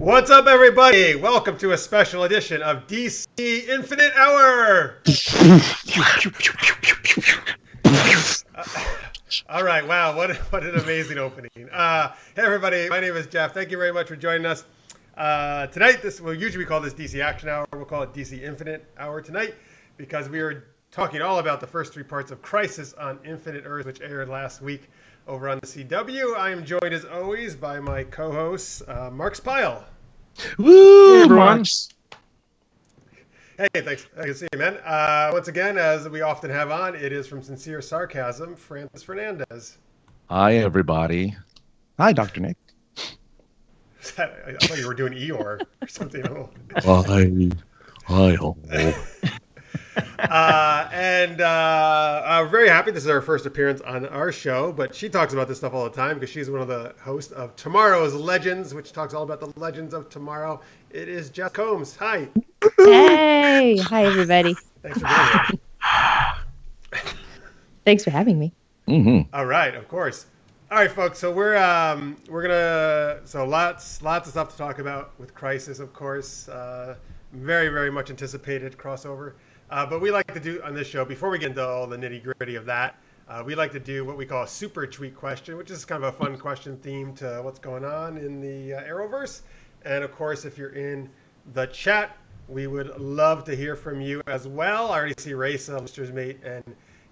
What's up, everybody? Welcome to a special edition of DC Infinite Hour. All right, wow, what an amazing opening. Hey, everybody, my name is Jeff. Thank you very much for joining us. Tonight, usually we call this DC Action Hour. We'll call it DC Infinite Hour tonight because we are talking all about the first three parts of Crisis on Infinite Earths, which aired last week over on the CW. I am joined, as always, by my co-host, Marx Pyle. Woo, hey, everyone. Hey, thanks. Good to see you, man. Once again, as we often have on, it is from Sincere Sarcasm, Fernandez. Hi, everybody. Hi, Dr. Nick. I thought you were doing Eeyore or something. Hi. I'm very happy. This is our first appearance on our show, but she talks about this stuff all the time because she's one of the hosts of Tomorrow's Legends, which talks all about the legends of tomorrow. It is Jess Combs. Hi. Hey. Hi, everybody. Thanks for being here. Thanks for having me. Mm-hmm. All right, of course. All right, folks. So we're gonna lots of stuff to talk about with Crisis, of course. Very, very much anticipated crossover. But we like to do on this show, before we get into all the nitty-gritty of that, we like to do what we call a super tweet question, which is kind of a fun question themed to what's going on in the Arrowverse. And, of course, if you're in the chat, we would love to hear from you as well. I already see Raisa, Lister's Mate, and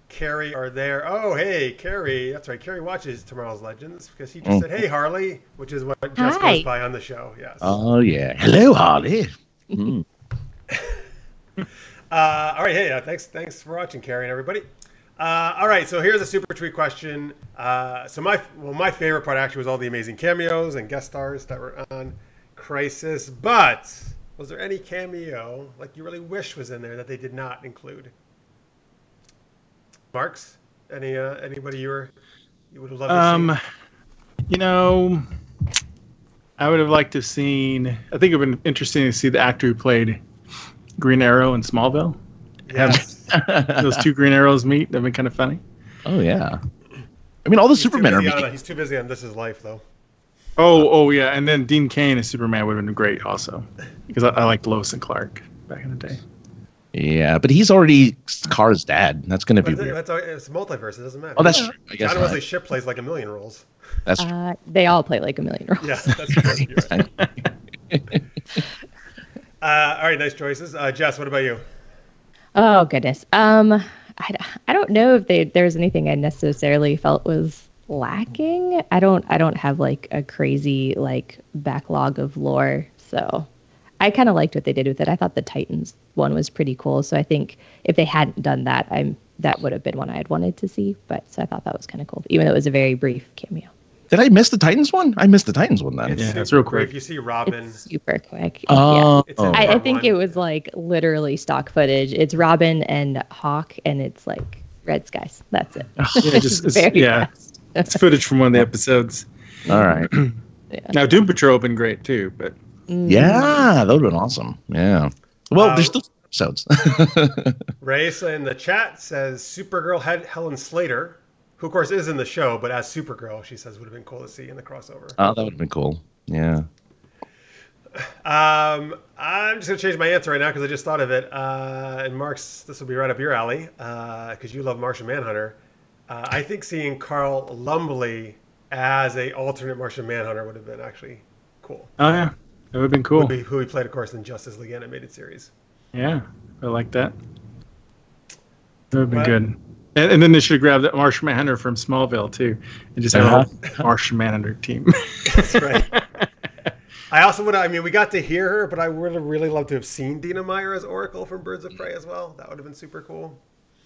Carrie are there. Oh, hey, Carrie. That's right. Carrie watches Tomorrow's Legends because he just said, hey, Harley, which is what Jess goes by on the show. Yes. Oh, yeah. Hello, Harley. Mm. All right, hey, thanks for watching, Carrie and everybody. All right, so here's a super tweet question. So my favorite part actually was all the amazing cameos and guest stars that were on Crisis. But was there any cameo like you really wish was in there that they did not include? Marx, anybody you would have loved to see? You know, I would have liked to have seen. I think it would have been interesting to see the actor who played Green Arrow in Smallville. Yes. Have those two Green Arrows meet. That'd be kind of funny. Oh, yeah. I mean, all the Supermen are meeting. He's too busy on This Is Life, though. Oh, yeah. And then Dean Cain as Superman would have been great also. Because I liked Lois and Clark back in the day. Yeah, but he's already Kara's dad. That's going to be weird. It's multiverse. It doesn't matter. Oh, that's true. I guess John Wesley Shipp plays like a million roles. That's true. They all play like a million roles. Yeah, that's true. Right. All right, nice choices. Jess, what about you? Oh, goodness. I don't know if there's anything I necessarily felt was lacking. I don't have like a crazy like backlog of lore, so I kind of liked what they did with it. I thought the Titans one was pretty cool, so I think if they hadn't done that, that would have been one I had wanted to see. But so I thought that was kind of cool, even though it was a very brief cameo. Did I miss the Titans one? I missed the Titans one then. It's real quick. If you see Robin, it's super quick. Oh, yeah. I think it was like literally stock footage. It's Robin and Hawk, and it's like red skies. That's it. It's footage from one of the episodes. All right. Yeah. Now Doom Patrol would have been great too, but yeah, that would have been awesome. Yeah. Well, there's still episodes. Raisa in the chat says Supergirl had Helen Slater, who of course is in the show, but as Supergirl, she says would have been cool to see in the crossover. Oh, that would have been cool. Yeah. I'm just gonna change my answer right now because I just thought of it. And Marx, this will be right up your alley because you love Martian Manhunter. I think seeing Carl Lumbly as a alternate Martian Manhunter would have been actually cool. Oh yeah, that would have been cool. Who he played, of course, in Justice League animated series. Yeah, I like that. That would have been good. And then they should have grabbed that Martian Manhunter from Smallville too, and just have a Martian Manhunter team. That's right. I also would. I mean, we got to hear her, but I would have really loved to have seen Dina Meyer as Oracle from Birds of Prey as well. That would have been super cool.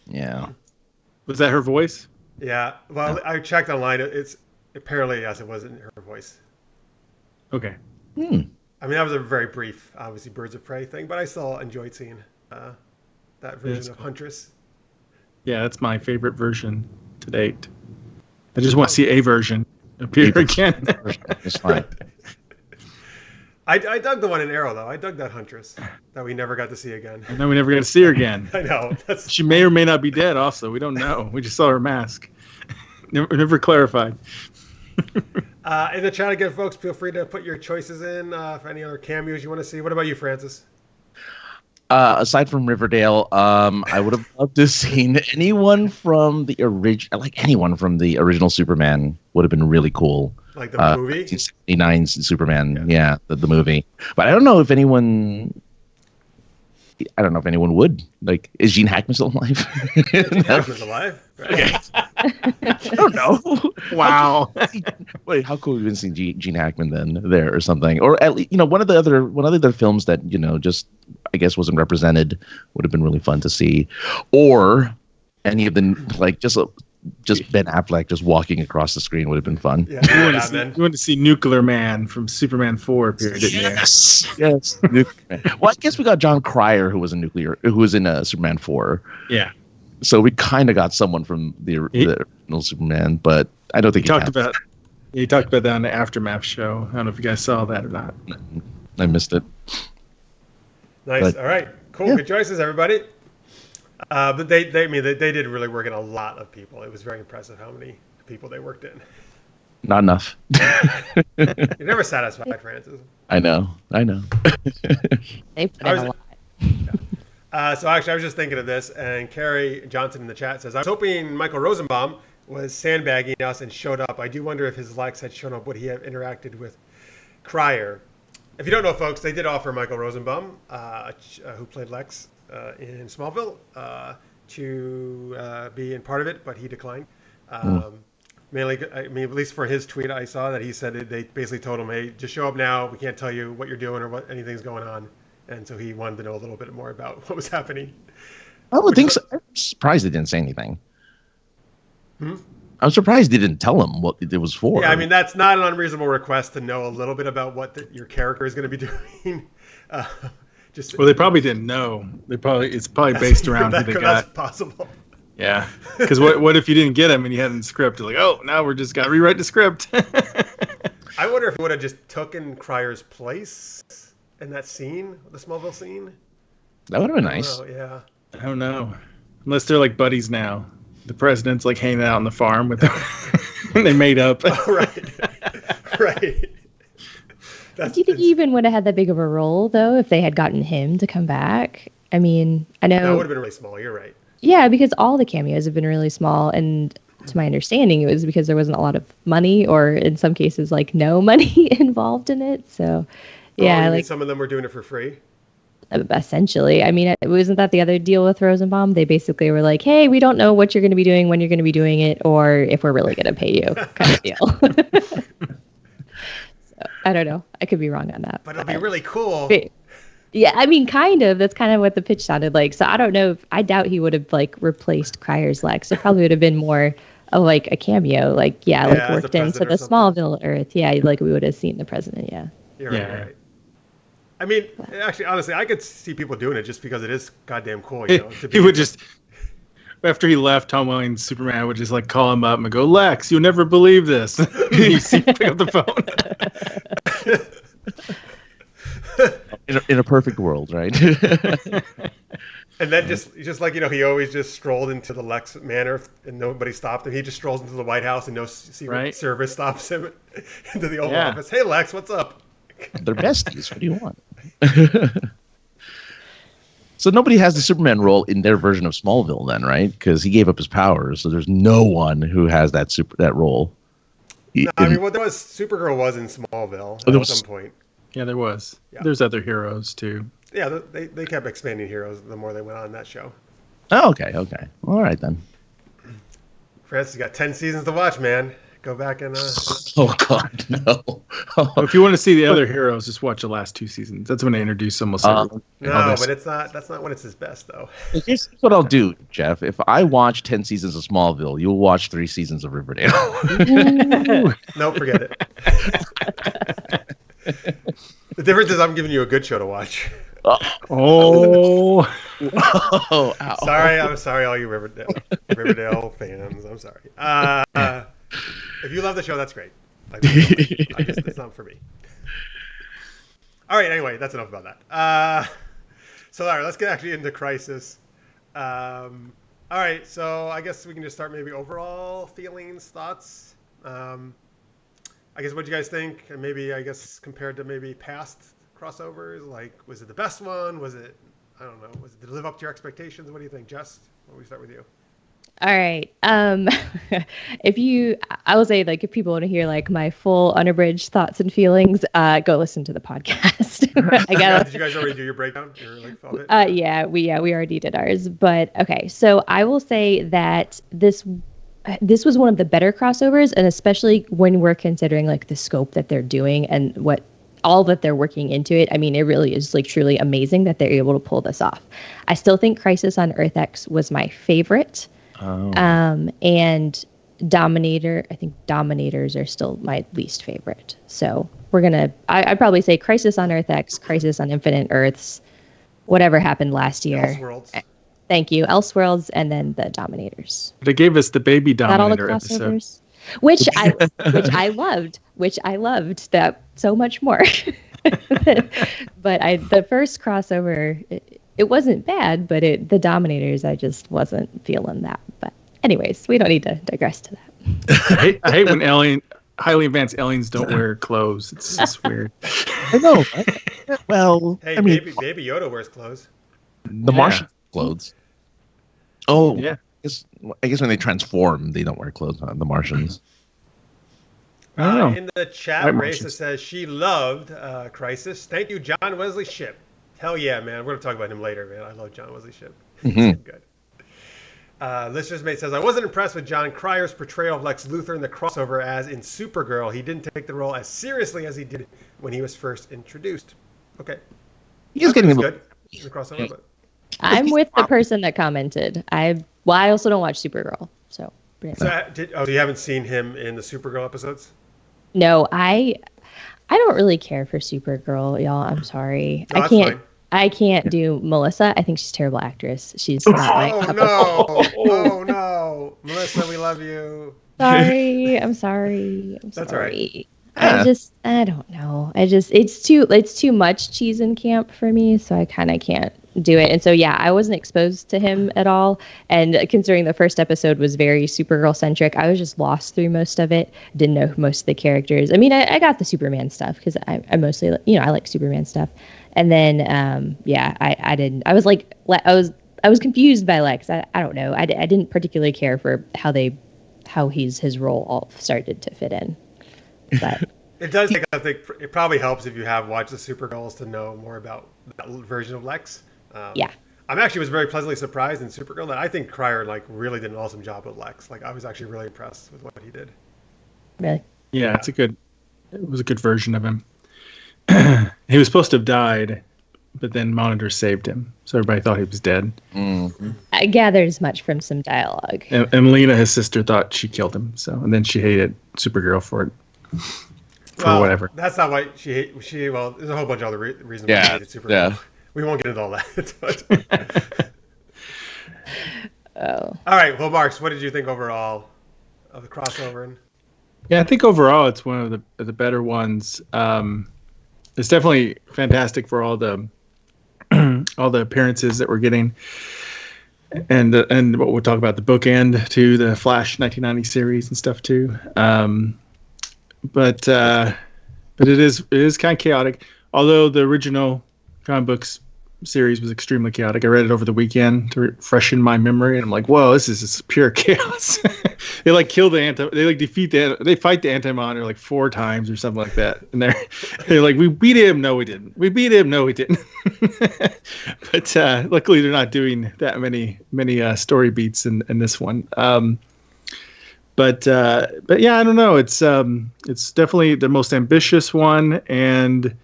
Yeah. Was that her voice? Yeah. Well, I checked online. It's apparently yes, it wasn't her voice. Okay. I mean, that was a very brief, obviously, Birds of Prey thing, but I still enjoyed seeing that version of Huntress. Yeah, that's my favorite version to date. I just want to see a version appear again. It's fine. I dug the one in Arrow, though. I dug that Huntress that we never got to see again. And then we never got to see her again. I know. She may or may not be dead also. We don't know. We just saw her mask. Never clarified. In the chat again, folks, feel free to put your choices in for any other cameos you want to see. What about you, Francis? Aside from Riverdale, I would have loved to have seen anyone from the original Superman would have been really cool. Like the movie? 1979 Superman, yeah, the movie. But I don't know if anyone would. Like, is Gene Hackman still alive? Gene Hackman's alive? Right. Okay. I don't know. Wow. Wait, how cool have you been seeing Gene Hackman then there or something? Or at least, one of the other films that, just I guess wasn't represented would have been really fun to see. Or any of the, like, just Ben Affleck just walking across the screen would have been fun. Yeah, you wanted to see Nuclear Man from Superman 4 appear, didn't you? Yes. Well, I guess we got John Cryer, who was in Superman 4. Yeah. So we kind of got someone from the original Superman, but I don't think he talked about that on the Aftermath show. I don't know if you guys saw that or not. I missed it. Nice. All right. Cool. Yeah. Good choices, everybody. But they did really work in a lot of people. It was very impressive how many people they worked in. Not enough. You're never satisfied, Francis. I know. They put in a lot. So actually, I was just thinking of this, and Carrie Johnson in the chat says, I was hoping Michael Rosenbaum was sandbagging us and showed up. I do wonder if his Lex had shown up, would he have interacted with Cryer? If you don't know, folks, they did offer Michael Rosenbaum, who played Lex in Smallville, to be in part of it, but he declined. Mainly, at least for his tweet, I saw that he said they basically told him, hey, just show up now. We can't tell you what you're doing or what anything's going on. And so he wanted to know a little bit more about what was happening. I would think so. I'm surprised they didn't say anything. Hmm? I'm surprised they didn't tell him what it was for. Yeah, I mean, that's not an unreasonable request to know a little bit about what your character is going to be doing. Well, they probably didn't know. It's probably based around who they got. That's possible. Yeah, because what if you didn't get him and you had him script? Like, oh, now we're just got to rewrite the script. I wonder if he would have just taken Cryer's place in that scene, the Smallville scene. That would have been nice. Yeah. I don't know. Unless they're like buddies now. The president's like hanging out on the farm with them. And they made up. Oh, right. Right. Do you think he even would have had that big of a role, though, if they had gotten him to come back? I mean, I know... That would have been really small. You're right. Yeah, because all the cameos have been really small. And to my understanding, it was because there wasn't a lot of money or, in some cases, like no money involved in it. So... Yeah, like some of them were doing it for free. Essentially, I mean, wasn't that the other deal with Rosenbaum? They basically were like, "Hey, we don't know what you're going to be doing, when you're going to be doing it, or if we're really going to pay you," kind of deal. So, I don't know. I could be wrong on that. But it'll be really cool. Yeah, I mean, kind of. That's kind of what the pitch sounded like. So I don't know. I doubt he would have like replaced Cryer's Lex. It probably would have been more of like a cameo, like worked into the Smallville Earth. Yeah, like we would have seen the president. Yeah. You're right. I mean, actually, honestly, I could see people doing it just because it is goddamn cool. He would just, after he left, Tom Welling's Superman would just like call him up and go, Lex, you'll never believe this. You see him pick up the phone. in a perfect world, right? And then just like, he always just strolled into the Lex Manor and nobody stopped him. He just strolls into the White House and no Secret Service stops him into the Oval Office. Hey, Lex, what's up? They're besties. What do you want? So nobody has the Superman role in their version of Smallville then, right? Because he gave up his powers, so there's no one who has that role. No, I mean, there was Supergirl was in Smallville at some point. Yeah, there was. Yeah. There's other heroes too. Yeah, they kept expanding heroes the more they went on that show. Oh, okay. All right then. Francis, you got 10 seasons to watch, man. Go back and... Oh, God, no. Well, if you want to see the other heroes, just watch the last 2 seasons. That's when they introduce almost everyone. No, but that's not when it's his best, though. Here's what I'll do, Jeff. If I watch 10 seasons of Smallville, you'll watch 3 seasons of Riverdale. No, forget it. The difference is I'm giving you a good show to watch. Oh. Ow. I'm sorry, all you Riverdale fans. I'm sorry. If you love the show, that's great. It's not for me. All right. Anyway, that's enough about that. So, all right, let's get actually into Crisis. All right. So, I guess we can just start maybe overall feelings, thoughts. I guess what do you guys think? And maybe I guess compared to maybe past crossovers, like was it the best one? Was it I don't know. Did it live up to your expectations? What do you think, Jess? Why don't we start with you? All right. I will say, like, if people want to hear like my full unabridged thoughts and feelings, go listen to the podcast. Did you guys already do your breakdown? Your like of it? Yeah, we already did ours. But okay, so I will say that this was one of the better crossovers, and especially when we're considering like the scope that they're doing and what all that they're working into it. I mean, it really is like truly amazing that they're able to pull this off. I still think Crisis on Earth X was my favorite. Oh. And Dominator, I think Dominators are still my least favorite. So I'd probably say Crisis on Earth X, Crisis on Infinite Earths, whatever happened last year. Elseworlds. Thank you. Elseworlds, and then the Dominators. They gave us the baby Dominator Not all the episode. crossovers. Which I loved that so much more. But the first crossover, it wasn't bad, but the Dominators, I just wasn't feeling that. But anyways, we don't need to digress to that. I hate when highly advanced aliens don't wear clothes. It's just weird. I know. Well, Hey, I mean, baby Yoda wears clothes. the Martian clothes. Oh, Yeah. I guess when they transform, they don't wear clothes on the Martians. I don't know. In the chat, White Raisa Martians. says she loved Crisis. Thank you, John Wesley Shipp. Hell yeah, man. We're going to talk about him later, man. I love John Wesley Shipp. He's good. Listener's Mate says, I wasn't impressed with John Cryer's portrayal of Lex Luthor in the crossover as in Supergirl. He didn't take the role as seriously as he did when he was first introduced. Okay. He's getting a little. good in the crossover, but I'm with the person that commented. I also don't watch Supergirl, so. So you haven't seen him in the Supergirl episodes? No, I don't really care for Supergirl, y'all. I'm sorry. No, that's fine. I can't do Melissa. I think she's a terrible actress. She's not my cup of no. Oh, no. Melissa, we love you. I'm sorry. That's all right. I don't know. It's too much cheese in camp for me, so I kind of can't do it. And so, yeah, I wasn't exposed to him at all. And considering the first episode was very Supergirl centric, I was just lost through most of it. Didn't know most of the characters. I mean, I got the Superman stuff because I mostly, I like Superman stuff. And then, I didn't. I was like, I was confused by Lex. I don't know. I didn't particularly care for how his role all started to fit in. But It does take, I think, it probably helps if you have watched the Supergirls to know more about that version of Lex. yeah. I was very pleasantly surprised in Supergirl that I think Cryer really did an awesome job with Lex. Like I was actually really impressed with what he did. Really? Yeah, it was a good version of him. He was supposed to have died, but then Monitor saved him, so everybody thought he was dead. Mm-hmm. I gathered as much from some dialogue. And Lena, his sister, thought she killed him. And then she hated Supergirl for it. Whatever. That's not why well, there's a whole bunch of other reasons why she hated Supergirl. Yeah. We won't get into all that. Oh. All right. Well, Marx, what did you think overall of the crossover? Yeah, I think overall it's one of the better ones. It's definitely fantastic for all the appearances that we're getting, and what we'll talk about, the bookend to the Flash 1990 series and stuff too. But it is kind of chaotic. Although the original comic books series was extremely chaotic. I read it over the weekend to freshen my memory, and I'm like, whoa, this is just pure chaos. They fight the anti-monitor like 4 times or something like that, and they're like, we beat him, no we didn't, we beat him, no we didn't. But luckily they're not doing that many story beats in this one. But yeah, I don't know. It's definitely the most ambitious one, and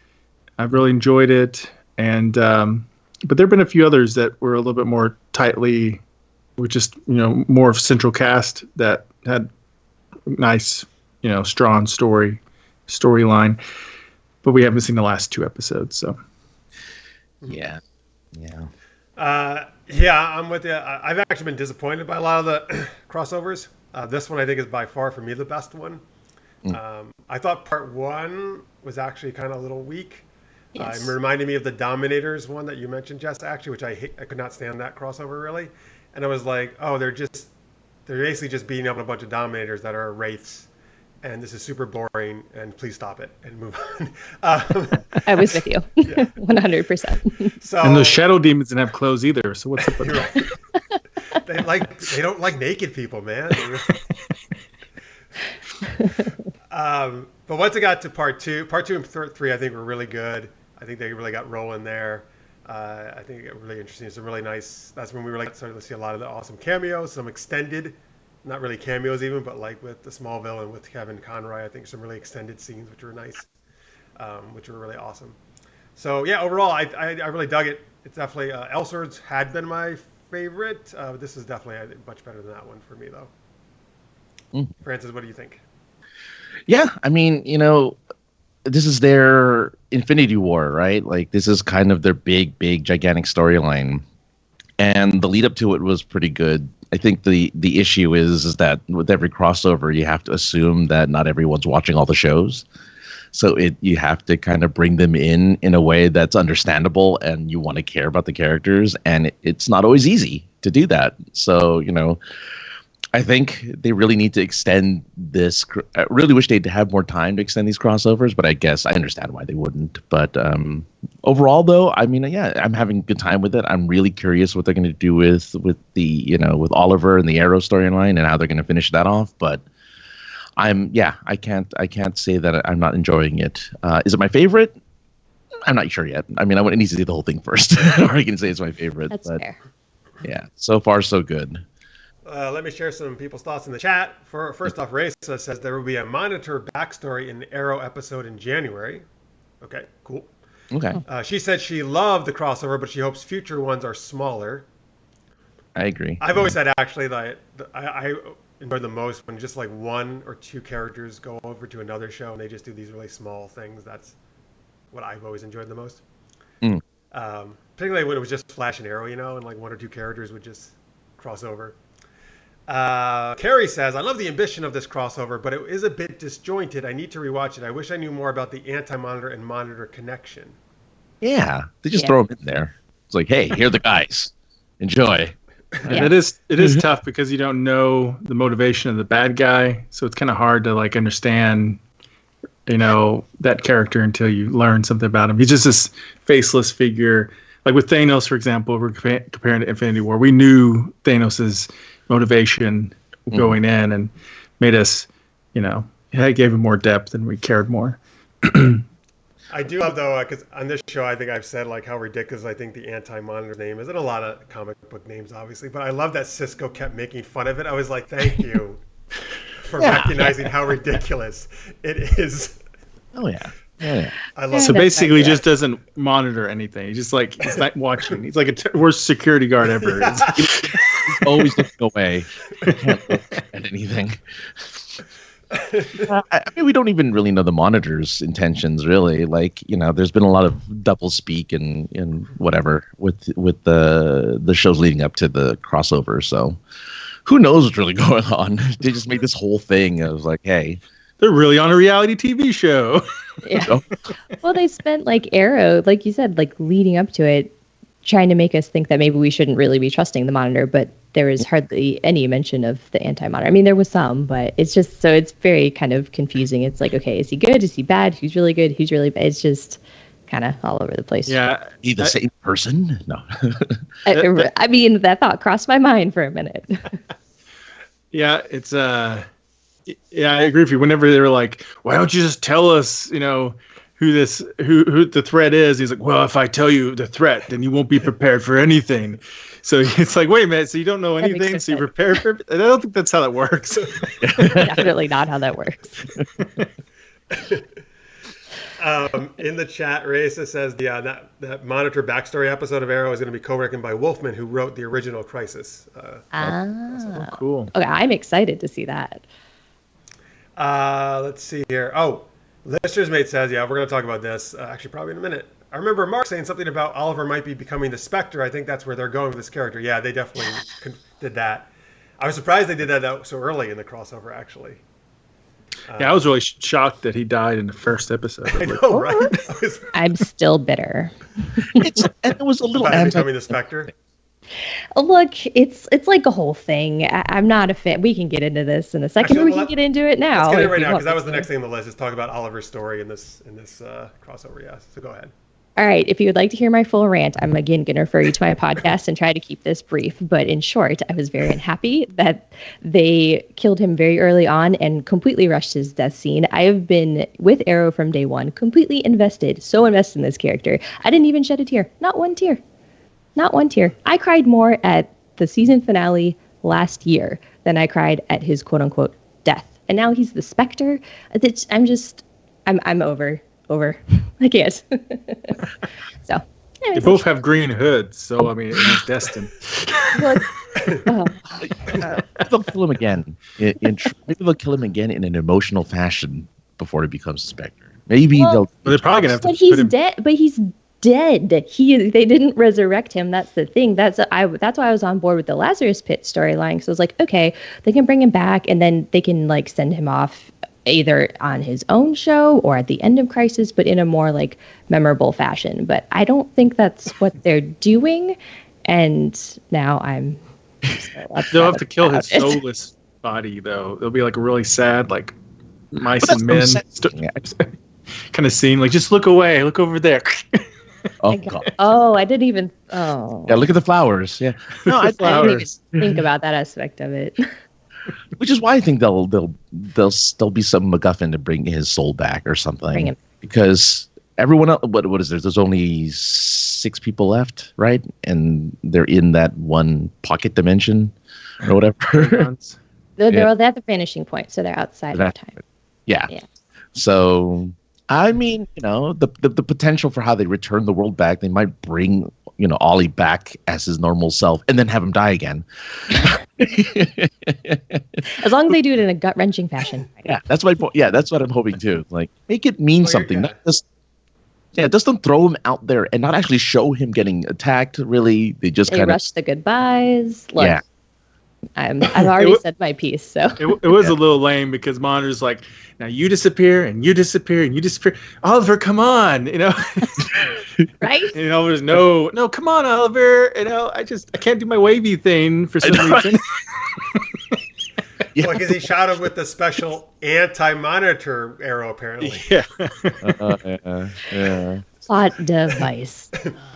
I've really enjoyed it. And but there've been a few others that were a little bit more tightly, with just more of central cast that had nice, strong storyline. But we haven't seen the last 2 episodes, so Yeah. I'm with you. I've actually been disappointed by a lot of the crossovers. This one I think is by far for me the best one. I thought part 1 was actually kind of a little weak. Yes. It reminded me of the Dominators one that you mentioned, Jess, actually, which I could not stand that crossover really. And I was like, oh, they're basically just beating up a bunch of Dominators that are wraiths. and this is super boring, and please stop it and move on. I was with you, 100%. So And those shadow demons didn't have clothes either. So what's up with that? they don't like naked people, man. But once it got to part two and three, I think were really good. I think they really got rolling there. I think it got really interesting. It's a really nice. That's when we really started to see a lot of the awesome cameos, some extended, not really cameos even, but like with the Smallville and with Kevin Conroy, I think some really extended scenes which were nice, which were really awesome. So yeah, overall, I really dug it. It's definitely Elseworlds had been my favorite. This is definitely much better than that one for me though. Francis, what do you think? Yeah, I mean, this is their Infinity War, right? Like, this is kind of their big, gigantic storyline. And the lead up to it was pretty good. I think the issue is that with every crossover, you have to assume that not everyone's watching all the shows. So you have to kind of bring them in a way that's understandable, and you want to care about the characters. And it's not always easy to do that. So, I think they really need to extend this. I really wish they'd have more time to extend these crossovers, but I guess I understand why they wouldn't. But overall, though, I mean, yeah, I'm having a good time with it. I'm really curious what they're going to do with the with Oliver and the Arrow storyline and how they're going to finish that off. But I can't say that I'm not enjoying it. Is it my favorite? I'm not sure yet. I mean, I need to see the whole thing first, or I can say it's my favorite. That's fair. Yeah, so far so good. Let me share some people's thoughts in the chat. First off, Raisa says there will be a Monitor backstory in the Arrow episode in January. Okay, cool. Okay. She said she loved the crossover, but she hopes future ones are smaller. I agree. I've always said, actually, that I enjoy the most when just like one or two characters go over to another show and they just do these really small things. That's what I've always enjoyed the most. Particularly when it was just Flash and Arrow, and like one or two characters would just cross over. Carrie says, I love the ambition of this crossover, but it is a bit disjointed. I need to rewatch it. I wish I knew more about the Anti-Monitor and Monitor connection. Yeah, they just throw them in there. It's like, hey, here are the guys. Enjoy. Yeah. It is tough because you don't know the motivation of the bad guy, so it's kind of hard to like understand, that character until you learn something about him. He's just this faceless figure. Like with Thanos, for example, we're comparing to Infinity War. We knew Thanos's motivation going in and made us, it gave him more depth and we cared more. I do love, though, because on this show, I think I've said like how ridiculous I think the Anti-Monitor name is, and a lot of comic book names, obviously. But I love that Cisco kept making fun of it. I was like, thank you for recognizing how ridiculous it is. Oh yeah. Yeah. I love so it. basically, he just doesn't monitor anything. He's just like he's not watching. He's like a worst security guard ever. He's always looking away. He can't look at anything. I mean, we don't even really know the Monitor's intentions, really. Like, there's been a lot of double speak and whatever with the shows leading up to the crossover. So, who knows what's really going on? They just made this whole thing. I was like, hey, they're really on a reality TV show. Yeah. Well, they spent like Arrow, like you said, like leading up to it, trying to make us think that maybe we shouldn't really be trusting the Monitor, but there was hardly any mention of the Anti-Monitor. I mean, there was some, but it's just, so it's very kind of confusing. It's like, okay, is he good? Is he bad? Who's really good? Who's really bad? It's just kind of all over the place. Yeah. He the same person? No. I mean, that thought crossed my mind for a minute. Yeah, it's yeah, I agree with you. Whenever they were like, why don't you just tell us, who the threat is? He's like, well, if I tell you the threat, then you won't be prepared for anything. So it's like, wait a minute, so you don't know anything, so you prepare for it? I don't think that's how that works. Definitely not how that works. In the chat, Raisa says that Monitor backstory episode of Arrow is going to be co-written by Wolfman, who wrote the original Crisis. Cool. Okay, I'm excited to see that. Let's see here. Oh, Lister's Mate says, yeah, we're going to talk about this, actually probably in a minute. I remember Mark saying something about Oliver might be becoming the Spectre. I think that's where they're going with this character. Yeah, they definitely did that. I was surprised they did that so early in the crossover, actually. Yeah, I was really shocked that he died in the first episode. I know, right? I'm still bitter. And it was a little becoming the Spectre. Look, it's like a whole thing. I'm not a fan. We can get into this in a second. Actually, We can get into it now. Let's get it if right you now want because that me was the to. next thing on the list. Is talk about Oliver's story in this crossover. Yeah. So go ahead. All right. If you would like to hear my full rant, I'm again going to refer you to my podcast and try to keep this brief. But in short, I was very unhappy that they killed him very early on and completely rushed his death scene. I have been with Arrow from day one, completely invested, so invested in this character. I didn't even shed a tear. Not one tear. Not one tear. I cried more at the season finale last year than I cried at his quote unquote death. And now he's the Spectre. I'm over. I can't. So They both have green hoods, so I mean, he's destined. look, oh, They'll kill him again. Maybe they'll kill him again in an emotional fashion before he becomes a Spectre. Maybe Well, they'll. Well, they're probably gonna have to but put he's him. dead. But he's dead. They didn't resurrect him. That's the thing. That's why I was on board with the Lazarus Pit storyline. So I was like, okay, they can bring him back, and then they can like send him off either on his own show or at the end of Crisis, but in a more like memorable fashion. But I don't think that's what they're doing. And now I'm. They'll have to kill his about it. soulless body, though. It'll be like a really sad, like mice But that's and what I'm men saying. kind of scene. Like, just look away, look over there. Oh god. Oh, I didn't even. Oh. Yeah, look at the flowers. Yeah. No, I didn't even Flowers. think about that aspect of it. which is why I think there'll be some MacGuffin to bring his soul back or something. Bring him. Because everyone else, what is there? There's only 6 people left, right? And they're in that one pocket dimension or whatever. They're at the finishing point, so they're outside of time. Yeah. Yeah. So I mean, the potential for how they return the world back, they might bring Ollie back as his normal self and then have him die again. As long as they do it in a gut wrenching fashion. Yeah, that's my point. Yeah, that's what I'm hoping too. Like, make it mean something. yeah. Not just don't throw him out there and not actually show him getting attacked. Really, they just They kind of rush the goodbyes. Look, yeah. I've already said my piece, so It was a little lame because Monitor's like, now you disappear and you disappear and you disappear. Oliver, come on, right? There's no, come on, Oliver. I can't do my wavy thing for some reason. Yeah. Well, because he shot him with the special anti-monitor arrow, apparently. Yeah. Yeah. Plot device.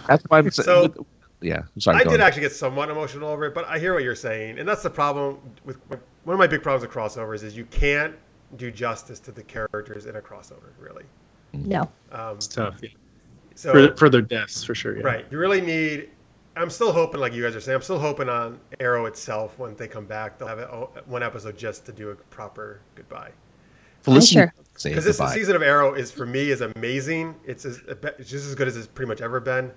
That's why I'm saying. So- yeah, sorry. I go did on. actually get somewhat emotional over it, but I hear what you're saying, and that's the problem with one of my big problems with crossovers is you can't do justice to the characters in a crossover, really. No. It's tough. Yeah. So For their deaths, for sure. Yeah. right, you really need. I'm still hoping, like you guys are saying, I'm still hoping on Arrow itself when they come back, they'll have one episode just to do a proper goodbye. Felicity, Sure. say Because this goodbye. season of Arrow is for me is amazing. It's just as good as it's pretty much ever been.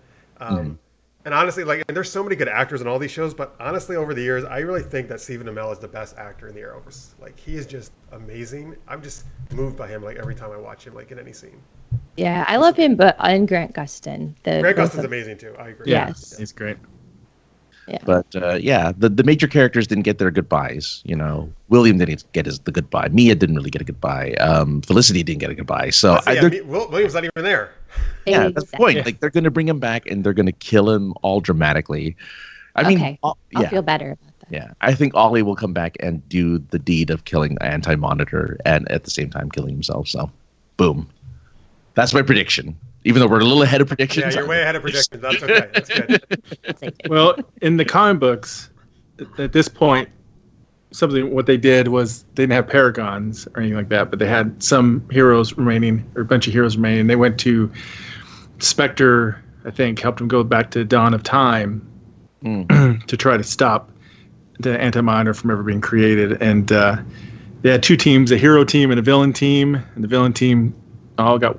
And honestly, and there's so many good actors in all these shows, but honestly, over the years, I really think that Stephen Amell is the best actor in the Arrowverse. Like, he is just amazing. I'm just moved by him, every time I watch him, in any scene. Yeah, I love him, and Grant Gustin. Grant Gustin's amazing, too. I agree. Yeah. Yes. He's great. Yeah. But the major characters didn't get their goodbyes. William didn't get the goodbye. Mia didn't really get a goodbye. Felicity didn't get a goodbye. So William's not even there. yeah, that's the point. Yeah. Like, they're going to bring him back and they're going to kill him all dramatically. I mean, Okay. I'll feel better about that. yeah, I think Ollie will come back and do the deed of killing Anti-Monitor and at the same time killing himself. So, boom. That's my prediction. Even though we're a little ahead of predictions. Yeah, you're way ahead of predictions. That's okay. That's good. I'll take it. Well, in the comic books, at this point, what they did was they didn't have paragons or anything like that, but they had some heroes remaining, or a bunch of heroes remaining. They went to Spectre, I think, helped them go back to Dawn of Time to try to stop the Anti-Monitor from ever being created. And they had 2 teams, a hero team and a villain team. And the villain team all got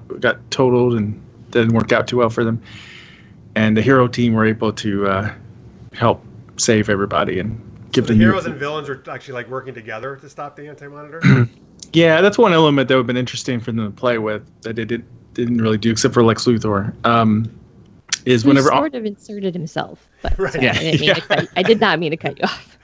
totaled and didn't work out too well for them. And the hero team were able to help save everybody and give The them heroes and villains are actually working together to stop the Anti-Monitor. Yeah, that's one element that would have been interesting for them to play with that they didn't really do, except for Lex Luthor. Is He whenever sort of inserted himself. But Right. sorry, Yeah. I did not mean to cut you off.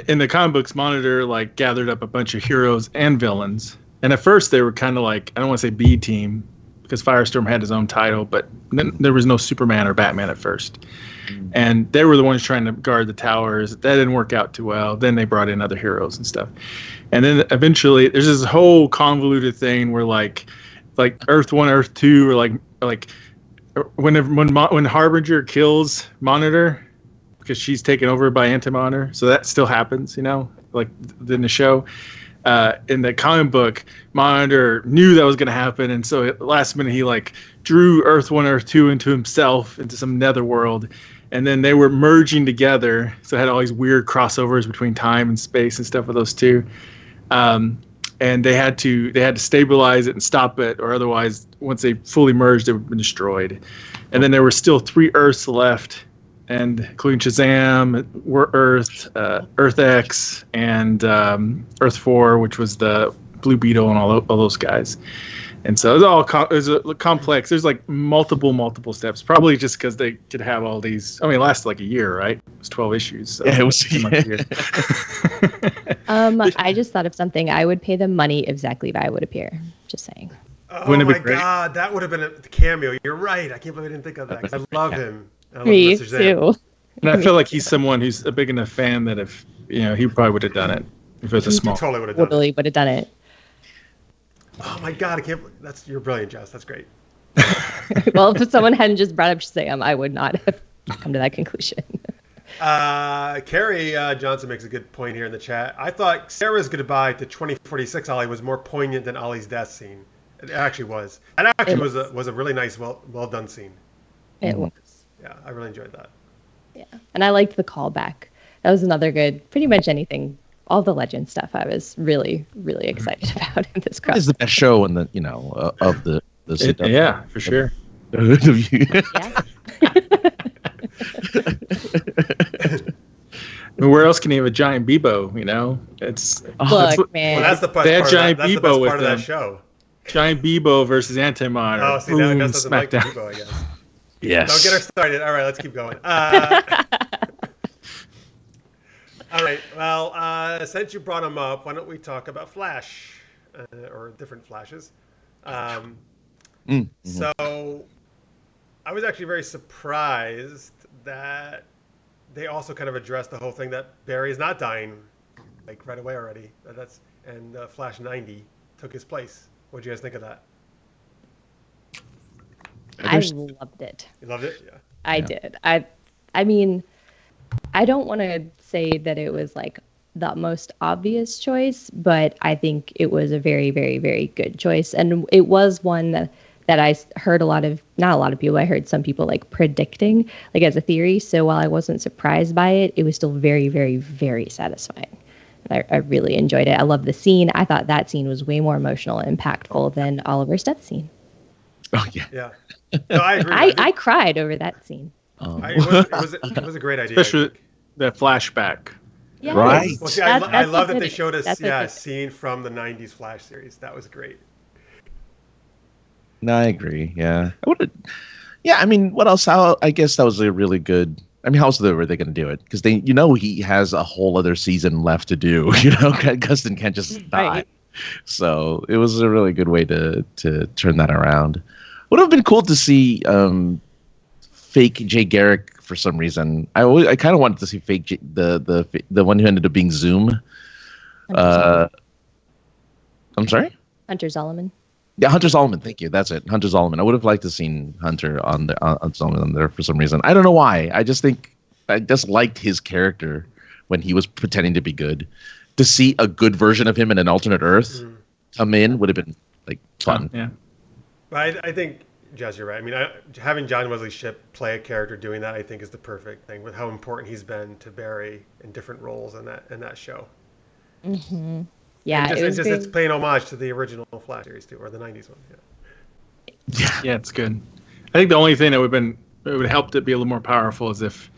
in the comic books, Monitor gathered up a bunch of heroes and villains, and at first they were kind of I don't want to say B team, because Firestorm had his own title, but there was no Superman or Batman at first. And they were the ones trying to guard the towers. That didn't work out too well. Then they brought in other heroes and stuff. And then eventually there's this whole convoluted thing where like Earth 1, Earth 2, or like when Harbinger kills Monitor because she's taken over by Anti-Monitor. So that still happens, like in the show. In the comic book, Monitor knew that was going to happen, and so at the last minute he like drew Earth 1, Earth 2 into himself, into some netherworld, and then they were merging together. So it had all these weird crossovers between time and space and stuff with those two. And they had to stabilize it and stop it, or otherwise, once they fully merged, it would have been destroyed. And then there were still 3 Earths left, and including Shazam, Earth, Earth X, and Earth 4, which was the Blue Beetle and all those guys. And so it was a complex. There's like multiple steps. Probably just because they could have all these. I mean, it lasted like a year, right? It was 12 issues. So Yeah, it was. I just thought of something. I would pay them money if Zach Levi would appear. Just saying. Oh Wouldn't it my be great? God, that would have been a cameo. You're right. I can't believe I didn't think of that. 'Cause I love him. I love Me Mr. Zam. too. And I feel like he's someone who's a big enough fan that if he probably would have done it if it was a small. Totally would have done it. Totally would have done it. Oh my God, I can't. You're brilliant, Jess. That's great. Well, if someone hadn't just brought up Shazam, I would not have come to that conclusion. Carrie Johnson makes a good point here in the chat. I thought Sarah's goodbye to 2046 Ollie was more poignant than Ollie's death scene. It actually was. That actually was a really nice, well done scene. It was. Yeah, I really enjoyed that. Yeah. And I liked the callback. That was another good, pretty much anything, all the Legend stuff I was really, really excited about in this It's the best show in the of the yeah, for sure. Yeah. I mean, where else can you have a giant Bebo? It's Look, man. Well, that's the best They had part. giant That's the Bebo best with part of that them. show. Giant Bebo versus Anti-Monitor. Oh, see, now Boom, Jess doesn't like smackdown. Bebo, I guess. Yes. Don't get her started. All right, let's keep going. All right. Well, since you brought him up, why don't we talk about Flash or different Flashes? So I was actually very surprised that they also kind of addressed the whole thing that Barry is not dying like right away already. And Flash 90 took his place. What do you guys think of that? I loved it. You loved it? Yeah. I did. I mean, I don't want to say that it was like the most obvious choice, but I think it was a very, very, very good choice. And it was one that I heard not a lot of people, I heard some people like predicting, like as a theory. So while I wasn't surprised by it, it was still very, very, very satisfying. And I really enjoyed it. I love the scene. I thought that scene was way more emotional and impactful than Oliver's death scene. Oh yeah. Yeah. No, I agree. I cried over that scene. It was a great idea. Especially the flashback. Yeah. Right. Well, see, I That's love what that did they it. showed us That's what a did it. scene from the 90s Flash series. That was great. No, I agree. Yeah. I mean, what else? I guess that was a really good. I mean, how else were they going to do it? Because he has a whole other season left to do. Gustin can't just die. Right. So it was a really good way to turn that around. Would have been cool to see fake Jay Garrick for some reason. I kind of wanted to see fake the one who ended up being Zoom. I'm sorry. Hunter Zolomon. Yeah, Hunter Zolomon. Thank you. That's it. Hunter Zolomon. I would have liked to seen Hunter on Zolomon on there for some reason. I don't know why. I just liked his character when he was pretending to be good. To see a good version of him in an alternate Earth come in would have been like fun. Yeah. But I think, Jess, you're right. I mean, having John Wesley Shipp play a character doing that, I think, is the perfect thing with how important he's been to Barry in different roles in that show. Mm-hmm. Yeah, It's paying homage to the original Flash series too, or the 90s one. Yeah. Yeah, it's good. I think the only thing that would help it be a little more powerful is if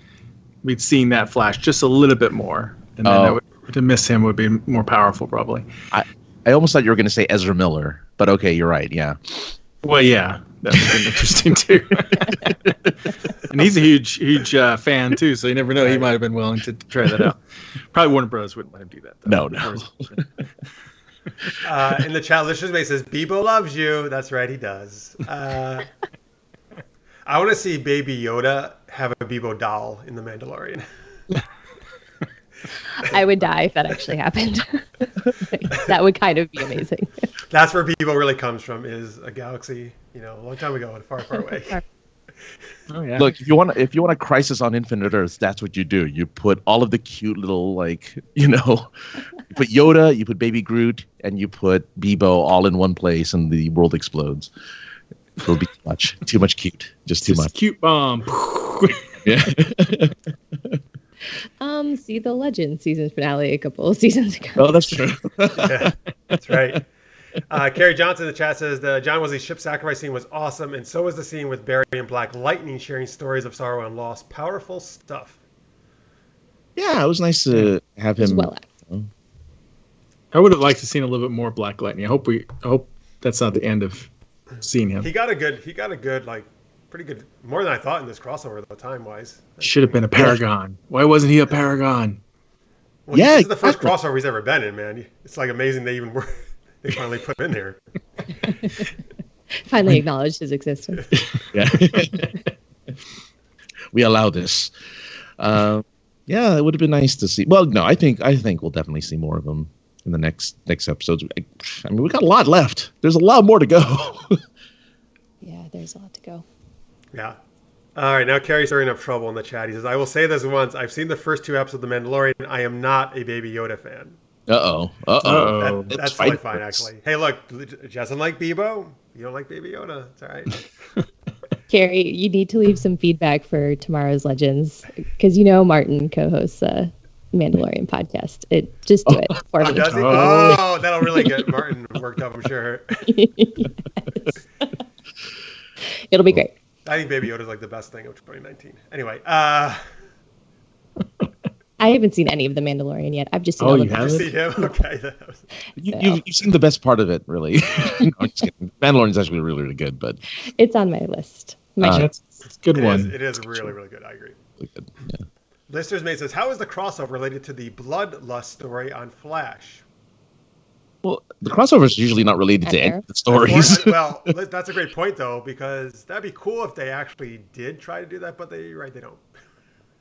we'd seen that Flash just a little bit more, and then to miss him would be more powerful probably. I almost thought you were going to say Ezra Miller, but okay, you're right. Yeah. Well, yeah, that would have been interesting too. And he's a huge fan too, so you never know. He might have been willing to try that out. Probably Warner Bros. Wouldn't let him do that, though. No. In the chat, Lister's Mate says, Bebo loves you. That's right, he does. I want to see Baby Yoda have a Bebo doll in The Mandalorian. I would die if that actually happened. That would kind of be amazing. That's where Bebo really comes from, is a galaxy, a long time ago and far, far away. Oh yeah. Look, if you want a crisis on Infinite Earths, that's what you do. You put all of the cute little you put Yoda, you put Baby Groot, and you put Bebo all in one place, and the world explodes. It'll be too much cute, just too much. Cute bomb. Yeah. See the Legend season finale a couple of seasons ago. Oh, that's true. Yeah, that's right. Carrie Johnson in the chat says the John Wesley ship sacrifice scene was awesome, and so was the scene with Barry and Black Lightning sharing stories of sorrow and loss. Powerful stuff. Yeah, it was nice to have him. Well, I would have liked to seen a little bit more Black Lightning. I hope that's not the end of seeing him. He got a good, pretty good, more than I thought in this crossover though, time wise. Should have been a Paragon. Why wasn't he a Paragon? Well, Yeah, this is the first exactly. crossover he's ever been in, man. It's like amazing they even were. They finally put him in there. finally acknowledged his existence. Yeah. We allow this. Yeah, it would have been nice to see. Well, no, I think we'll definitely see more of him in the next episodes. I mean, we got a lot left. There's a lot more to go. Yeah, there's a lot to go. Yeah. All right, now Carrie's stirring up trouble in the chat. He says, I will say this once. I've seen the first 2 episodes of The Mandalorian. I am not a Baby Yoda fan. Uh-oh. That's totally fine, actually. Hey, look, Jess doesn't like Bebo. You don't like Baby Yoda. It's all right. Carrie, you need to leave some feedback for tomorrow's Legends, because Martin co-hosts a Mandalorian podcast. Just do it for me. Does he? Oh, that'll really get Martin worked up, I'm sure. Yes. It'll be great. I think Baby Yoda's like the best thing of 2019. Anyway, I haven't seen any of The Mandalorian yet. I've just seen all you of them. haven't? see him? Okay. You've seen the best part of it, really. No, I'm just kidding. Mandalorian's actually really, really good, but It's on my list. That's a good one. It is really, really good. I agree. really good. Yeah. Listeners Mate says, how is the crossover related to the Bloodlust story on Flash? Well, the crossover is usually not related to any of the stories. Well, that's a great point, though, because that'd be cool if they actually did try to do that, but they don't.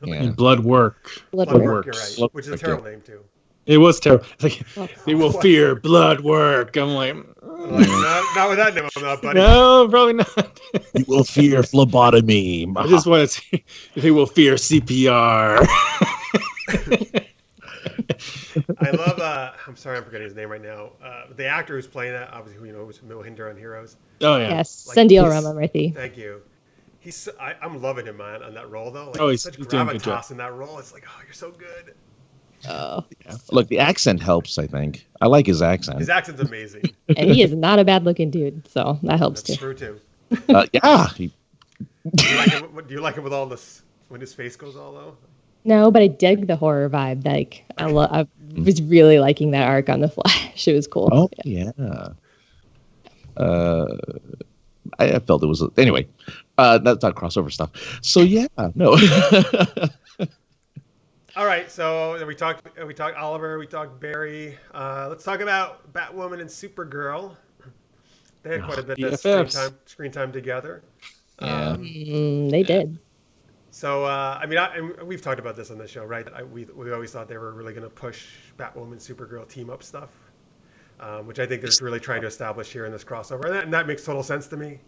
Yeah. Blood work. Blood Blood work. Work, you're right, Blood which is a Work, terrible name, too. It was terrible. It's Oh. like, they will fear blood work. I'm like, Like, not with that name, I'm not, buddy. no, probably not. You will fear phlebotomy. I just want to see if they will fear CPR. I love, I'm sorry, I'm forgetting his name right now. The actor who's playing that, obviously, who was Mohinder on Heroes. Oh, yeah. Yes, Like, Sendil he's- Ramamurthy. Thank you. I'm loving him, man, on that role, though. Like, Oh, he's such doing a good gravitas in that role. It's like, oh, you're so good. Oh, Look, the accent helps, I think. I like his accent. His accent's amazing. and he is not a bad-looking dude, so that helps That's too. true, too. Yeah. Do you like him with all this, when his face goes all low? No, but I dig the horror vibe. Like I was really liking that arc on the Flash. It was cool. Oh, yeah. I felt it was... Anyway, that's not crossover stuff. So, yeah, no. All right, so we talked Oliver, we talked Barry. Let's talk about Batwoman and Supergirl. They had quite a bit of screen time together. Yeah. They did. So and we've talked about this on the show, right? We always thought they were really going to push Batwoman Supergirl team up stuff, which I think they're really trying to establish here in this crossover, and that makes total sense to me.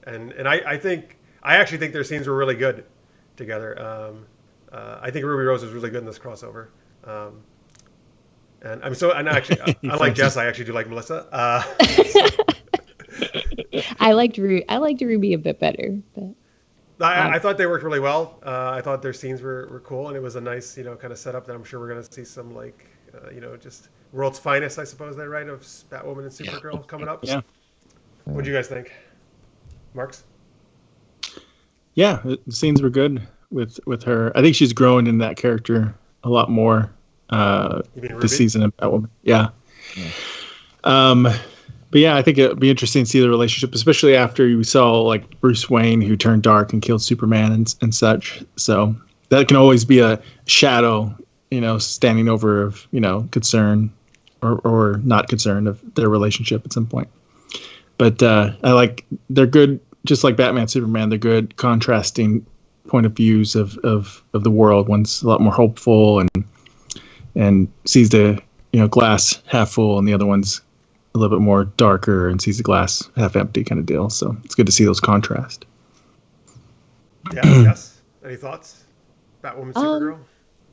And I actually think their scenes were really good together. I think Ruby Rose was really good in this crossover. Unlike Jess, I actually do like Melissa. I liked Ruby a bit better, but I thought they worked really well. I thought their scenes were cool, and it was a nice, kind of setup that I'm sure we're going to see some just world's finest, I suppose they're right, of Batwoman and Supergirl coming up. Yeah. What do you guys think, Marx? Yeah, the scenes were good with her. I think she's grown in that character a lot more You mean Ruby? this season of Batwoman. Yeah. But yeah, I think it'd be interesting to see the relationship, especially after you saw like Bruce Wayne, who turned dark and killed Superman and such. So that can always be a shadow, standing over of, concern or not concerned of their relationship at some point. But they're good, just like Batman, Superman. They're good contrasting point of views of the world. One's a lot more hopeful and sees the glass half full, and the other one's a little bit more darker and sees the glass half empty kind of deal. So it's good to see those contrast. Yeah, Jess, any thoughts? Batwoman, Supergirl?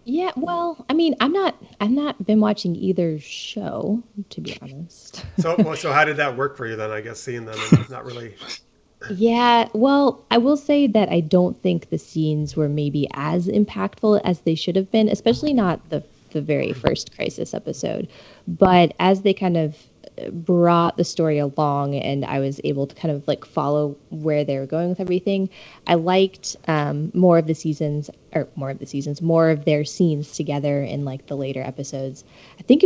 Yeah, well, I mean, I've not been watching either show, to be honest. So how did that work for you then? I guess seeing them and not really. Yeah, well, I will say that I don't think the scenes were maybe as impactful as they should have been, especially not the very first Crisis episode. But as they kind of brought the story along and I was able to kind of like follow where they were going with everything, I liked more of their scenes together in like the later episodes. I think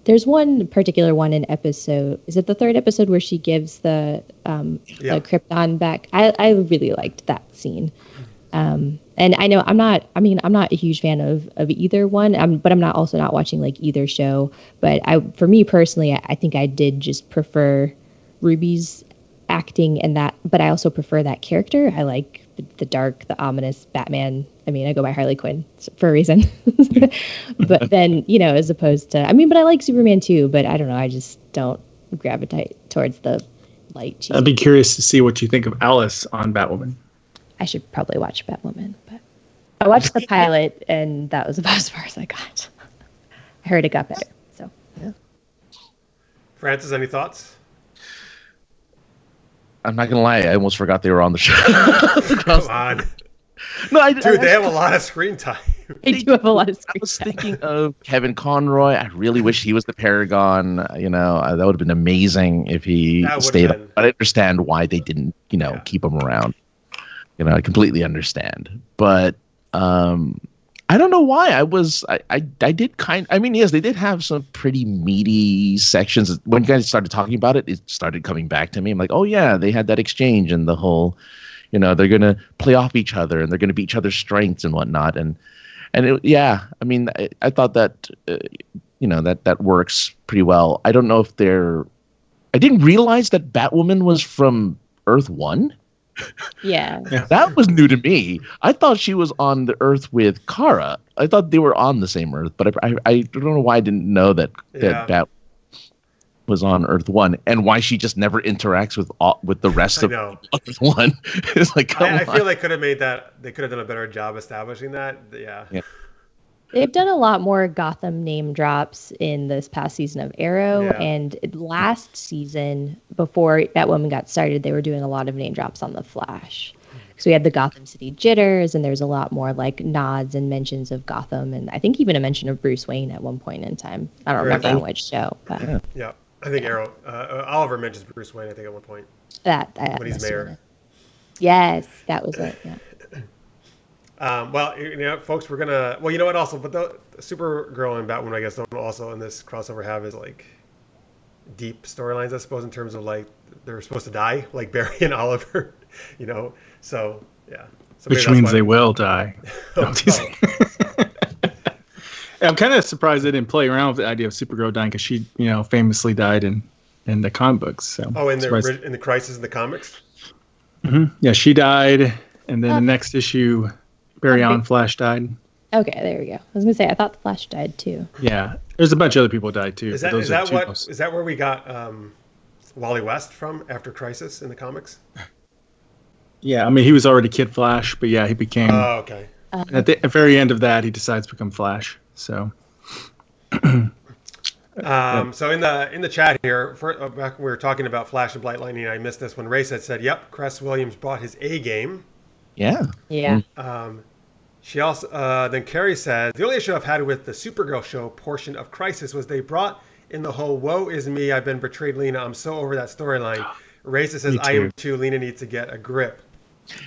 there's one particular one in episode, is it the third episode where she gives the Krypton back? I really liked that scene. And I know I'm not a huge fan of either one, but I'm not watching like either show. But for me personally, I think I did just prefer Ruby's acting and that, but I also prefer that character. I like the dark, the ominous Batman. I mean, I go by Harley Quinn for a reason. But then, as opposed to, but I like Superman too, but I don't know, I just don't gravitate towards the light. Cheesy. I'd be curious to see what you think of Alice on Batwoman. I should probably watch Batwoman, but I watched the pilot and that was about as far as I got. I heard it got better, so. Yeah. Francis, any thoughts? I'm not gonna lie, I almost forgot they were on the show. Come on. No, Dude, they have a lot of screen time. They do have a lot of screen I was time. thinking of Kevin Conroy. I really wish he was the Paragon. That would have been amazing if he stayed on. But I understand why they didn't, keep him around. I completely understand. But I don't know why. I did yes, they did have some pretty meaty sections. When you guys started talking about it, it started coming back to me. I'm like, oh yeah, they had that exchange and the whole, they're going to play off each other and they're going to be each other's strengths and whatnot. And I thought that, that works pretty well. I don't know if I didn't realize that Batwoman was from Earth 1. Yeah. That was new to me. I thought she was on the Earth with Kara. I thought they were on the same Earth, but I don't know why I didn't know that Bat was on Earth 1 and why she just never interacts with the rest of Earth 1. It's like, I feel they could have made that. They could have done a better job establishing that. Yeah. They've done a lot more Gotham name drops in this past season of Arrow, and last season, before Batwoman got started, they were doing a lot of name drops on The Flash. So we had the Gotham City jitters, and there's a lot more like nods and mentions of Gotham, and I think even a mention of Bruce Wayne at one point in time. I don't remember on which show. But yeah, I think Arrow. Oliver mentions Bruce Wayne, I think, at one point. When he's mayor. Yes, that was it. Yeah. Folks, we're gonna. Well, you know what? Also, but the Supergirl and Batwoman, I guess, don't also in this crossover have is like deep storylines, I suppose, in terms of like they're supposed to die, like Barry and Oliver. So yeah. So which means they will die. I'm kind of surprised they didn't play around with the idea of Supergirl dying because she, famously died in the comic books. So in the Crisis in the comics. Mm-hmm. Yeah, she died, and then the next issue. Barry Allen Flash died. Okay, there we go. I was gonna say I thought the Flash died too. Yeah, there's a bunch of other people died too. Is that where we got Wally West from after Crisis in the comics? Yeah, he was already Kid Flash, but yeah, he became. Oh, okay. At the very end of that, he decides to become Flash. So. So in the chat here, back when we were talking about Flash and Blight Lightning, I missed this when Ray said, "Yep, Cress Williams brought his A game." Yeah. Yeah. She also then Carrie said the only issue I've had with the Supergirl show portion of Crisis was they brought in the whole "woe is me, I've been betrayed, Lena, I'm so over that storyline." Raisa says, "I am too. Lena needs to get a grip."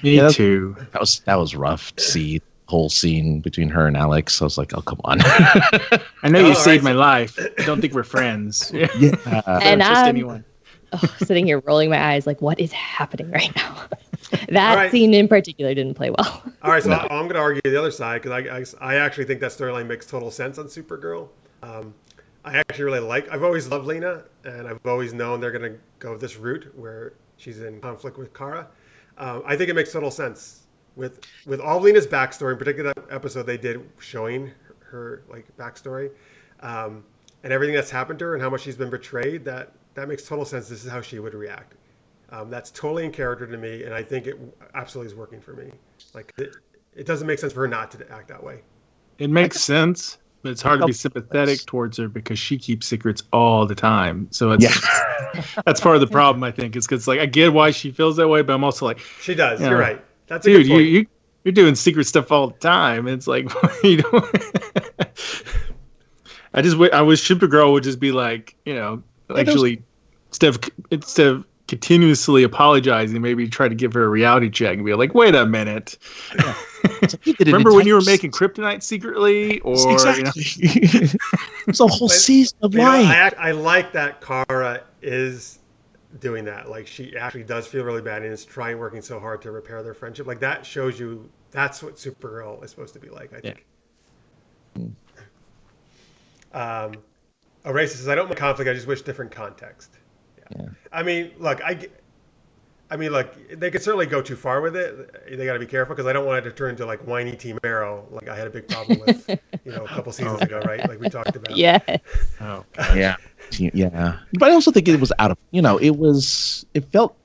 Me too. That was rough to see the whole scene between her and Alex. I was like, oh come on. I know you saved my life. I don't think we're friends. Yeah. And just anyone. Sitting here rolling my eyes like, what is happening right now? That scene in particular didn't play well. All right, so I'm going to argue the other side because I actually think that storyline makes total sense on Supergirl. I actually really like. I've always loved Lena, and I've always known they're going to go this route where she's in conflict with Kara. I think it makes total sense with all of Lena's backstory, in particular that episode they did showing her like backstory, and everything that's happened to her and how much she's been betrayed. That makes total sense. This is how she would react. That's totally in character to me, and I think it absolutely is working for me. Like it doesn't make sense for her not to act that way. It makes sense, but it's hard to be sympathetic towards her because she keeps secrets all the time. So it's that's part of the problem, I think. Is because like I get why she feels that way, but I'm also like she does. You're right. That's dude. You're doing secret stuff all the time. It's like you know. I wish Supergirl would just be like actually instead of continuously apologizing, maybe try to give her a reality check and be like, wait a minute. Yeah. Remember when you were making kryptonite secretly? Or exactly. It's a whole season of lying. I like that Kara is doing that. Like she actually does feel really bad and is working so hard to repair their friendship. Like that shows you that's what Supergirl is supposed to be like, I think. Oresa says, I don't mind conflict, I just wish different context. Yeah. I mean, look, they could certainly go too far with it. They got to be careful because I don't want it to turn into like whiny Team Arrow, like I had a big problem with, a couple seasons ago, right? Like we talked about. Yeah. Oh. Yeah. Yeah. But I also think it was it felt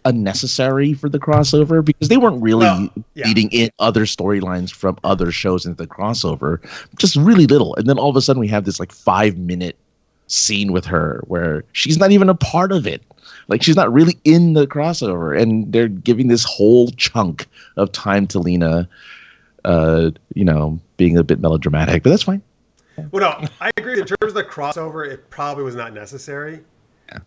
unnecessary for the crossover because they weren't really leading in other storylines from other shows into the crossover, just really little. And then all of a sudden we have this like 5-minute scene with her where she's not even a part of it. Like she's not really in the crossover, and they're giving this whole chunk of time to Lena, being a bit melodramatic, but that's fine. Well, no, I agree. In terms of the crossover, it probably was not necessary.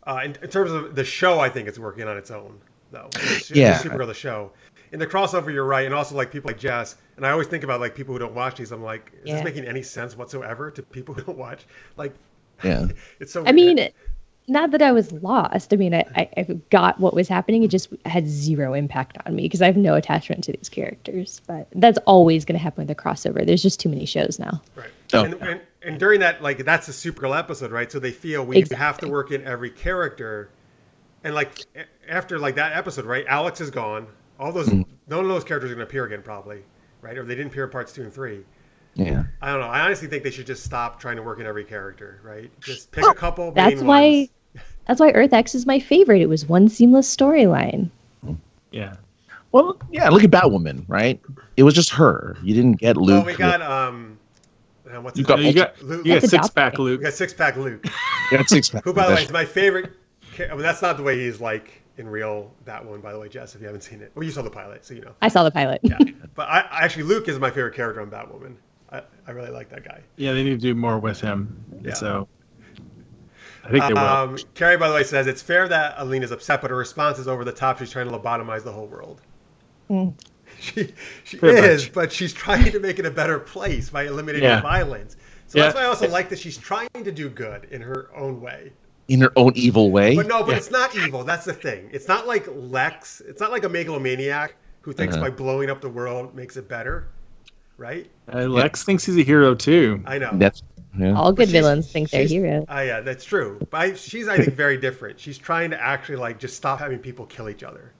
Yeah. In terms of the show, I think it's working on its own, though. Supergirl, the show. In the crossover, you're right, and also like people like Jess, and I always think about like people who don't watch these. I'm like, is this making any sense whatsoever to people who don't watch? Like, it's so. I mean, not that I was lost. I mean, I got what was happening. It just had zero impact on me because I have no attachment to these characters. But that's always going to happen with the crossover. There's just too many shows now. Right. Oh. And during that, like, that's a Supergirl episode, right? So they feel we have to work in every character. And like after like that episode, right? Alex is gone. All those none of those characters are going to appear again, probably, right? Or they didn't appear in parts 2 and 3. Yeah. I don't know. I honestly think they should just stop trying to work in every character, right? Just pick a couple. That's why Earth X is my favorite. It was one seamless storyline. Yeah. Well, yeah. Look at Batwoman, right? It was just her. You didn't get Luke. Oh, we got you got six-pack Luke. We got six-pack Luke. You got six-pack. Who, by the way, is my favorite. I mean, that's not the way he's like in real Batwoman, by the way, Jess. If you haven't seen it, well, you saw the pilot, so you know. I saw the pilot. Yeah, but I actually Luke is my favorite character on Batwoman. I really like that guy. Yeah, they need to do more with him. Yeah. So I think they will. Carrie, by the way, says it's fair that Alina's upset, but her response is over the top. She's trying to lobotomize the whole world. She is, but she's trying to make it a better place by eliminating violence. So that's why I also like that she's trying to do good in her own way. In her own evil way? But it's not evil. That's the thing. It's not like Lex. It's not like a megalomaniac who thinks by blowing up the world makes it better, right? Lex thinks he's a hero too. I know. All good villains think they're heroes. Yeah, that's true. But she's, I think, very different. She's trying to actually like just stop having people kill each other.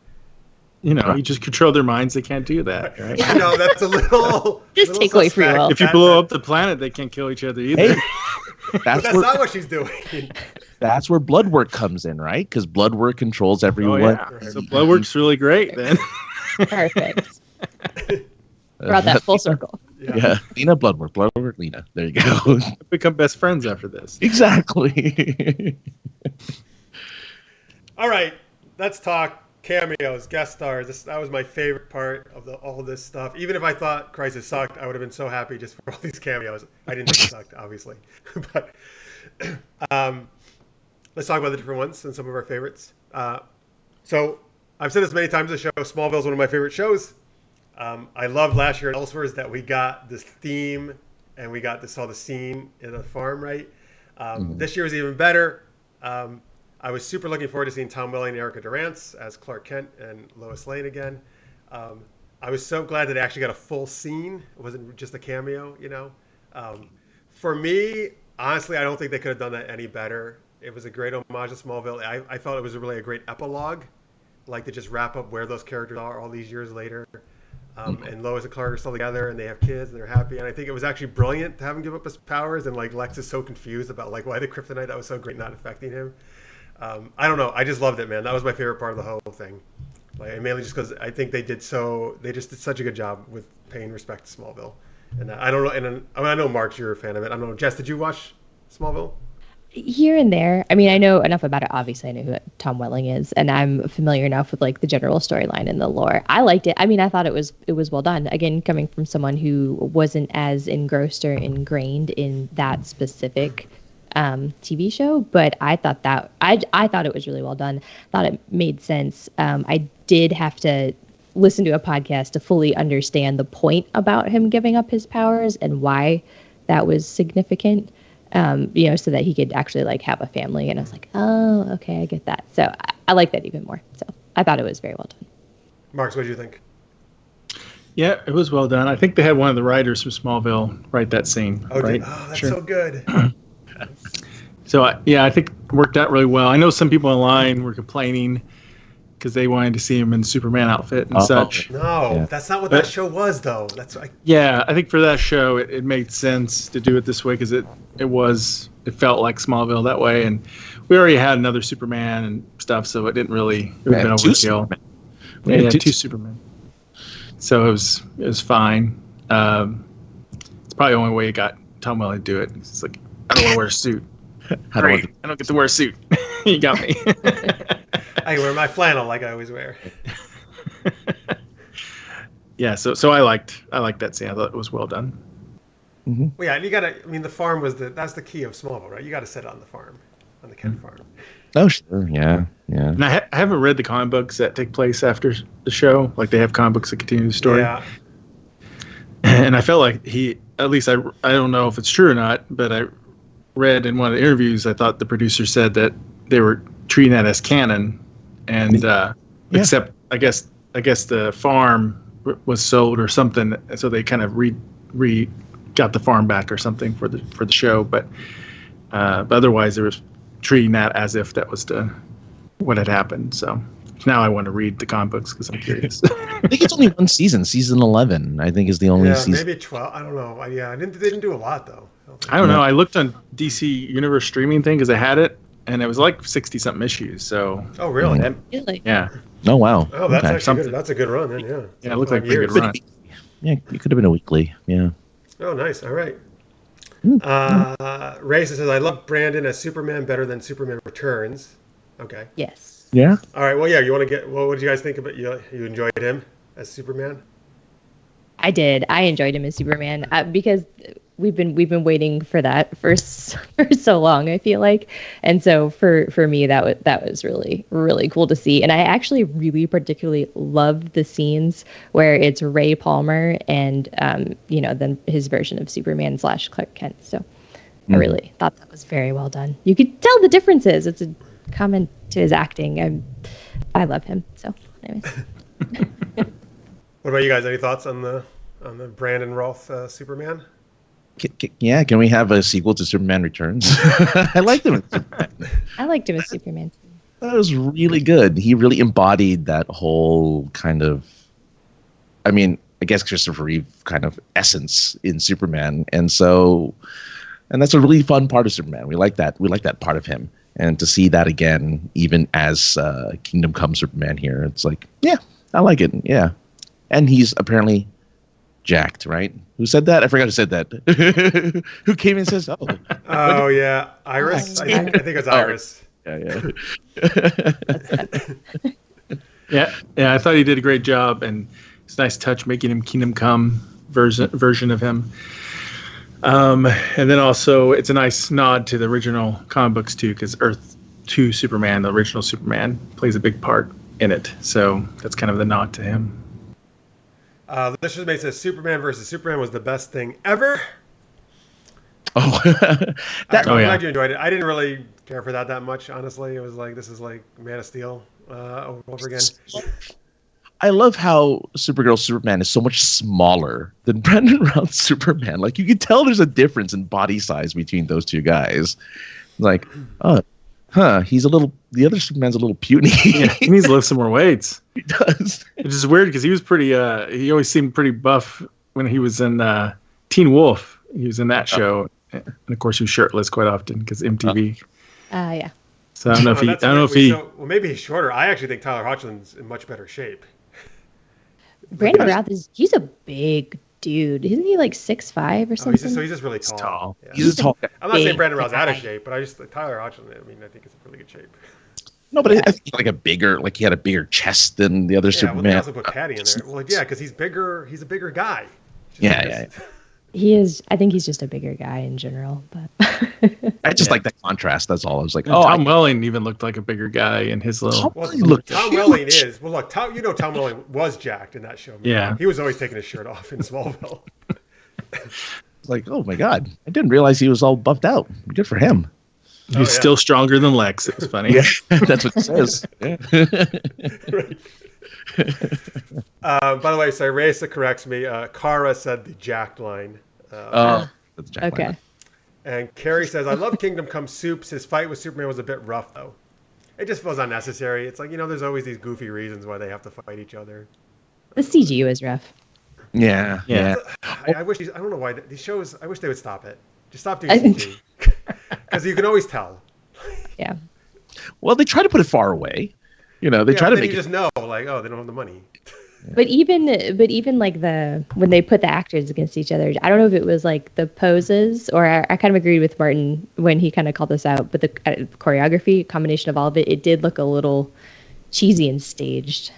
You just control their minds. They can't do that, right? I know that's a little. Just take away free will. If you blow up the planet, they can't kill each other either. Hey, that's not what she's doing. That's where blood work comes in, right? Because blood work controls everyone. Oh, yeah. So blood work's really great then. Perfect. Brought that full circle. Yeah. Lena, blood work, Lena. There you go. Become best friends after this. Exactly. All right, let's talk cameos, guest stars. That was my favorite part of all this stuff. Even if I thought Crisis sucked, I would have been so happy just for all these cameos. I didn't think it sucked, obviously. But let's talk about the different ones and some of our favorites. So I've said this many times on the show, Smallville is one of my favorite shows. I loved last year at Elseworlds that we got this theme and we got to saw the scene in the farm, right? This year was even better. I was super looking forward to seeing Tom Welling and Erica Durance as Clark Kent and Lois Lane again. I was so glad that I actually got a full scene. It wasn't just a cameo, For me, Honestly, I don't think they could have done that any better. It was a great homage to Smallville. I felt it was really a great epilogue, like to just wrap up where those characters are all these years later. And Lois and Clark are still together, and they have kids, and they're happy. And I think it was actually brilliant to have him give up his powers, and like Lex is so confused about like why the kryptonite that was so great not affecting him. I don't know. I just loved it, man. That was my favorite part of the whole thing. Like, and mainly just because I think they just did such a good job with paying respect to Smallville. And I don't know. And I mean, I know Mark, you're a fan of it. I don't know, Jess, did you watch Smallville? Here and there. I mean, I know enough about it. Obviously, I know who Tom Welling is, and I'm familiar enough with like the general storyline and the lore. I liked it. I mean, I thought it was well done. Again, coming from someone who wasn't as engrossed or ingrained in that specific TV show, but I thought that I thought it was really well done. Thought it made sense. I did have to listen to a podcast to fully understand the point about him giving up his powers and why that was significant. So that he could actually like have a family. And I was like, oh, okay, I get that. So I like that even more. So I thought it was very well done. Marks, what did you think? Yeah, it was well done. I think they had one of the writers from Smallville write that scene. Oh, right? That's so good. So, I think it worked out really well. I know some people online were complaining because they wanted to see him in the Superman outfit and such. No, that's not what that show was, though. Yeah, I think for that show, it made sense to do it this way because it felt like Smallville that way, and we already had another Superman and stuff, so it didn't really it would have been overkill. We had two Supermen, so it was fine. It's probably the only way you got Tom Welling to do it. It's like, I don't want to wear a suit. Great, I don't get to wear a suit. You got me. I wear my flannel like I always wear. Yeah, so I liked that scene. I thought it was well done. Mm-hmm. Well, yeah, and you gotta. I mean, the farm that's the key of Smallville, right? You got to sit on the farm, on the Kent farm. Oh, sure, yeah. And I haven't read the comic books that take place after the show. Like they have comic books that continue the story. Yeah. And I felt like at least I don't know if it's true or not, but I read in one of the interviews, I thought the producer said that they were treating that as canon, and except I guess the farm was sold or something, so they kind of got the farm back or something for the show, but otherwise they were treating that as if that was what had happened. So now I want to read the comic books because I'm curious. I think it's only one season. Season 11, I think, is the only season. Maybe 12. I don't know. Yeah, they didn't do a lot though. I don't know. I looked on DC Universe streaming thing because I had it, and it was like 60-something issues. So. Oh really? Really? Yeah. Oh wow. Oh, that's okay. actually good. That's a good run then. Yeah. Yeah, it looked like a pretty good run. Yeah, it could have been a weekly. Yeah. Oh, nice. All right. Ray says, I love Brandon as Superman better than Superman Returns. Okay. Yes. Yeah. All right. Well, yeah. You want to get? Well, what did you guys think about? You enjoyed him as Superman? I did. I enjoyed him as Superman because we've been waiting for that for so long, I feel like. And so for me that was really, really cool to see. And I actually really particularly loved the scenes where it's Ray Palmer and then his version of Superman / Clark Kent. So I really thought that was very well done. You could tell the differences. It's a comment to his acting. I love him. So anyways. What about you guys? Any thoughts on the Brandon Roth Superman? Can we have a sequel to Superman Returns? I liked him as Superman. I liked him as Superman. That was really good. He really embodied that whole kind of, I mean, I guess Christopher Reeve kind of essence in Superman. And that's a really fun part of Superman. We like that. We like that part of him. And to see that again, even as Kingdom Come Superman here, it's like, yeah, I like it. Yeah. And he's apparently jacked, right? Who said that? I forgot who said that. Who came and says, "Oh." Oh yeah, Iris. I think it's Iris. Yeah. Yeah. I thought he did a great job, and it's a nice touch making him Kingdom Come version of him. And then also it's a nice nod to the original comic books too, because Earth 2 Superman, the original Superman, plays a big part in it. So that's kind of the nod to him. The listener's mate says Superman versus Superman was the best thing ever. Oh, I'm glad you enjoyed it. I didn't really care for that much, honestly. It was like, this is like Man of Steel over again. I love how Supergirl Superman is so much smaller than Brandon Routh's Superman. Like, you can tell there's a difference in body size between those two guys. Like, the other Superman's a little puny. Yeah, he needs to lift some more weights. He does. Which is weird because he was pretty, he always seemed pretty buff when he was in Teen Wolf. He was in that show. And of course, he was shirtless quite often because MTV. Yeah. So I don't know if he. Well, maybe he's shorter. I actually think Tyler Hoechlin's in much better shape. Brandon Routh he's a big dude. Isn't he like 6'5" or something? He's just really tall. Tall. Yeah. He's a tall guy. I'm not saying Brandon Routh's out of shape, but I just Tyler Hoechlin. I mean, I think it's in really good shape. No, but I think he had a bigger chest than the other Superman. Well, they also put Patty in there. Well, yeah, because he's bigger. He's a bigger guy. Yeah. He is. I think he's just a bigger guy in general. But I just like that contrast. That's all. I was like, Tom Welling even looked like a bigger guy in his little. Tom Welling is. Well, look, Tom Welling was jacked in that show. Man. Yeah. He was always taking his shirt off in Smallville. Like, oh my God, I didn't realize he was all buffed out. Good for him. He's still stronger than Lex. It was funny. Yeah, that's what it says. Yeah. Right. By the way, so Reza corrects me. Kara said the jacked line. That's Jack okay. Lemmon. And Carrie says, I love Kingdom Come Soups. His fight with Superman was a bit rough, though. It just feels unnecessary. It's like, there's always these goofy reasons why they have to fight each other. The CGU is rough. Yeah. I wish I don't know why these shows. I wish they would stop it. Just stop doing CG, because you can always tell. Yeah. Well, they try to put it far away. They try to make you just know, like, oh, they don't have the money. But even like when they put the actors against each other, I don't know if it was like the poses, or I kind of agreed with Martin when he kind of called this out. But the choreography, combination of all of it, it did look a little cheesy and staged.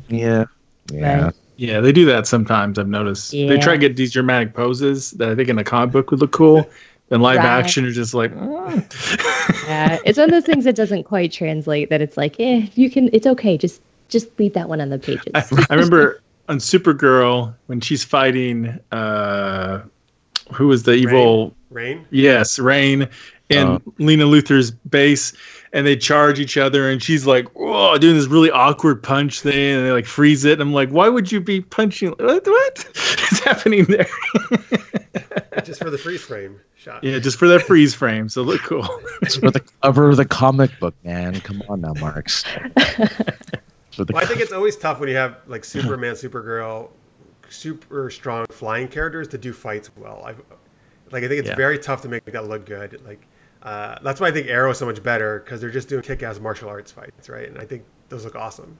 Yeah. Right? Yeah, they do that sometimes. I've noticed. Yeah. They try to get these dramatic poses that I think in a comic book would look cool. And live action are just like, Yeah, it's one of those things that doesn't quite translate. That it's like, it's okay. Just leave that one on the pages. I remember on Supergirl when she's fighting, who was the evil? Rain? Yes, Rain in Lena Luthor's base, and they charge each other, and she's like, "Whoa!" doing this really awkward punch thing, and they like freeze it. And I'm like, why would you be punching? What is happening there? Just for the freeze frame shot. Yeah, just for that freeze frame. So look cool. It's for the cover of the comic book, man. Come on now, Marx. I think it's always tough when you have like Superman, Supergirl, super strong flying characters to do fights well. I think it's very tough to make that look good. Like that's why I think Arrow is so much better, because they're just doing kick-ass martial arts fights, right? And I think those look awesome.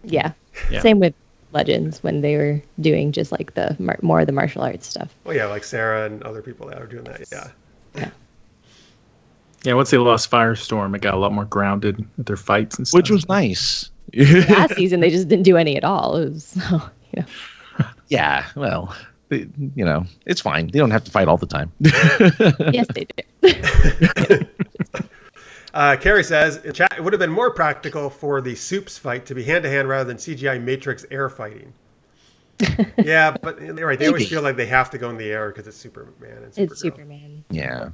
Yeah. Same with Legends when they were doing just like the more of the martial arts stuff. Well, yeah, like Sarah and other people that are doing that. Yeah. Yeah, once they lost Firestorm, it got a lot more grounded with their fights and stuff. Which was nice. Last season, they just didn't do any at all. It was, Yeah, well, it's fine. They don't have to fight all the time. Yes, they did. Carrie says, in chat, it would have been more practical for the Soups fight to be hand-to-hand rather than CGI Matrix air fighting. Yeah, but they're right. They always feel like they have to go in the air because it's Superman and Supergirl. It's Superman. Yeah.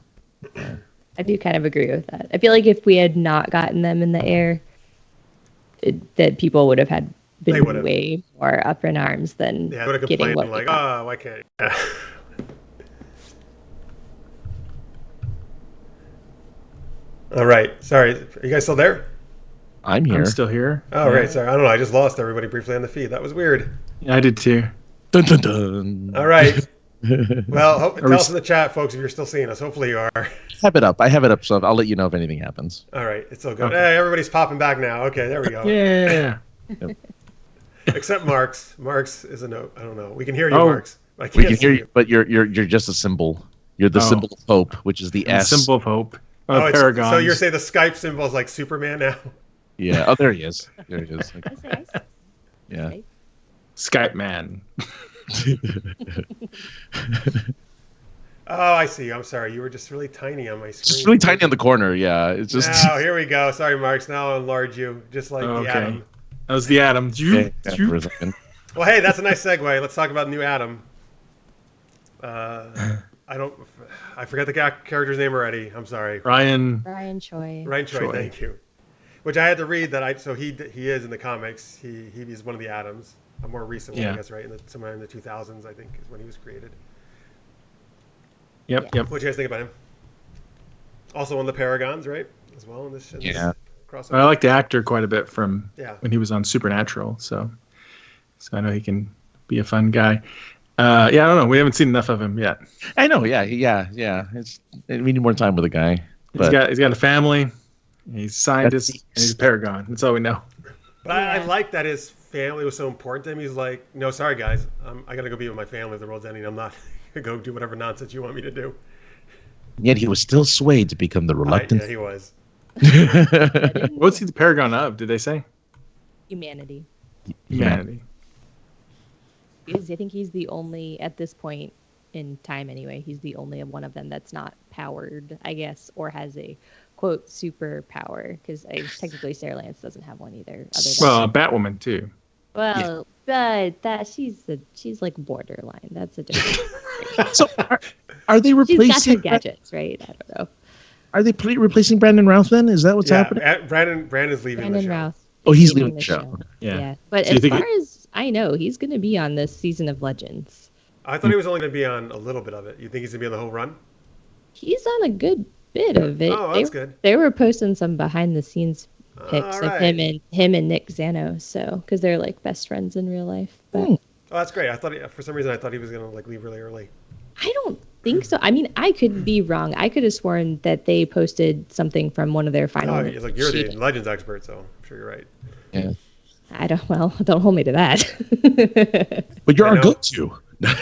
I do kind of agree with that. I feel like if we had not gotten them in the air, that people would have been way more up in arms than they would have getting what like, oh, why can't I? All right. Sorry. Are you guys still there? I'm here. I'm still here. Oh, right. Sorry. I don't know. I just lost everybody briefly on the feed. That was weird. Yeah, I did too. Dun, dun, dun. All right. Well, tell us in the chat, folks, if you're still seeing us. Hopefully you are. I have it up, so I'll let you know if anything happens. All right. It's still good. Okay. Hey, everybody's popping back now. Okay, there we go. Yeah. Except Marx. Marx is a no. I don't know. We can hear you, Marx. We can hear you, but you're just a symbol. You're the symbol of hope, which is the S. Symbol of hope. Paragon. So you're saying the Skype symbol is like Superman now? Yeah. Oh, there he is. There he is. Yeah. Skype man. Oh, I see. I'm sorry. You were just really tiny on my screen. Just really tiny on the corner. Yeah. It's just. Oh, here we go. Sorry, Marx. Now I'll enlarge you, just like the Atom. That was the Atom. Well, hey, that's a nice segue. Let's talk about the new Atom. I forgot the character's name already. I'm sorry. Ryan Choi. Ryan Choi. Thank you. Which I had to read that. So he is in the comics. He's one of the Atoms, a more recent one, I guess, right? Somewhere in the 2000s, I think, is when he was created. Yep. What do you guys think about him? Also one of the Paragons, right? As well in this crossover. I like the actor quite a bit from when he was on Supernatural, so I know he can be a fun guy. I don't know. We haven't seen enough of him yet. I know. Yeah. We need more time with the guy. But He's got a family. He's a scientist. And he's a Paragon. That's all we know. But I like that his family was so important to him. He's like, no, sorry guys, I gotta go be with my family. The world's ending. I'm not gonna go do whatever nonsense you want me to do. Yet he was still swayed to become the reluctant. Yeah, he was. What's he the Paragon of? Did they say? Humanity. Humanity. Because I think he's the only, at this point in time anyway, he's the only one of them that's not powered, I guess, or has a quote superpower. Because technically Sarah Lance doesn't have one either. Batwoman too. Well, but that she's like borderline. That's a different. So are they replacing? She's got her gadgets, right? I don't know. Are they replacing Brandon Routh then? Is that what's happening? Brandon's leaving the show. Routh. Oh, he's leaving the show. Yeah. But so as far as I know, he's going to be on this season of Legends. I thought he was only going to be on a little bit of it. You think he's going to be on the whole run? He's on a good bit of it. Oh, that's good. They were posting some behind the scenes pics of him and Nick Zano, so because they're like best friends in real life. But oh, that's great. I thought for some reason he was going to like leave really early. I don't think so. I mean, I could be wrong. I could have sworn that they posted something from one of their final. Oh, you're the Legends expert, so I'm sure you're right. Yeah. Don't hold me to that. But you're our go-to. Let's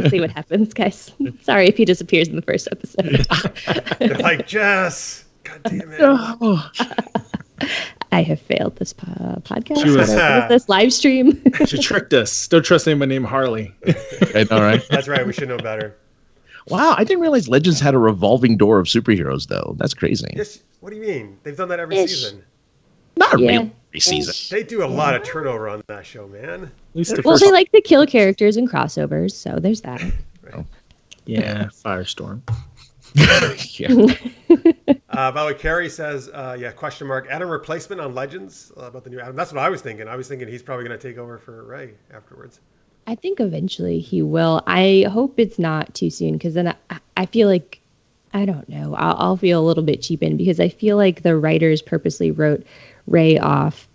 see what happens, guys. Sorry if he disappears in the first episode. They're like, Jess, God damn it. Oh. I have failed this podcast. What is this live stream? She tricked us. Don't trust anyone named Harley. I know, right? That's right. We should know better. Wow, I didn't realize Legends had a revolving door of superheroes, though. That's crazy. Yes. What do you mean? They've done that every season. Not really every season. They do a lot of turnover on that show, man. At least they like to kill characters in crossovers, so there's that. Right. Yeah, Firestorm. By the way, Carrie says, question mark, Adam replacement on Legends about the new Adam. That's what I was thinking. I was thinking he's probably going to take over for Ray afterwards. I think eventually he will. I hope it's not too soon, because then I feel like, I don't know, I'll feel a little bit cheapened, because I feel like the writers purposely wrote Ray off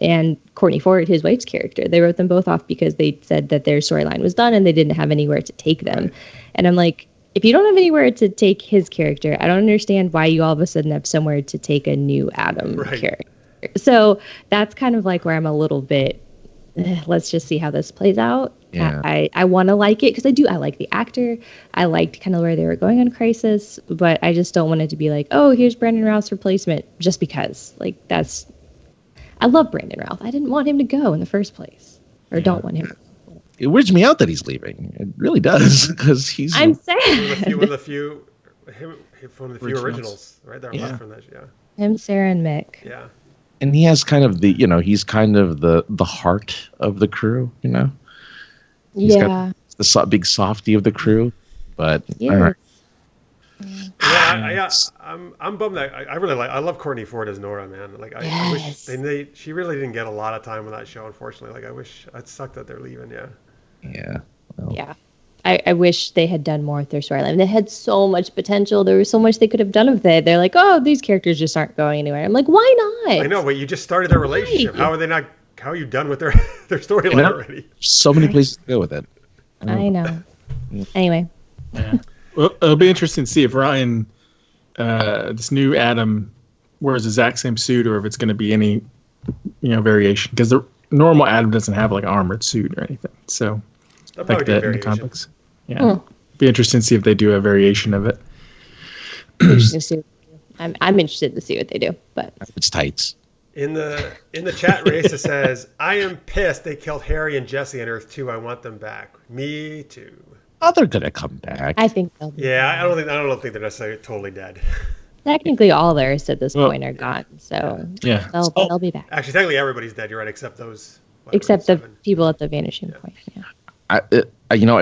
and Courtney Ford, his wife's character, they wrote them both off because they said that their storyline was done and they didn't have anywhere to take them. Right. And I'm like, if you don't have anywhere to take his character, I don't understand why you all of a sudden have somewhere to take a new Adam character. So that's kind of like where I'm a little bit, let's just see how this plays out. Yeah. I want to like it because I like the actor. I liked kind of where they were going on Crisis, but I just don't want it to be like, oh, here's Brandon Routh's replacement just because. Like, I love Brandon Routh. I didn't want him to go in the first place, or don't want him. It weirds me out that he's leaving. It really does, because he's. I'm sad. One of the few originals, right there left from that. Yeah. Him, Sarah, and Mick. Yeah. And he has kind of he's kind of the heart of the crew, He's got the big softy of the crew, but all right. I'm bummed that I love Courtney Ford as Nora, man. Like I wish she really didn't get a lot of time on that show, unfortunately. Like I wish it sucked that they're leaving. Yeah. Yeah. Well. Yeah. I wish they had done more with their storyline. They had so much potential. There was so much they could have done with it. They're like, oh, these characters just aren't going anywhere. I'm like, why not? I know, but you just started their relationship. How are they not? How are you done with their storyline already? So many places to go with it. I know. Anyway. Yeah. Well, it'll be interesting to see if Ryan, this new Adam, wears the exact same suit, or if it's going to be any, variation. Because the normal Adam doesn't have like an armored suit or anything. So, like that in the comics. Yeah. Be interesting to see if they do a variation of it. I'm interested to see what they do, but it's tights. In the chat race, it says, "I am pissed they killed Harry and Jesse on Earth 2. I want them back." Me too. Oh, they're gonna come back. I think they'll be back. I don't think they're necessarily totally dead. Technically, all theirs at this point are gone, so they'll be back. Actually, technically, everybody's dead. You're right, except those. Except the people at the vanishing point. Yeah. I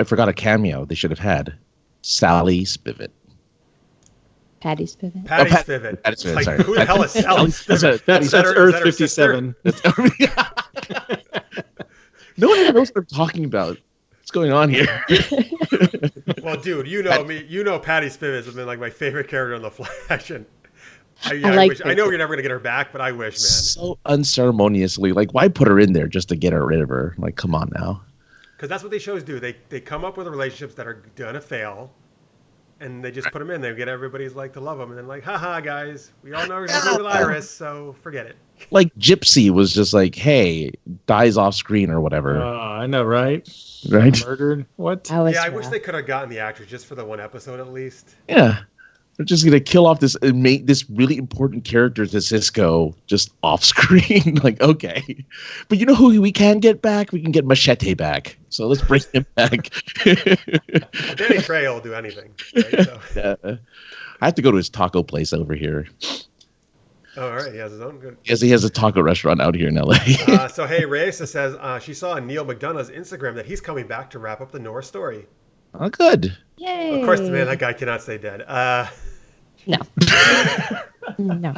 forgot a cameo they should have had. Sally Spivot. Patty Spivot. Patty Pat- Spivot. Patty Spivot, Like, sorry. who the hell is Sally Spivot? That's Is Earth her sister? 57. No one knows what I'm talking about. What's going on here? Well, dude, you know me. You know Patty Spivot has been like my favorite character on The Flash. And I know you're never gonna get her back, but I wish, man. So unceremoniously, like, why put her in there just to get her rid of her? Like, come on now. Because that's what these shows do. They come up with relationships that are gonna fail, and they just put them in. They get everybody's like to love them, and then like, haha, guys, we all know we're gonna go with Iris, so forget it. Like Gypsy was just like, hey, dies off screen or whatever, I know, right? right? Murdered. What? I wish they could have gotten the actress just for the one episode at least. Yeah, they're just gonna kill off this and make this really important character to Cisco just off screen. Like, okay, but you know who we can get back? We can get Machete back. So let's bring him back. Well, Danny Trejo will do anything. Right? So. I have to go to his taco place over here. Oh, all right, he has his own good. Yes, he has a taco restaurant out here in LA. So hey, Reyesa says she saw on Neil McDonough's Instagram that he's coming back to wrap up the North story. Oh, good. Yay! Of course, man, that guy cannot stay dead. No. No.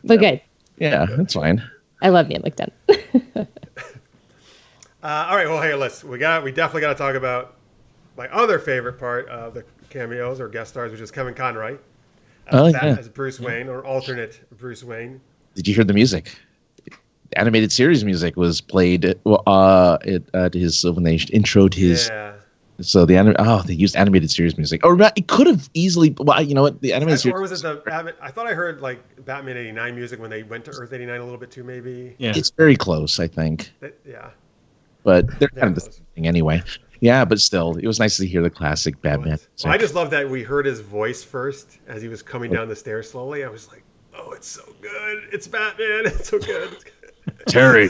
But good. Yeah, that's fine. I love Neil McDonough. All right, well, hey, we definitely got to talk about my other favorite part of the cameos or guest stars, which is Kevin Conroy as Bruce Wayne or alternate Bruce Wayne. Did you hear the music? The animated series music was played at his when they introed his. Yeah. So they used animated series music, or it could have easily. Well, you know what? The animated series. Or was it the Batman? I thought I heard like Batman '89 music when they went to Earth '89 a little bit too, maybe. Yeah. It's very close, I think. Yeah. But they're kind of the same thing anyway. Yeah, but still, it was nice to hear the classic Batman. Well, I just love that we heard his voice first as he was coming down the stairs slowly. I was like, oh, it's so good. It's Batman. It's so good. Terry.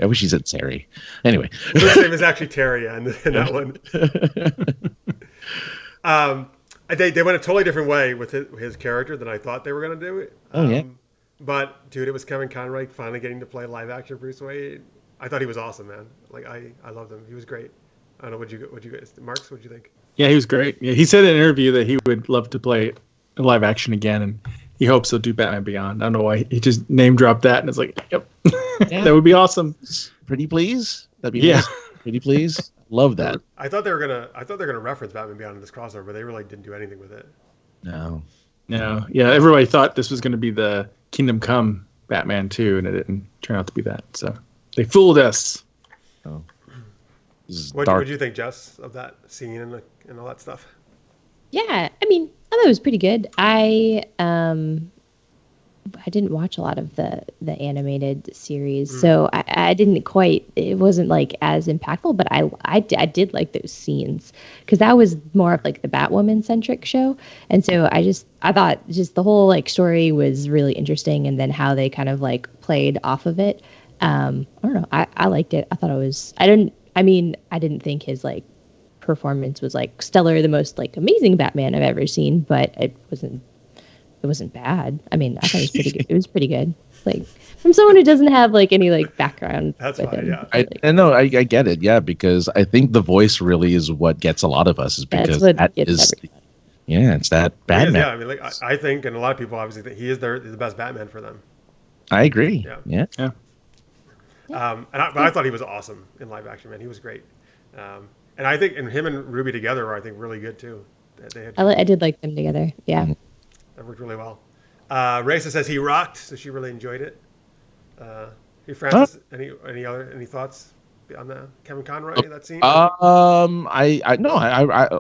I wish he said Terry. Anyway. His name is actually Terry in that one. They went a totally different way with his character than I thought they were going to do it. Oh, yeah. But, dude, it was Kevin Conroy finally getting to play live action Bruce Wayne. I thought he was awesome, man. Like, I loved him. He was great. I don't know, what you guys, Marx, what'd you think? Yeah, he was great. Yeah, he said in an interview that he would love to play live action again, and he hopes he'll do Batman Beyond. I don't know why he just name dropped that, and it's like, yep, that would be awesome. Pretty please? That'd be nice. Pretty please? Love that. I thought they were gonna reference Batman Beyond in this crossover, but they really didn't do anything with it. No. Yeah, everybody thought this was going to be the Kingdom Come Batman too, and it didn't turn out to be that. So they fooled us. Oh. What did you think, Jess, of that scene and all that stuff? Yeah, I mean, I thought it was pretty good. I didn't watch a lot of the animated series, so I didn't quite. It wasn't like as impactful, but I did like those scenes because that was more of like the Batwoman centric show, and so I thought just the whole like story was really interesting, and then how they kind of like played off of it. I don't know. I liked it. I thought it was. I didn't think his like performance was like stellar, the most like amazing Batman I've ever seen, but it wasn't bad. I mean, I thought it was pretty good. It was pretty good. Like from someone who doesn't have like any like background. That's with fine. him. Yeah. I get it. Yeah, because I think the voice really is what gets a lot of us. Is because it's that Batman. Yeah, I mean, like I think, and a lot of people obviously think he is the best Batman for them. I agree. Yeah. Yeah. But I thought he was awesome in live action, man. He was great. And I think, and him and Ruby together were, I think, really good too. I did like them together. Yeah. That worked really well. Raisa says he rocked, so she really enjoyed it. Hey, Francis, any thoughts on the Kevin Conroy that scene? I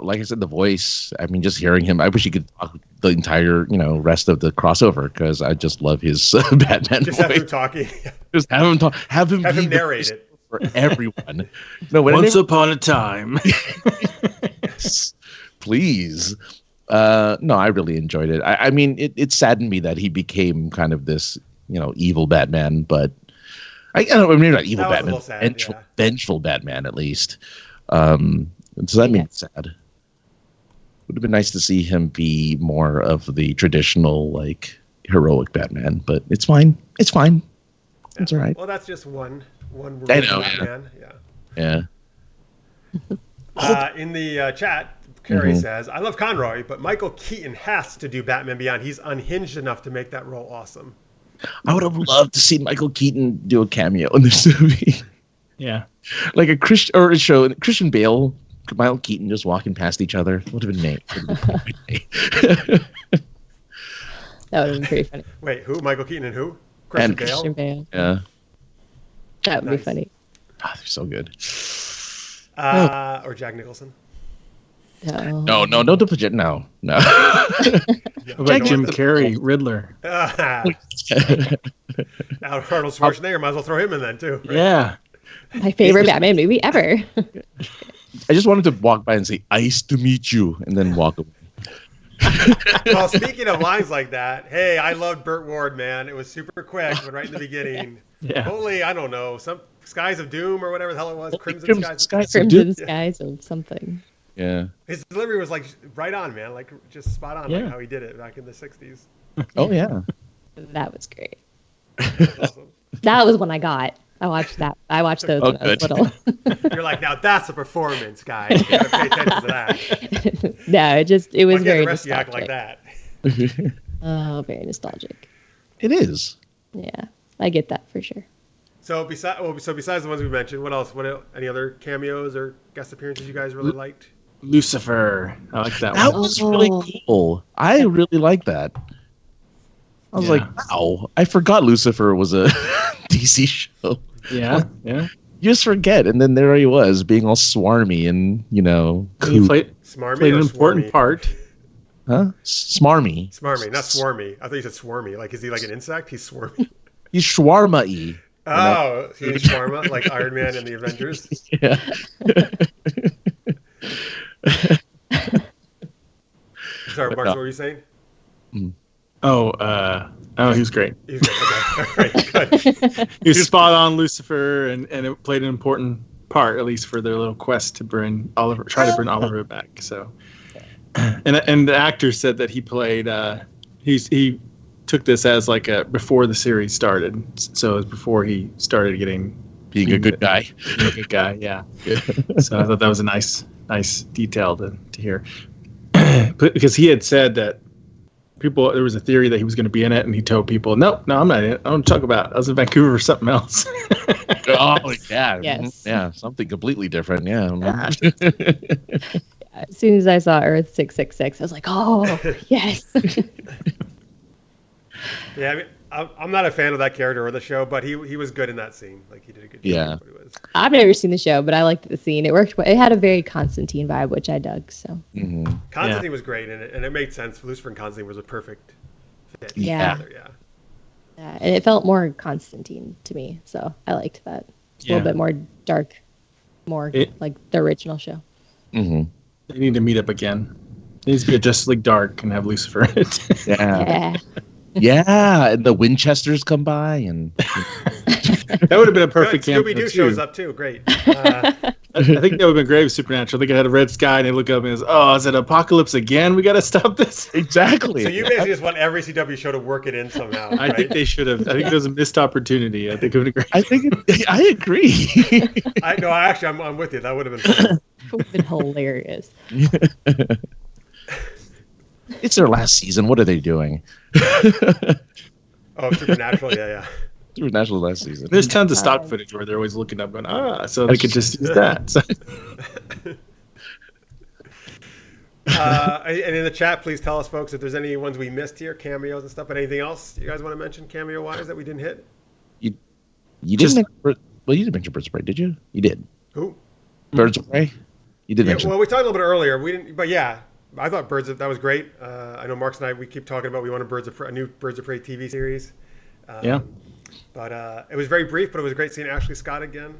like I said, the voice. I mean, just hearing him, I wish he could talk the entire rest of the crossover because I just love his Batman just voice. Have him talking. Just have him talk. Have him narrate it for everyone. Once upon a time. Please. No, I really enjoyed it. I mean, it saddened me that he became kind of this, evil Batman, but maybe not evil Batman, vengeful Batman at least. So that made it sad. Would have been nice to see him be more of the traditional, like, heroic Batman, but it's fine. It's fine. Yeah. It's all right. Well, that's just one I know, Batman. Yeah. In the chat, Carey says, I love Conroy, but Michael Keaton has to do Batman Beyond. He's unhinged enough to make that role awesome. I would have loved to see Michael Keaton do a cameo in this movie. Yeah. Like a Christian Bale, Michael Keaton just walking past each other. Would have been me. That would have been pretty funny. Wait, who? Michael Keaton and who? Christian Bale? Christian Bale. Yeah. That would be funny. Oh, they're so good. Or Jack Nicholson. No, don't do project. No. What about Jim Carrey, Riddler? Now Arnold Schwarzenegger, might as well throw him in then too. Right? Yeah. My favorite Batman movie ever. I just wanted to walk by and say, "Nice to meet you," and then walk away. Well, speaking of lines like that, hey, I loved Burt Ward, man. It was super quick, but right in the beginning. Yeah. Only, I don't know, some Skies of Doom or whatever the hell it was. Crimson Skies. Crimson Skies of something. Yeah. His delivery was like right on, man. Like just spot on, Yeah. like how he did it back in the 60s. Oh yeah. That was great. Awesome. That was when I got. I watched that. I watched those when I was good. little. You're like, now that's a performance, guys. You gotta pay attention to that. No, it was Why very can't the rest of you act nostalgic. like that? Oh, very nostalgic. It is. Yeah, I get that for sure. So besides the ones we mentioned, what else? Any other cameos or guest appearances you guys really liked? Lucifer. I like that That one. was really cool. I really like that. I was Yeah. like, wow, I forgot Lucifer was a DC show. Yeah. Yeah. You just forget, and then there he was, being all swarmy and He cool. played Smarmy an or important swarmy? part. Huh? Smarmy. Smarmy, not swarmy. I thought you said swarmy. Like, is he like an insect? He's swarmy. He's shawarma-y. Oh, he's shawarma, like Iron Man and the Avengers. Yeah. Sorry, Mark, what were you saying? Oh, he was great. He's good. Okay. All right, good. He was spot on, Lucifer, and it played an important part, at least for their little quest to bring Oliver back. So, and the actor said that he played. He took this as like before the series started, so it was before he started Being a good guy. Being a good guy, yeah. So I thought that was a nice detail to hear, because he had said that there was a theory that he was going to be in it, and he told people, no, I'm not in it. I don't talk about it. I was in Vancouver for something else. Oh, yeah. Yes. Yeah, something completely different. Yeah. As soon as I saw Earth 666, I was like, oh, yes. Yeah, I mean, I'm not a fan of that character or the show, but he was good in that scene. Like, he did a good job. Yeah. He was. I've never seen the show, but I liked the scene. It worked. It had a very Constantine vibe, which I dug. So Constantine was great in it, and it made sense. Lucifer and Constantine was a perfect fit. Yeah. Together, yeah. Yeah, and it felt more Constantine to me, so I liked that. It's a little bit more dark, like the original show. Mm-hmm. They need to meet up again. It needs to be Justice League Dark and have Lucifer in it. Yeah. Yeah, and the Winchesters come by, and That would have been a perfect cameo Scooby-Doo too. shows up too. Great. I think that would have been great with Supernatural. They could have had a red sky and they look up and it's, oh, is it apocalypse again? We got to stop this. exactly. So you basically just want every CW show to work it in somehow. I think they should have. I think it was a missed opportunity. I think it would have been great. I agree. I'm with you. That would have been fun. It would have been hilarious. It's their last season. What are they doing? Oh, Supernatural. Yeah. Supernatural last season. There's tons of stock footage where they're always looking up going, so they could just use that. So. And in the chat, please tell us, folks, if there's any ones we missed here, cameos and stuff. But anything else you guys want to mention, cameo-wise, that we didn't hit? You didn't you didn't mention Birds of Prey, did you? You did. Who? Birds of Prey? You did Yeah, mention. well, we talked a little bit earlier. We didn't, but yeah, I thought that was great. I know Marks and I, we keep talking about we want a new Birds of Prey TV series. Yeah. But it was very brief, but it was great seeing Ashley Scott again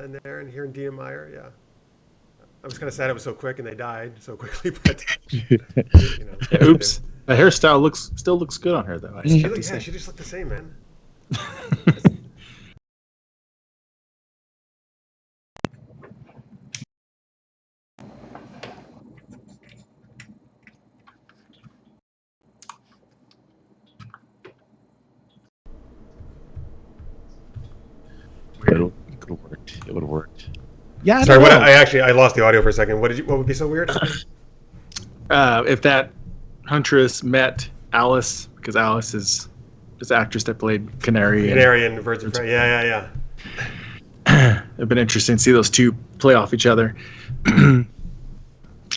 in there and hearing Dina Meyer. Yeah. I was kind of sad it was so quick and they died so quickly, but Oops. The hairstyle still looks good on her though. She just looked the same, man. It would have worked. Yeah. Sorry, I lost the audio for a second. What would be so weird? if that Huntress met Alice, because Alice is this actress that played Canary. Canary and Birds of Prey. Yeah. It'd been interesting to see those two play off each other.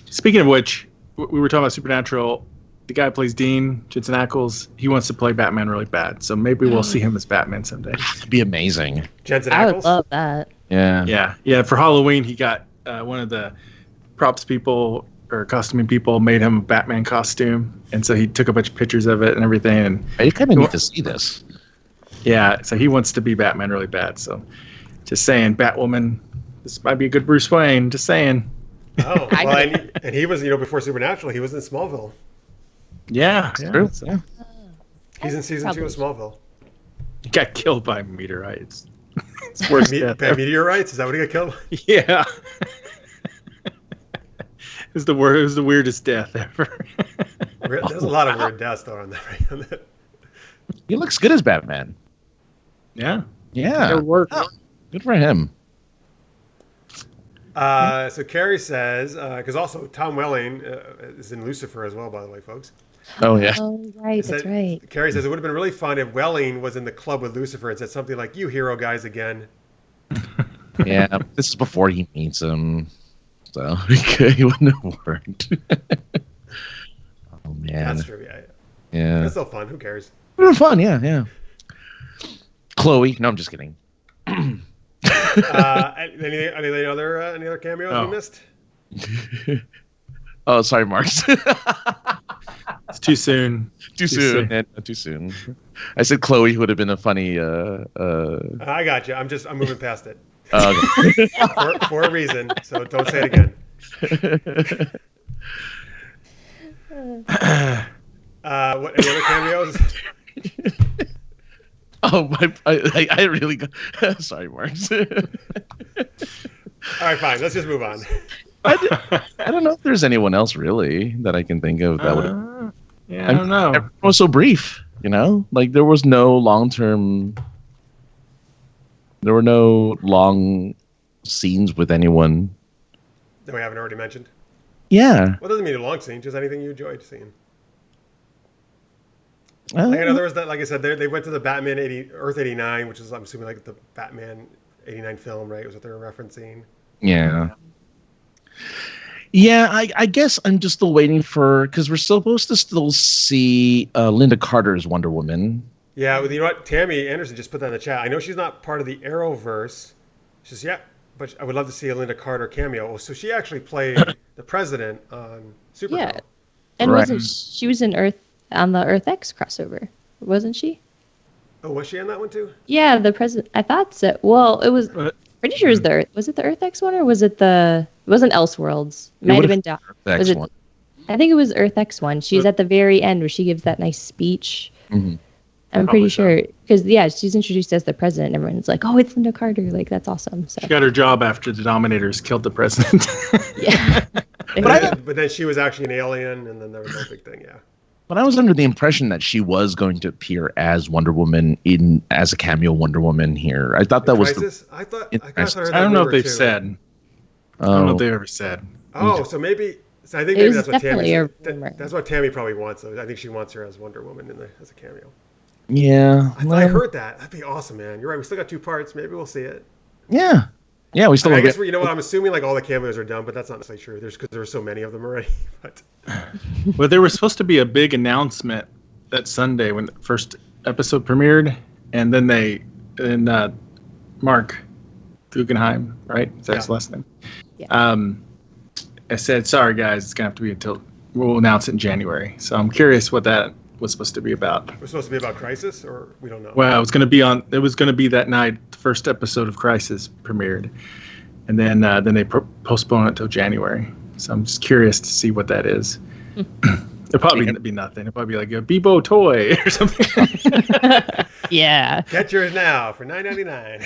Speaking of which, we were talking about Supernatural. The guy who plays Dean, Jensen Ackles, he wants to play Batman really bad. So maybe we'll see him as Batman someday. It'd be amazing. Jensen I Ackles. would love that. Yeah. For Halloween, he got one of the props people or costuming people made him a Batman costume, and so he took a bunch of pictures of it and everything. And I kind of need to see this. Yeah, so he wants to be Batman really bad. So, just saying, Batwoman, this might be a good Bruce Wayne. Just saying. Oh, well, and he was, before Supernatural, he was in Smallville. Yeah. True. Yeah. He's in season 2 of Smallville. He got killed by meteorites. It's worse death by ever. meteorites? Is that what he got killed? Yeah. It was the weirdest death ever. There's a lot of weird deaths though on that. He looks good as Batman. Yeah. Yeah. It worked. Oh, good for him. So Carrie says, because also Tom Welling is in Lucifer as well, by the way, folks. Oh, yeah. Oh, right. That's right. Carrie says it would have been really fun if Welling was in the club with Lucifer and said something like, "You hero guys again." Yeah. This is before he meets him. So he wouldn't have worked. Oh, man. That's true, Yeah. That's still fun. Who cares? It was fun, yeah. Chloe. No, I'm just kidding. Any other cameos we missed? Oh, sorry, Marx. It's too soon. Too soon. Yeah, too soon. I said Chloe would have been a funny. I got you. I'm moving past it. Okay. for a reason. So don't say it again. What? Any other cameos? Oh, I really got. Sorry, Marx. All right, fine. Let's just move on. I don't know if there's anyone else really that I can think of that would. Yeah, I don't know. Everyone was so brief, Like there was no long-term. There were no long scenes with anyone that we haven't already mentioned. Yeah. Well, it doesn't mean a long scene. Just anything you enjoyed seeing. Well, Like, in other words, that, like I said, they went to the Batman Earth 89, which is, I'm assuming, like the Batman 89 film, right? Was what they were referencing. Yeah. Yeah, I guess I'm just still waiting because we're supposed to still see Linda Carter's Wonder Woman. Yeah, well, you know what? Tammy Anderson just put that in the chat. I know she's not part of the Arrowverse. She says, yeah, but I would love to see a Linda Carter cameo. Oh, so she actually played the president on Supergirl. Yeah, and Right. wasn't she was in on the Earth X crossover, wasn't she? Oh, was she on that one too? Yeah, the president. I thought so. Well, it was pretty sure it was was it the Earth X one or was it it wasn't Elseworlds? It might have been was it? One. I think it was Earth X one. She's at the very end where she gives that nice speech. Mm-hmm. I'm pretty sure because she's introduced as the president. And everyone's like, "Oh, it's Linda Carter! Like that's awesome." So She got her job after the Dominators killed the president. yeah, But then she was actually an alien, and then there was no big thing. Yeah. But I was under the impression that she was going to appear as Wonder Woman as a cameo Wonder Woman here. I thought that was I thought in I Crisis. thought I don't know if they've too. said. I don't know if they've ever said. Oh, so maybe. So I think It maybe was that's what definitely Tammy. a rumor. That's what Tammy probably wants. Though. I think she wants her as Wonder Woman as a cameo. Yeah. I heard that. That'd be awesome, man. You're right. We still got 2 parts. Maybe we'll see it. Yeah. Yeah, we still. I guess you know what? I'm assuming like all the cameos are done, but that's not necessarily true. Because there were so many of them already. But But there was supposed to be a big announcement that Sunday when the first episode premiered, and then Mark Guggenheim, right? Is that his last name? Yeah. I said, sorry guys, it's gonna have to be until we'll announce it in January. So I'm curious what that was supposed to be about. we're supposed to be about Crisis, or we don't know. Well, it was gonna be that night the first episode of Crisis premiered, and then they postponed it till January. So I'm just curious to see what that is. It'll probably be nothing. It'll probably be like a Bebo toy or something. yeah. Get yours now for $9.99.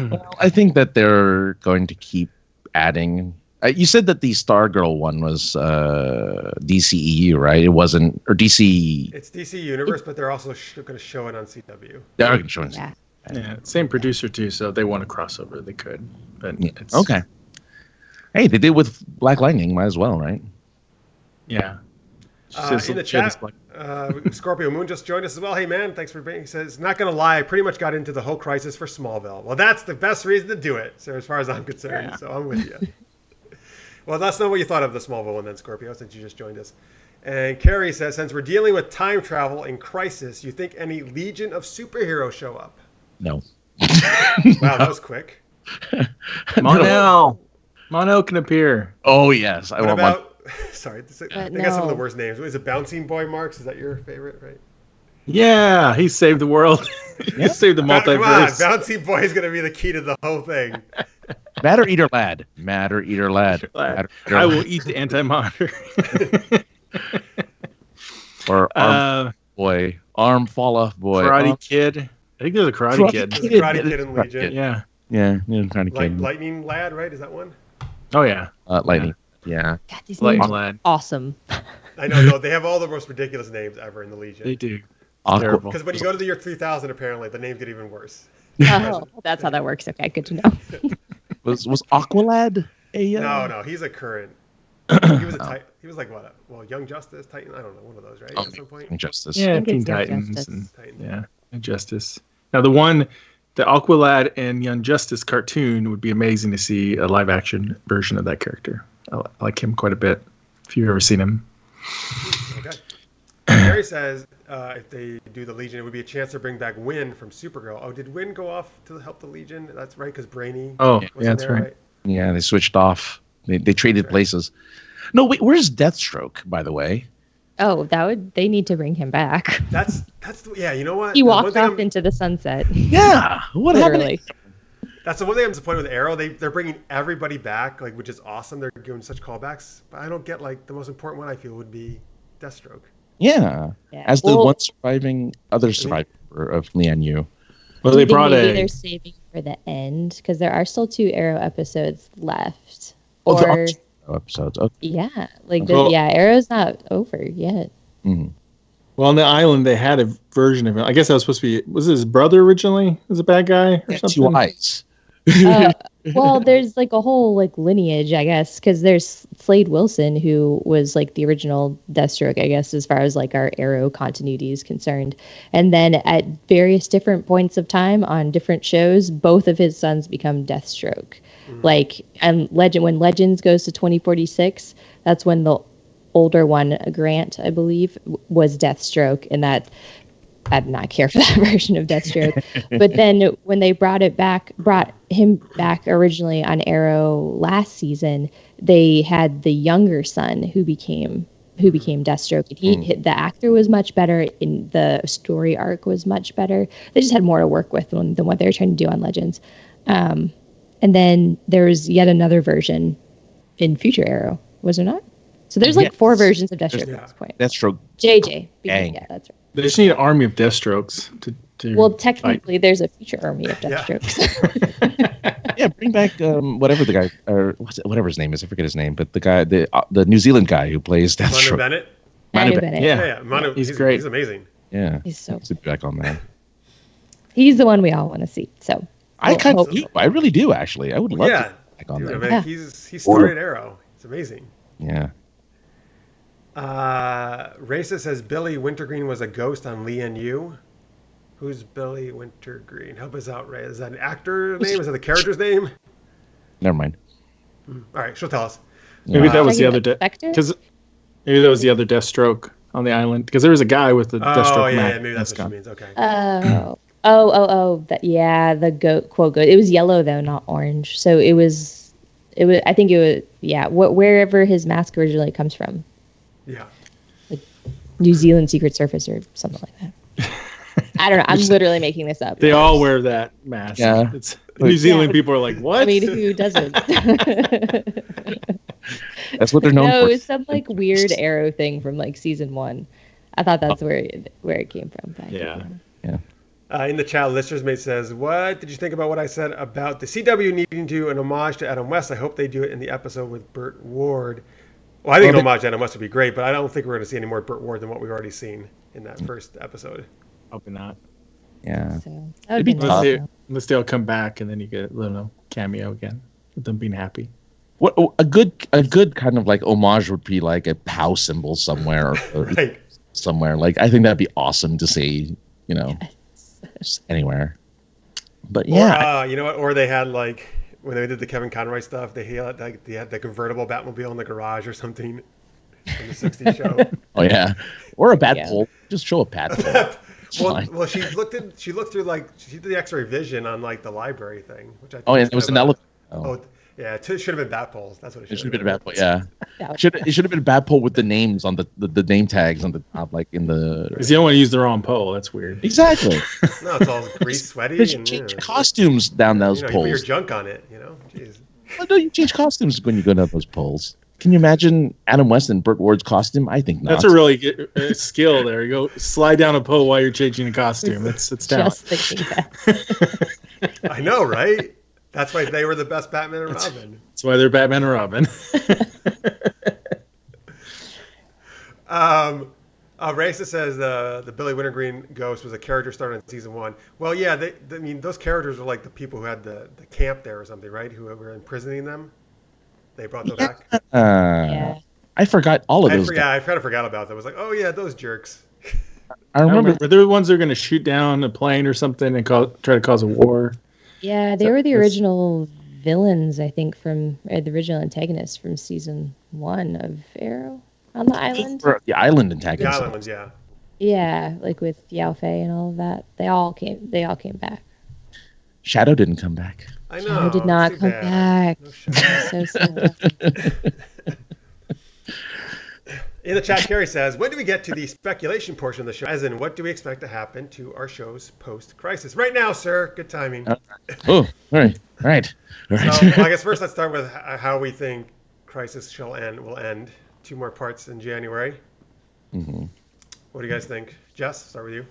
Well, I think that they're going to keep adding. You said that the Stargirl one was DCEU, right? It wasn't, or DC. It's DC Universe, but they're also going to show it on CW. They're going to show it. Yeah. Yeah, same producer too, so they want a crossover. They could, but Yeah. it's Okay. Hey, they did with Black Lightning. Might as well, right? Yeah. In the chat, Scorpio Moon just joined us as well. Hey, man, thanks for being. He says, not going to lie, I pretty much got into the whole crisis for Smallville. Well, that's the best reason to do it, so as far as I'm concerned. Yeah. So I'm with you. Well, let us know what you thought of the Smallville one then, Scorpio, since you just joined us. And Carrie says, since we're dealing with time travel in crisis, you think any Legion of Superheroes show up? No. Wow, that was quick. Mon-El can appear. Oh, yes. I want one. Sorry, I got some of the worst names. Is it Bouncing Boy, Marx? Is that your favorite, right? Yeah, he saved the world. He saved the multiverse. Come on, Bouncing Boy is going to be the key to the whole thing. Matter Eater Lad. Matter Eater Lad. I will eat the anti-monitor. Or Arm Boy. Arm Fall Off Boy. Karate Kid. I think there's a Karate Kid. There's a Karate Kid in Legion. Yeah. Yeah, Karate Kid. Lightning Lad, right? Is that one? Oh, yeah. Lightning. Yeah. God, these Lightning names Lad. are awesome. I know, they have all the most ridiculous names ever in the Legion. They do. Terrible. Because when you go to the year 3000, apparently, the names get even worse. Oh, that's how that works. Okay, good to know. Was Aqualad a... No, he's a current. He was he was like what? Young Justice, Titan. I don't know, one of those, right? At some point. Young Justice. Yeah, Teen Titans. Young Justice. Now the Aqualad and Young Justice cartoon would be amazing to see a live action version of that character. I like him quite a bit. If you've ever seen him. Okay. Gary says if they do the Legion, it would be a chance to bring back Wynn from Supergirl. Oh, did Wynn go off to help the Legion? That's right, because Brainy. Oh, yeah, that's there, right. Yeah, they switched off. They traded places. No, wait, where's Deathstroke, by the way? Oh, they need to bring him back. That's you know what? He walked off into the sunset. Yeah, what happened? That's the one thing I'm disappointed with Arrow. They're bringing everybody back, which is awesome. They're giving such callbacks, but I don't get the most important one. I feel would be Deathstroke. Yeah. As the one surviving other survivor of Lian Yu. Well, they brought they're saving for the end because there are still 2 Arrow episodes left. There are 2 episodes. Okay. Yeah, Arrow's not over yet. Mm-hmm. Well, on the island, they had a version of him. I guess that was supposed to be. Was it his brother originally? Was a bad guy or something? 2 eyes. Well, there's a whole lineage, I guess, because there's Slade Wilson, who was the original Deathstroke, I guess, as far as our Arrow continuity is concerned. And then at various different points of time on different shows, both of his sons become Deathstroke. And when Legends goes to 2046, that's when the older one, Grant, I believe, was Deathstroke, and that I did not care for that version of Deathstroke. But then when they brought him back originally on Arrow last season, they had the younger son who became Deathstroke. And the actor was much better, and the story arc was much better. They just had more to work with than what they were trying to do on Legends. And then there was yet another version in Future Arrow, was there not? So there's 4 versions of Deathstroke at this point. Deathstroke. JJ. Gang. Yeah, that's right. They just need an army of Deathstrokes to well, technically, there's a future army of Deathstrokes. Yeah, bring back whatever the guy, or whatever his name is. I forget his name, but the guy, the New Zealand guy who plays Deathstroke. Manu Bennett. Yeah, Manu, he's great. He's amazing. Yeah, he's so to be back on that. He's the one we all want to see. So I do. I really do, actually. I would love to be back on that. He started Arrow. It's amazing. Yeah. Racist says Billy Wintergreen was a ghost on Lian Yu. Who's Billy Wintergreen? Help us out, Ray. Is that an actor name? Is that the character's name? Never mind. All right, she'll tell us. Maybe that was the other maybe that was the other Deathstroke on the island because there was a guy with the Deathstroke map. Maybe that's what she means. Okay. The goat quote goat. It was yellow though, not orange. So it was. I think it was wherever his mask originally comes from. Yeah. New Zealand Secret Service or something like that. I don't know. I'm literally making this up. They all wear that mask. Yeah. New Zealand people are like, what? I mean, who doesn't? That's what they're known for. No, it's some weird Arrow thing from season 1. I thought that's where it came from. Yeah. In the chat, listeners mate says, "What did you think about what I said about the CW needing to do an homage to Adam West? I hope they do it in the episode with Burt Ward." Well, I think an homage to Adam West would be great, but I don't think we're going to see any more Burt Ward than what we've already seen in that first episode. Hoping not. Yeah. So, that would be unless they'll come back and then you get a little cameo again with them being happy. What a good kind of like homage would be like a POW symbol somewhere, or Right. somewhere. Like I think that'd be awesome to see, just anywhere. But yeah, Or, you know what? Or they had like when they did the Kevin Conroy stuff, they had the convertible Batmobile in the garage or something from the '60s show. oh yeah, or a bad Yeah. pole. Just show a bad pole. It's fine. Well, she looked through like she did the X-ray vision on like the library thing, which I think Oh, yeah, was it was kind an of elephant. Oh, yeah, it should have been bat poles. That's what it It should should have have been a bad pole. Yeah, That was- it should have been a bad pole with the names on the name tags on the top, like in the. Because you don't want to use the wrong pole. That's weird. Exactly. No, it's all grease, sweaty, Because you and change costumes down those you put your poles. junk on it. Jeez. Well, no, you change costumes when you go down those poles. Can you imagine Adam West and Burt Ward's costume? I think not. That's a really good skill there. You go slide down a pole while you're changing a costume. That's talent. just thinking that. I know, right? That's why they were the best Batman and Robin. That's why they're Batman and Robin. Raisa says the Billy Wintergreen ghost was a character started in season 1. Well, yeah, I mean, those characters were like the people who had the camp there or something, right? Who were imprisoning them. They brought them back. Yeah. I forgot all of those. I kind of forgot about that. I was like, oh yeah, those jerks. I remember. Were there ones that are going to shoot down a plane or something and try to cause a war? Yeah, they were the original villains, I think, the original antagonists from season 1 of Arrow on the island. The island The antagonist. island ones, yeah. Yeah, like with Yao Fei and all of that. They all came back. Shadow didn't come back. I know. Shadow did not too come bad. back. No Shadow. So sad. In the chat, Carrie says, when do we get to the speculation portion of the show? As in, what do we expect to happen to our shows post-crisis? Right now, sir. Good timing. Oh, all right. So, well, I guess first let's start with how we think Crisis will end. 2 more parts in January. Mm-hmm. What do you guys think? Jess, start with you.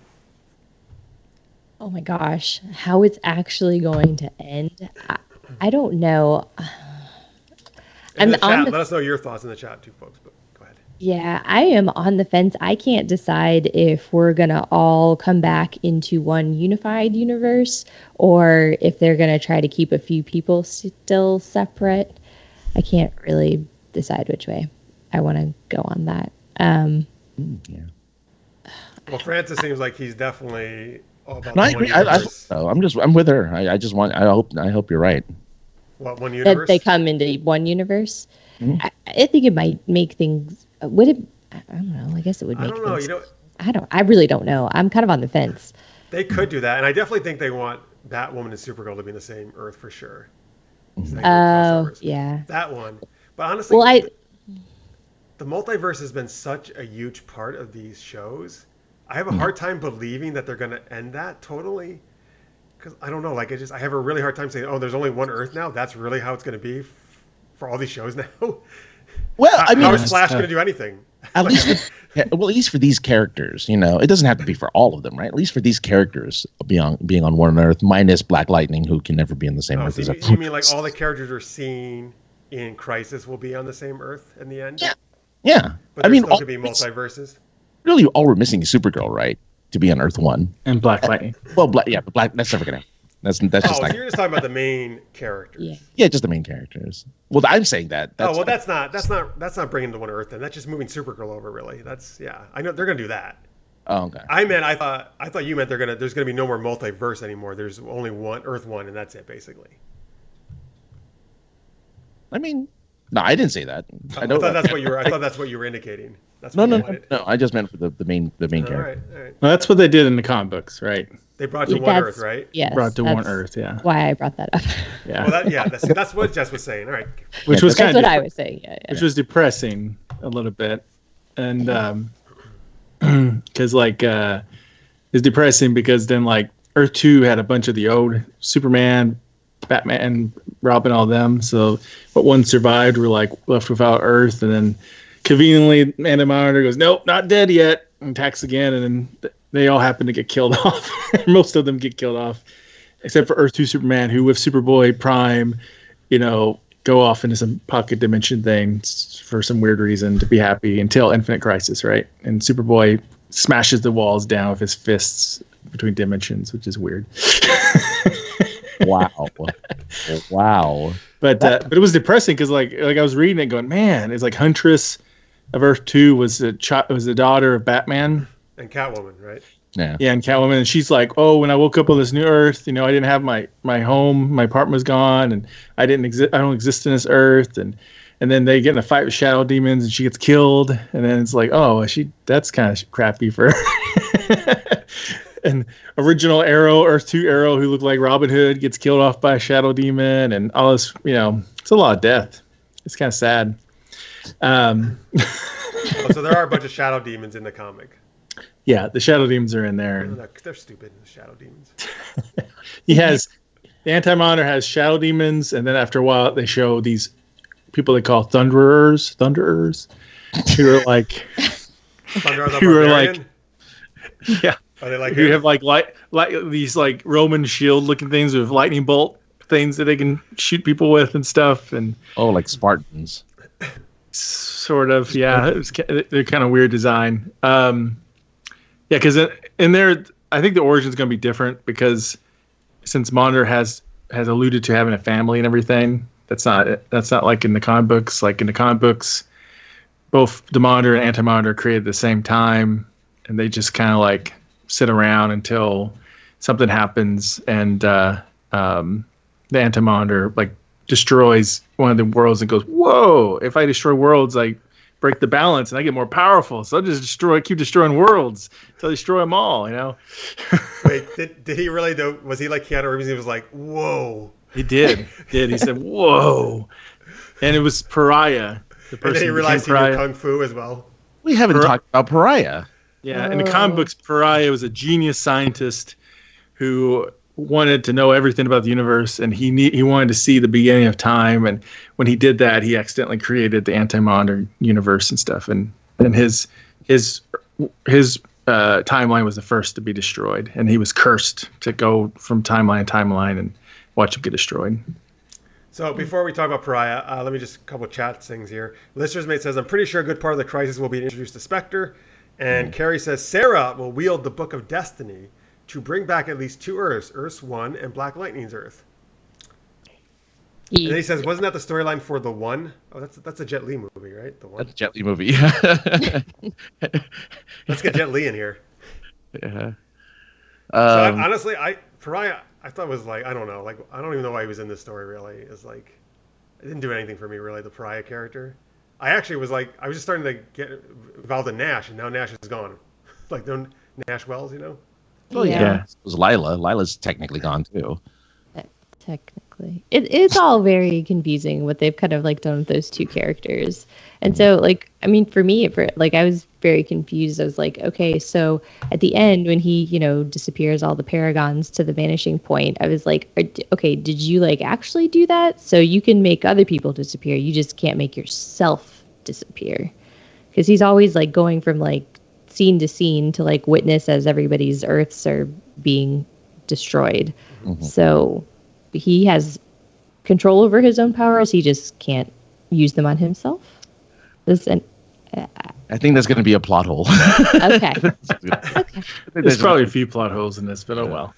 Oh my gosh, how it's actually going to end? I don't know. In the I'm on chat, the- let us know your thoughts in the chat too, folks. But go ahead. Yeah, I am on the fence. I can't decide if we're going to all come back into one unified universe or if they're going to try to keep a few people still separate. I can't really decide which way I want to go on that. Yeah. Well, Francis seems like he's definitely all about No, I the one agree. I universe. I'm with her. I hope you're right. What, one That universe? they come into one universe. Mhm. I think it might make things. Would it? I don't know. I guess it would I make. don't know. Things, I really don't know. I'm kind of on the fence. They could do that, and I definitely think they want Batwoman and Supergirl to be in the same Earth for sure. So they can Oh, crossovers. yeah. That one. But honestly, Well, the multiverse has been such a huge part of these shows. I have a hard time believing that they're going to end that totally. Because I don't know, like I have a really hard time saying, oh, there's only one Earth now. That's really how it's going to be for all these shows now. Well, I mean, how is Flash going to do anything? at least for these characters, it doesn't have to be for all of them, right? At least for these characters being on one Earth, minus Black Lightning, who can never be in the same Oh, Earth so as you everyone. mean like all the characters we're seeing in Crisis will be on the same Earth in the end? Yeah. Yeah, But I there mean, still could be multiverses. really, all we're missing is Supergirl, right? To be on Earth 1. And Black Lightning. Well, Black. That's never gonna happen. That's Oh, just so like you're just talking about the main characters. Yeah. just the main characters. Well, I'm saying that. That's not bringing to one Earth. Then that's just moving Supergirl over. Really, I know they're gonna do that. Oh, okay. I thought you meant there's gonna be no more multiverse anymore. There's only one Earth 1, and that's it basically. I mean, no, I didn't say that. I thought that's what you were indicating. That's No, what no, you no, wanted. no. I just meant for the main All character. right, all right. Well, that's what they did in the comic books, right? They brought to Yeah, one that's- Earth, right? Yes. Brought to one that's Earth, yeah. Why I brought that up. Yeah. Well, that's what Jess was saying. All right. Which Yeah, was That's kind what of I was saying. Yeah. which was depressing a little bit. And because it's depressing because then like Earth 2 had a bunch of the old Superman, Batman, Robin, all them. So but one survived, we're like left without Earth, and then conveniently Amanda Monitor goes, nope, not dead yet, and attacks again, and then they all happen to get killed off. Most of them get killed off, except for Earth 2 Superman, who with Superboy Prime, go off into some pocket dimension things for some weird reason to be happy until Infinite Crisis, right? And Superboy smashes the walls down with his fists between dimensions, which is weird. Wow. Wow. But it was depressing because like I was reading it going, man, it's like Huntress of Earth 2 was the daughter of Batman and Catwoman, right? Yeah. Yeah, and Catwoman, and she's like, oh, when I woke up on this new Earth, I didn't have my home, my apartment was gone, and I don't exist in this Earth, and then they get in a fight with shadow demons, and she gets killed, and then it's like, oh, that's kind of crappy for her. And original Arrow, Earth 2 Arrow, who looked like Robin Hood, gets killed off by a shadow demon, and all this, it's a lot of death. It's kind of sad. So there are a bunch of shadow demons in the comic. Yeah, the shadow demons are in there. They're stupid, the shadow demons. The Anti-Monitor has shadow demons, and then after a while they show these people they call Thunderers, who are like, yeah. Are they like who have like these like Roman shield looking things with lightning bolt things that they can shoot people with and stuff, and like Spartans. Sort of, yeah. They're kind of weird design. Yeah, because in there, I think the origin is going to be different because since Monitor has alluded to having a family and everything, that's not like in the comic books. Like in the comic books, both the Monitor and Anti-Monitor created at the same time, and they just kind of like sit around until something happens, and the Anti-Monitor like destroys one of the worlds and goes, whoa, if I destroy worlds, I break the balance and I get more powerful, so I'll just keep destroying worlds until I destroy them all, Wait, did he really do? Was he like Keanu Reeves? He was like, whoa. He did. He said, whoa. And it was Pariah. The person and then he realized he knew Kung Fu as well. We haven't talked about Pariah. Yeah, in the comic books, Pariah was a genius scientist who wanted to know everything about the universe, and he wanted to see the beginning of time, and when he did that, he accidentally created the Anti-Monitor universe and stuff, and his timeline was the first to be destroyed, and he was cursed to go from timeline to timeline and watch him get destroyed. So before we talk about Pariah, let me just a couple chat things here. Listener's Mate says, I'm pretty sure a good part of the crisis will be introduced to Spectre. And Carrie says, Sarah will wield the Book of Destiny to bring back at least 2 Earths, Earth 1 and Black Lightning's Earth. And then he says, wasn't that the storyline for The One? Oh, that's a Jet Li movie, right? The One. That's a Jet Li movie. Let's get Jet Li in here. Yeah. Honestly, Pariah, I thought was like, I don't know, like I don't even know why he was in this story really. It's like it didn't do anything for me really, the Pariah character. I actually was like, I was just starting to get involved in Nash, and now Nash is gone. Like Nash Wells, Oh yeah. It was Lila. Lila's technically gone too. Technically, it's all very confusing what they've kind of like done with those 2 characters. And so, like, I mean, for me, I was very confused. I was like, okay, so at the end when he, disappears all the Paragons to the vanishing point, I was like, okay, did you like actually do that? So you can make other people disappear. You just can't make yourself disappear. Because he's always like going from like scene to scene to like witness as everybody's Earths are being destroyed. Mm-hmm. So he has control over his own powers. He just can't use them on himself. I think that's going to be a plot hole. Okay. There's probably a few plot holes in this, but oh well.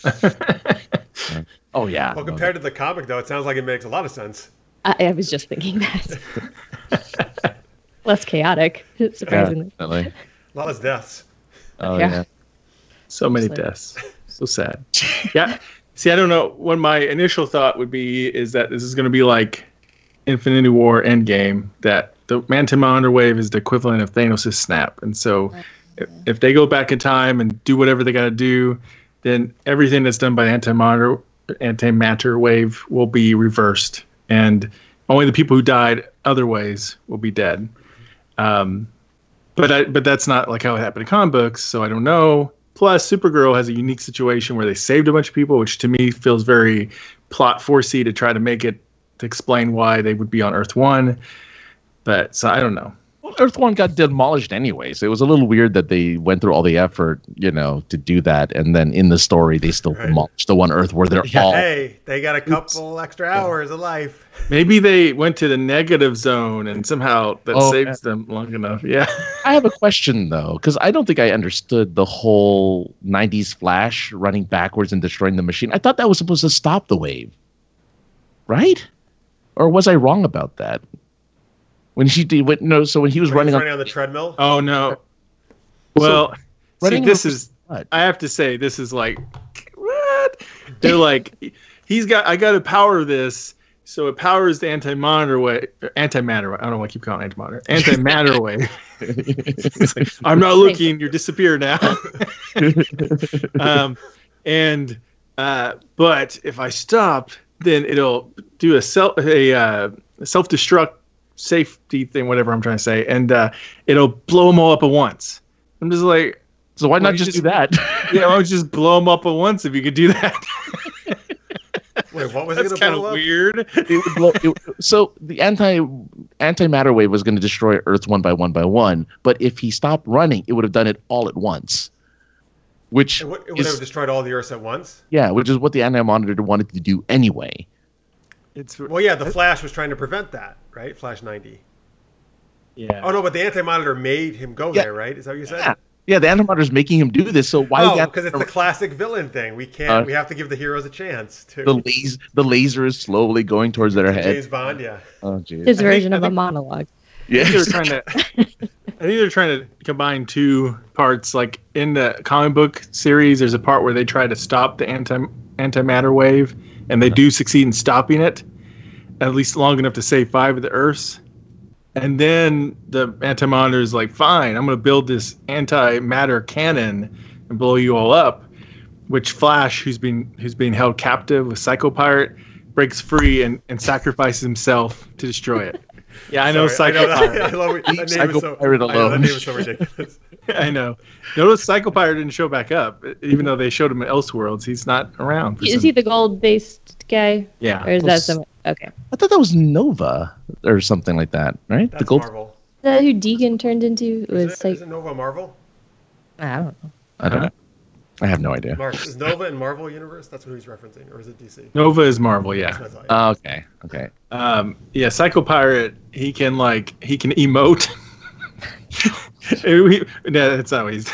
Oh yeah. Well, compared to the comic, though, it sounds like it makes a lot of sense. I was just thinking that. Less chaotic, surprisingly. Yeah, a lot less deaths. Oh yeah. So many deaths. So sad. Yeah. See, I don't know. What my initial thought would be is that this is going to be like Infinity War Endgame, that the Anti-Monitor wave is the equivalent of Thanos' snap. And so if they go back in time and do whatever they got to do, then everything that's done by antimatter wave will be reversed. And only the people who died other ways will be dead. But that's not like how it happened in comic books, so I don't know. Plus, Supergirl has a unique situation where they saved a bunch of people, which to me feels very plot forcey to try to make it to explain why they would be on Earth 1. But so I don't know. Well, Earth 1 got demolished anyway, so it was a little weird that they went through all the effort, to do that, and then in the story they still demolished the one Earth where they're all. Hey, they got a couple extra hours of life. Maybe they went to the negative zone and somehow that saves them long enough. Yeah. I have a question though, because I don't think I understood the whole '90s Flash running backwards and destroying the machine. I thought that was supposed to stop the wave, right? Or was I wrong about that? When she did, so when he was running on the treadmill. Oh no. Well, running this is. what? I have to say, this is like, what? They're like, I got to power this, so it powers the antimatter wave. I don't know why I keep calling it antimatter wave. It's like, I'm not looking. You're disappear now. But if I stop, then it'll do a self-destruct safety thing, whatever I'm trying to say, and it'll blow them all up at once. I'm just like, so why not just do that? Yeah, why don't you just blow them up at once if you could do that? Wait, what was That's it kind going to of blow up? weird. So the antimatter wave was going to destroy Earth one by one, but if he stopped running, it would have done it all at once. Which It would have destroyed all the Earths at once? Yeah, which is what the anti-monitor wanted to do anyway. Well, yeah, the Flash was trying to prevent that, right? Flash 90. Yeah. Oh, no, but the anti-monitor made him go there, right? Is that what you said? Yeah, the anti-monitor is making him do this, so why because it's the classic villain thing. We can't. We have to give the heroes a chance to. The laser is slowly going towards their head. James Bond, yeah. Oh, jeez. His version of a monologue. Yeah, I think they're trying to combine two parts. Like in the comic book series, there's a part where they try to stop the antimatter wave, and they do succeed in stopping it, at least long enough to save 5 of the Earths. And then the anti-monitor is like, fine, I'm going to build this antimatter cannon and blow you all up. Which Flash, who's being held captive with Psycho Pirate, breaks free and sacrifices himself to destroy it. Yeah, I know Psycho Pirate. I love it. That Psycho Pirate alone. That name is so ridiculous. I know. Notice Psycho Pirate didn't show back up, even though they showed him in Elseworlds. He's not around. Is he the gold-based guy? Yeah. Or is that someone? Okay. I thought that was Nova or something like that, right? That's Marvel. Is that who Deegan turned into? Is it Nova Marvel? I don't know. I don't know. I have no idea. Mark, is Nova in Marvel Universe? That's what he's referencing, or is it DC? Nova is Marvel, yeah. That's what I thought, Okay. Yeah, Psycho Pirate, he can emote. No, that's not what he's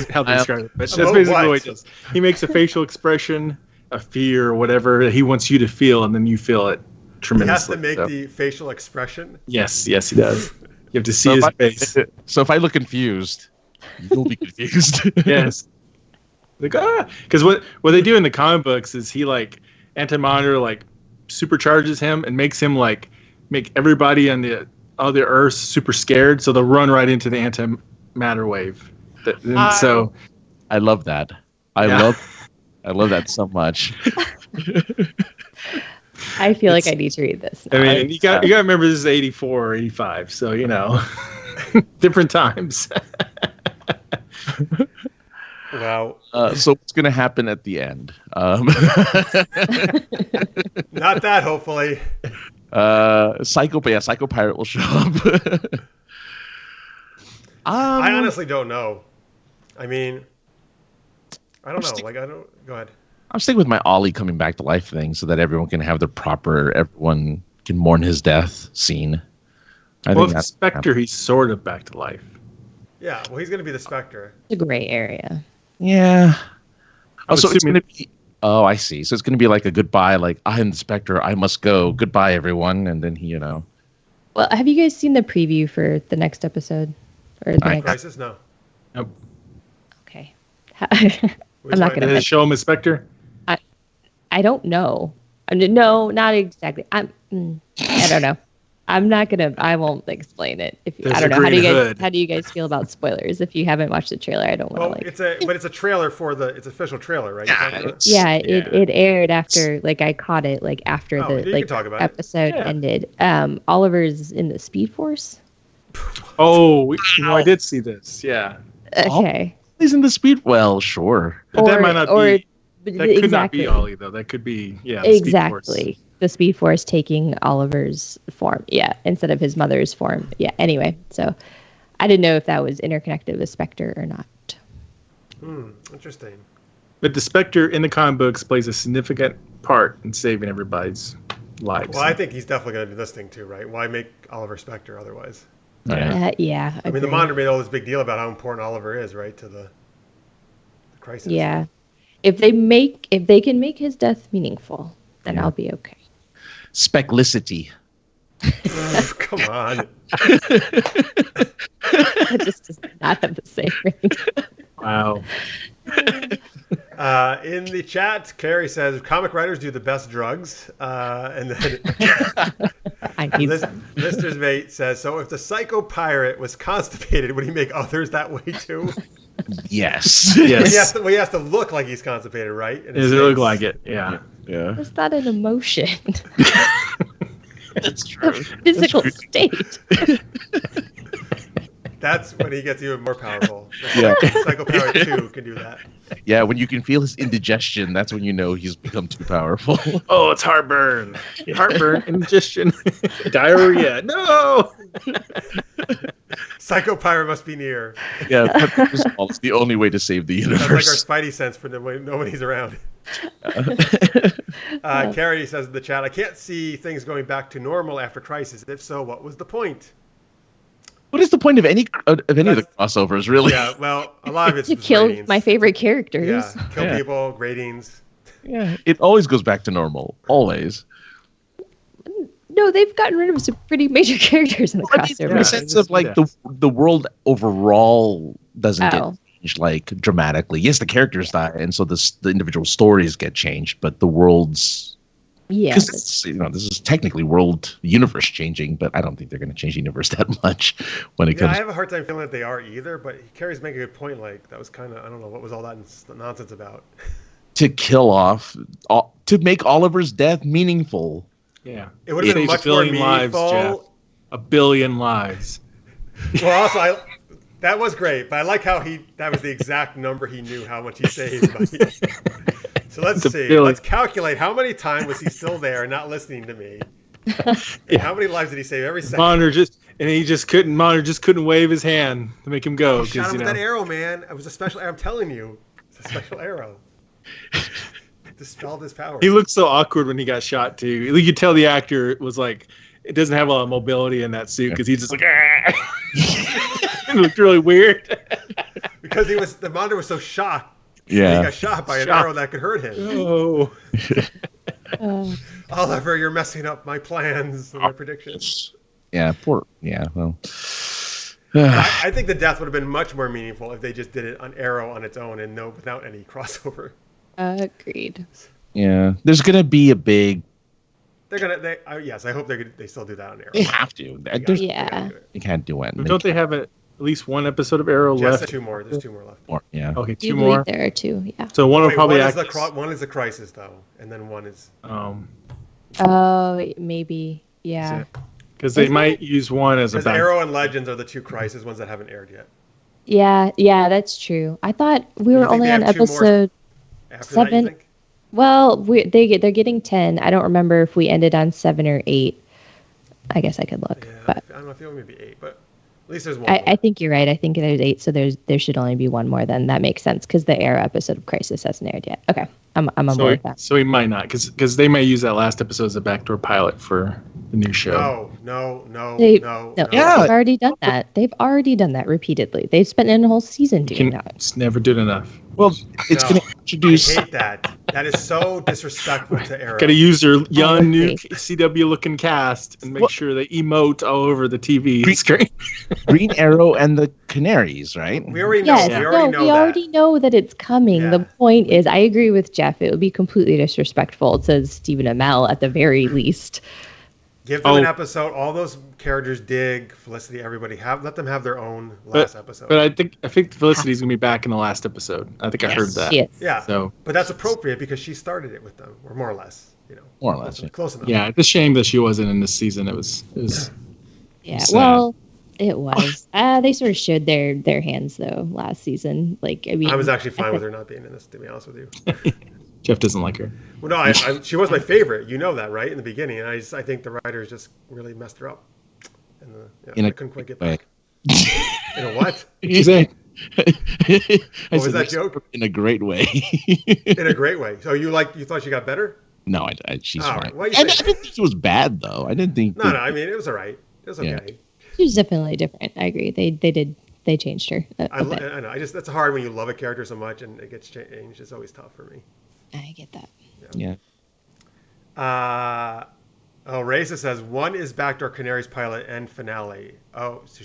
how they describe it. But that's basically what he does. He makes a facial expression, a fear, or whatever that he wants you to feel, and then you feel it tremendously. He has to make the facial expression. Yes, he does. You have to see his face. So if I look confused, you'll be confused. Yes. Like, because what they do in the comic books is he anti-monitor supercharges him and makes him make everybody on the other Earths super scared, so they'll run right into the antimatter wave. So I love that. I love that so much. I feel like I need to read this now. I mean, you got to remember this is 84 or 85, so different times. Wow. So what's going to happen at the end? Not that, hopefully. Psycho Pirate will show up. I honestly don't know. I mean, I don't know. Go ahead. I'm sticking with my Ollie coming back to life thing so that everyone can have everyone can mourn his death scene. I think that's Spectre, he's sort of back to life. Yeah, well, he's going to be the Spectre. It's a gray area. Yeah. So it's going to be... Oh, I see. So it's going to be like a goodbye, I am the Spectre, I must go. Goodbye, everyone. And then he, Well, have you guys seen the preview for the next episode? Or the next... Crisis? No. Nope. Okay. I'm not going to... Did it show him as Spectre? I don't know. No, not exactly. I don't know. I won't explain it. There's I don't know. Hood. How do you guys feel about spoilers? If you haven't watched the trailer, I don't want to but it's a trailer it's official trailer, right? It aired after I caught it after the episode ended. Oliver's in the Speed Force. Oh, I did see this. Yeah. Okay. He's in the Speed. Well, sure. But that might not be. That could not be exactly. Ollie though. That could be exactly. The Speed Force taking Oliver's form, instead of his mother's form. Yeah. Anyway, so I didn't know if that was interconnected with Spectre or not. Interesting. But the Spectre in the comic books plays a significant part in saving everybody's lives. Well, I think he's definitely going to do this thing too, right? Why make Oliver Spectre otherwise? Yeah. I mean, the Monitor made all this big deal about how important Oliver is, right, to the crisis. Yeah. If they can make his death meaningful, then I'll be okay. Speclicity. Come on. It just does not have the same ring. Wow. In the chat, Carrie says comic writers do the best drugs, and then I need some. Lister's mate says, so if the psycho pirate was constipated, would he make others that way too? Yes. Yes. He has to look like he's constipated, right? Does it look like it? Yeah. Yeah. It's not an emotion. That's true. A physical state. That's when he gets even more powerful. Yeah. Psycho Pirate 2 can do that. Yeah, when you can feel his indigestion, that's when you know he's become too powerful. Oh, it's heartburn. Heartburn, indigestion, diarrhea. No. Psycho Pirate must be near. Yeah, it's the only way to save the That's like our universe. Spidey sense for when nobody's around. Carrie says in the chat, I can't see things going back to normal after Crisis. If so, what was the point? What is the point of any of the crossovers, really? Yeah, well, a lot of it's To kill ratings. my favorite characters. Yeah, kill Yeah. people, ratings. Yeah, it always goes back to normal. Always. No, they've gotten rid of some pretty major characters in the I mean, crossover. in the sense of like the world overall doesn't get changed like dramatically. Yes, the characters die, and so the individual stories get changed, but the world's Yeah. because this is technically world universe changing, but I don't think they're going to change the universe that much when it Yeah, comes. I have a hard time feeling that they are either, but Carrie's making a good point. Like, that was kind of, I don't know, what was all that nonsense about? To kill off, to make Oliver's death meaningful. Yeah. It would have been much more billion lives, meaningful. Jeff. 1 billion lives. Well, also, that was great, but I like how that was the exact number he knew how much he saved. So let's see. Let's calculate how many times was he still there and not listening to me. And how many lives did he save every second? Monitor just couldn't wave his hand to make him go. He shot him with that arrow, man. It was a special arrow. I'm telling you. It's a special arrow. Dispelled his power. He looked so awkward when he got shot too. You could tell the actor was like, it doesn't have a lot of mobility in that suit because he's just like, it looked really weird. Because the monitor was so shocked. Yeah. He got shot by an arrow that could hurt him. Oh. Oliver, you're messing up my plans and my predictions. Yeah, well. I think the death would have been much more meaningful if they just did it on Arrow on its own and without any crossover. Agreed. Yeah, there's gonna be a big. Yes, I hope they still do that on Arrow. They have to. Yeah. They can't do it. Don't they have at least one episode of Arrow Yes, left? two more. There's two more left. Yeah. Okay, Do two believe more. there are two, yeah. So one will probably one act. is the Crisis though, and then one is. Oh, maybe. Yeah. Because they might use one as a Because back. Arrow and Legends are the two Crisis ones that haven't aired yet. Yeah, that's true. I thought we You were think only they on have two more episode After that, you 7. think? Well, they're getting 10. I don't remember if we ended on 7 or 8. I guess I could look. Yeah, But I don't know. I feel maybe 8, but at least there's one. I think you're right. I think there's 8, so there should only be one more. Then that makes sense because the Arrow episode of Crisis hasn't aired yet. Okay, I'm on board with that. So he might not, because they might use that last episode as a backdoor pilot for the new show. No. No, Yeah. they've already done that. They've already done that repeatedly. They've spent a whole season doing that. It's never did enough. Well, it's No. going to introduce. I hate that. That is so disrespectful to Arrow. Got to use their young, new Okay. CW looking cast and make sure they emote all over the TV screen. Green Arrow and the Canaries, right? We already know. Yes, We already know know that it's coming. Yeah. The point is, I agree with Jeff. It would be completely disrespectful to Stephen Amell at the very least. Give them an episode. All those characters, Dig, Felicity, everybody, let them have their own last episode. But I think Felicity's gonna be back in the last episode. I think I heard that. Yes. Yeah. So But that's appropriate because she started it with them, or more or less. More or less, yeah. Close enough. yeah, it's a shame that she wasn't in this season. It was Yeah. sad. Well, it was. They sort of showed their hands though last season. Like, I mean, I was actually fine with her not being in this, to be honest with you. Jeff doesn't like her. Well, no, she was my favorite. You know that, right? In the beginning, and I think the writers just really messed her up. And I couldn't quite get back. In a what? She's saying What was that joke? In a great way. In a great way. So you thought she got better? No, she's All fine. right. What do I you think? didn't think she was bad though. I didn't think. No. I mean, it was all right. It was okay. Yeah. she was definitely different. I agree. They changed her. I know. That's hard when you love a character so much and it gets changed. It's always tough for me. I get that. Yeah. Oh, Raisa says one is Backdoor Canary's pilot and finale. Oh, so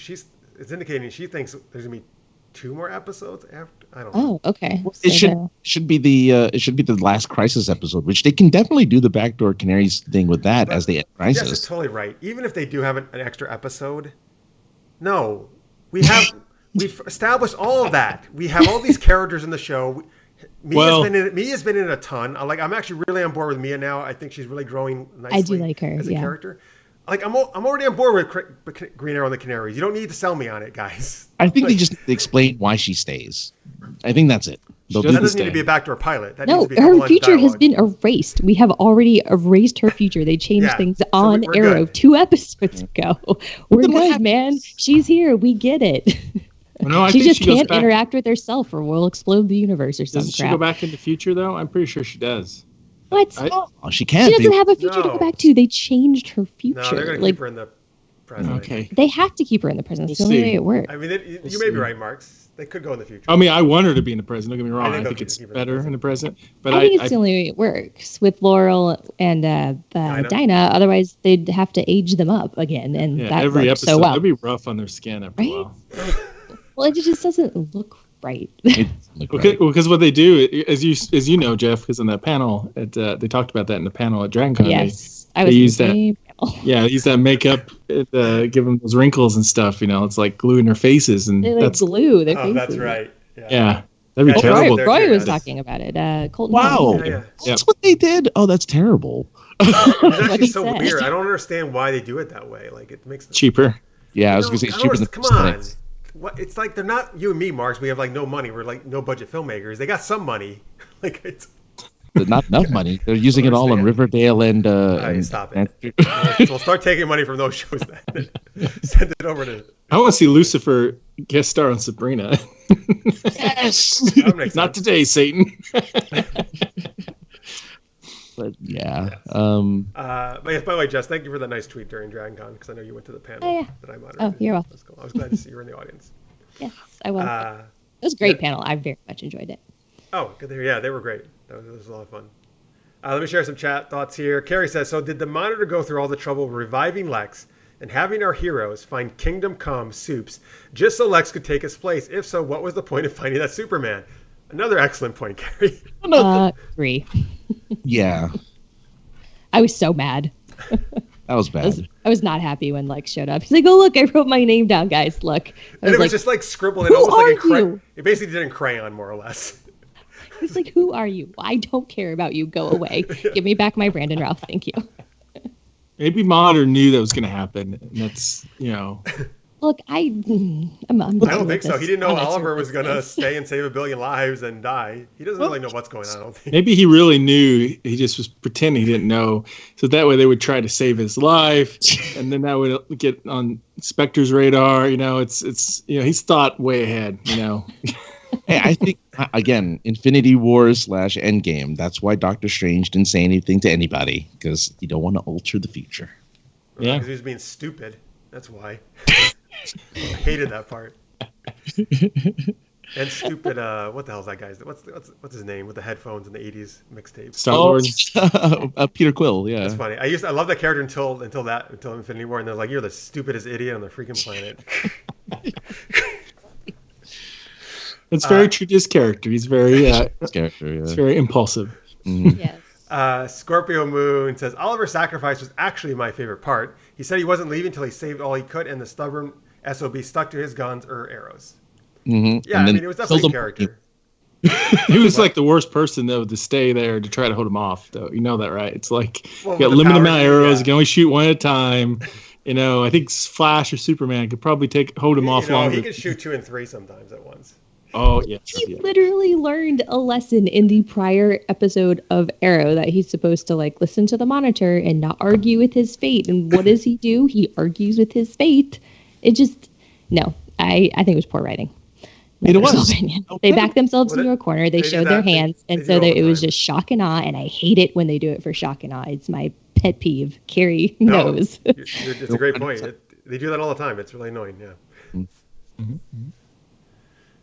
it's indicating she thinks there's gonna be 2 more episodes after. I don't know. Oh, okay. It should be the last Crisis episode, which they can definitely do the Backdoor Canaries thing with that as the Crisis. Jess is totally right. Even if they do have an extra episode, no, we've established all of that. We have all these characters in the show. Mia's been in it a ton. I'm actually really on board with Mia now. I think she's really growing nicely. I do like her as a character. I'm already on board with Green Arrow and the Canaries. You don't need to sell me on it, guys. I think they just need to explain why she stays. I think that's it. That doesn't need to be a backdoor pilot. That needs to be her future has been erased. We have already erased her future. They changed things on Arrow good. 2 episodes ago. We're good, man. She's here. We get it. Well, no, she just can't interact with herself or we'll explode the universe or something. Doesn't she go back in the future, though? I'm pretty sure she does. What? She can't. She doesn't have a future to go back to. They changed her future. No, they're going to keep her in the present. Okay. They have to keep her in the present. That's the only way it works. I mean, you may be right, Marx. They could go in the future. I mean, I want her to be in the present. Don't get me wrong. I think it's better in the present. But I think it's the only way it works with Laurel and Dinah. Otherwise, they'd have to age them up again. And that every works episode, so well. it'd be rough on their skin after a while. Well, it just doesn't look right. Because what they do, as you know, Jeff, because in that panel, they talked about that in the panel at DragonCon. Yes, they use that. Yeah, they use that makeup, give them those wrinkles and stuff. It's like glue in their faces, and that's glue their faces. That's right. Yeah, that'd be terrible. Roy was talking about it. Colton. Wow, that's what they did. Oh, that's terrible. It's actually so weird. I don't understand why they do it that way. Like it makes cheaper. Yeah, I was gonna say cheaper than. Come on. It's like they're not you and me, Marx. We have no money. We're no budget filmmakers. They got some money. It's not enough money. They're using it all on Riverdale and. Stop it. We'll start taking money from those shows then. Send it over to. I want to see Lucifer guest star on Sabrina. Yes. Not today, Satan. But yeah. But yes, by the way, Jess, thank you for that nice tweet during DragonCon because I know you went to the panel that I moderated. Oh, you're welcome. Cool. I was glad to see you were in the audience. Yes, I was. It was a great panel. I very much enjoyed it. Oh, good. Yeah, they were great. That was a lot of fun. Let me share some chat thoughts here. Carrie says, so did the Monitor go through all the trouble of reviving Lex and having our heroes find Kingdom Come soups just so Lex could take his place? If so, what was the point of finding that Superman? Another excellent point, Carrie. Agree. Yeah. I was so mad. That was bad. I was not happy when Lex showed up. He's like, oh, look, I wrote my name down, guys. Look. And it was just scribbled in almost like in crayon. It basically did in crayon, more or less. He's like, who are you? I don't care about you. Go away. Give me back my Brandon Routh. Thank you. Maybe Monitor knew that was going to happen. And that's, Look, I'm I don't think so. He didn't know Oliver was going to stay and save 1 billion lives and die. He doesn't really know what's going on, I don't think. Maybe he really knew. He just was pretending he didn't know. So that way they would try to save his life. And then that would get on Spectre's radar. It's he's thought way ahead, Hey, I think, again, Infinity Wars / Endgame. That's why Doctor Strange didn't say anything to anybody, because you don't want to alter the future. Yeah. Because he was being stupid. That's why. I hated that part. And stupid, what the hell is that guy's? What's his name with the headphones and the 80s mixtape? Star-Lord. Peter Quill, yeah. That's funny. I love that character until Infinity War, and they're like, you're the stupidest idiot on the freaking planet. It's very true to his character. He's very He's very impulsive. Mm-hmm. Yes. Scorpio Moon says Oliver's sacrifice was actually my favorite part. He said he wasn't leaving until he saved all he could, and the stubborn SOB stuck to his guns or arrows. Mm-hmm. Yeah, it was definitely a character. He was like the worst person though to stay there to try to hold him off. Though you know that, right? It's like you got limited amount of arrows. You can only shoot one at a time. I think Flash or Superman could probably hold him off longer. He could shoot 2 and 3 sometimes at once. Oh, yeah. He literally learned a lesson in the prior episode of Arrow that he's supposed to listen to the Monitor and not argue with his fate. And what does he do? He argues with his fate. I think it was poor writing. It was. They backed themselves into a corner. They showed their hands. And so it was just shock and awe. And I hate it when they do it for shock and awe. It's my pet peeve. Carrie knows. It's a great point. They do that all the time. It's really annoying, yeah. Mm-hmm.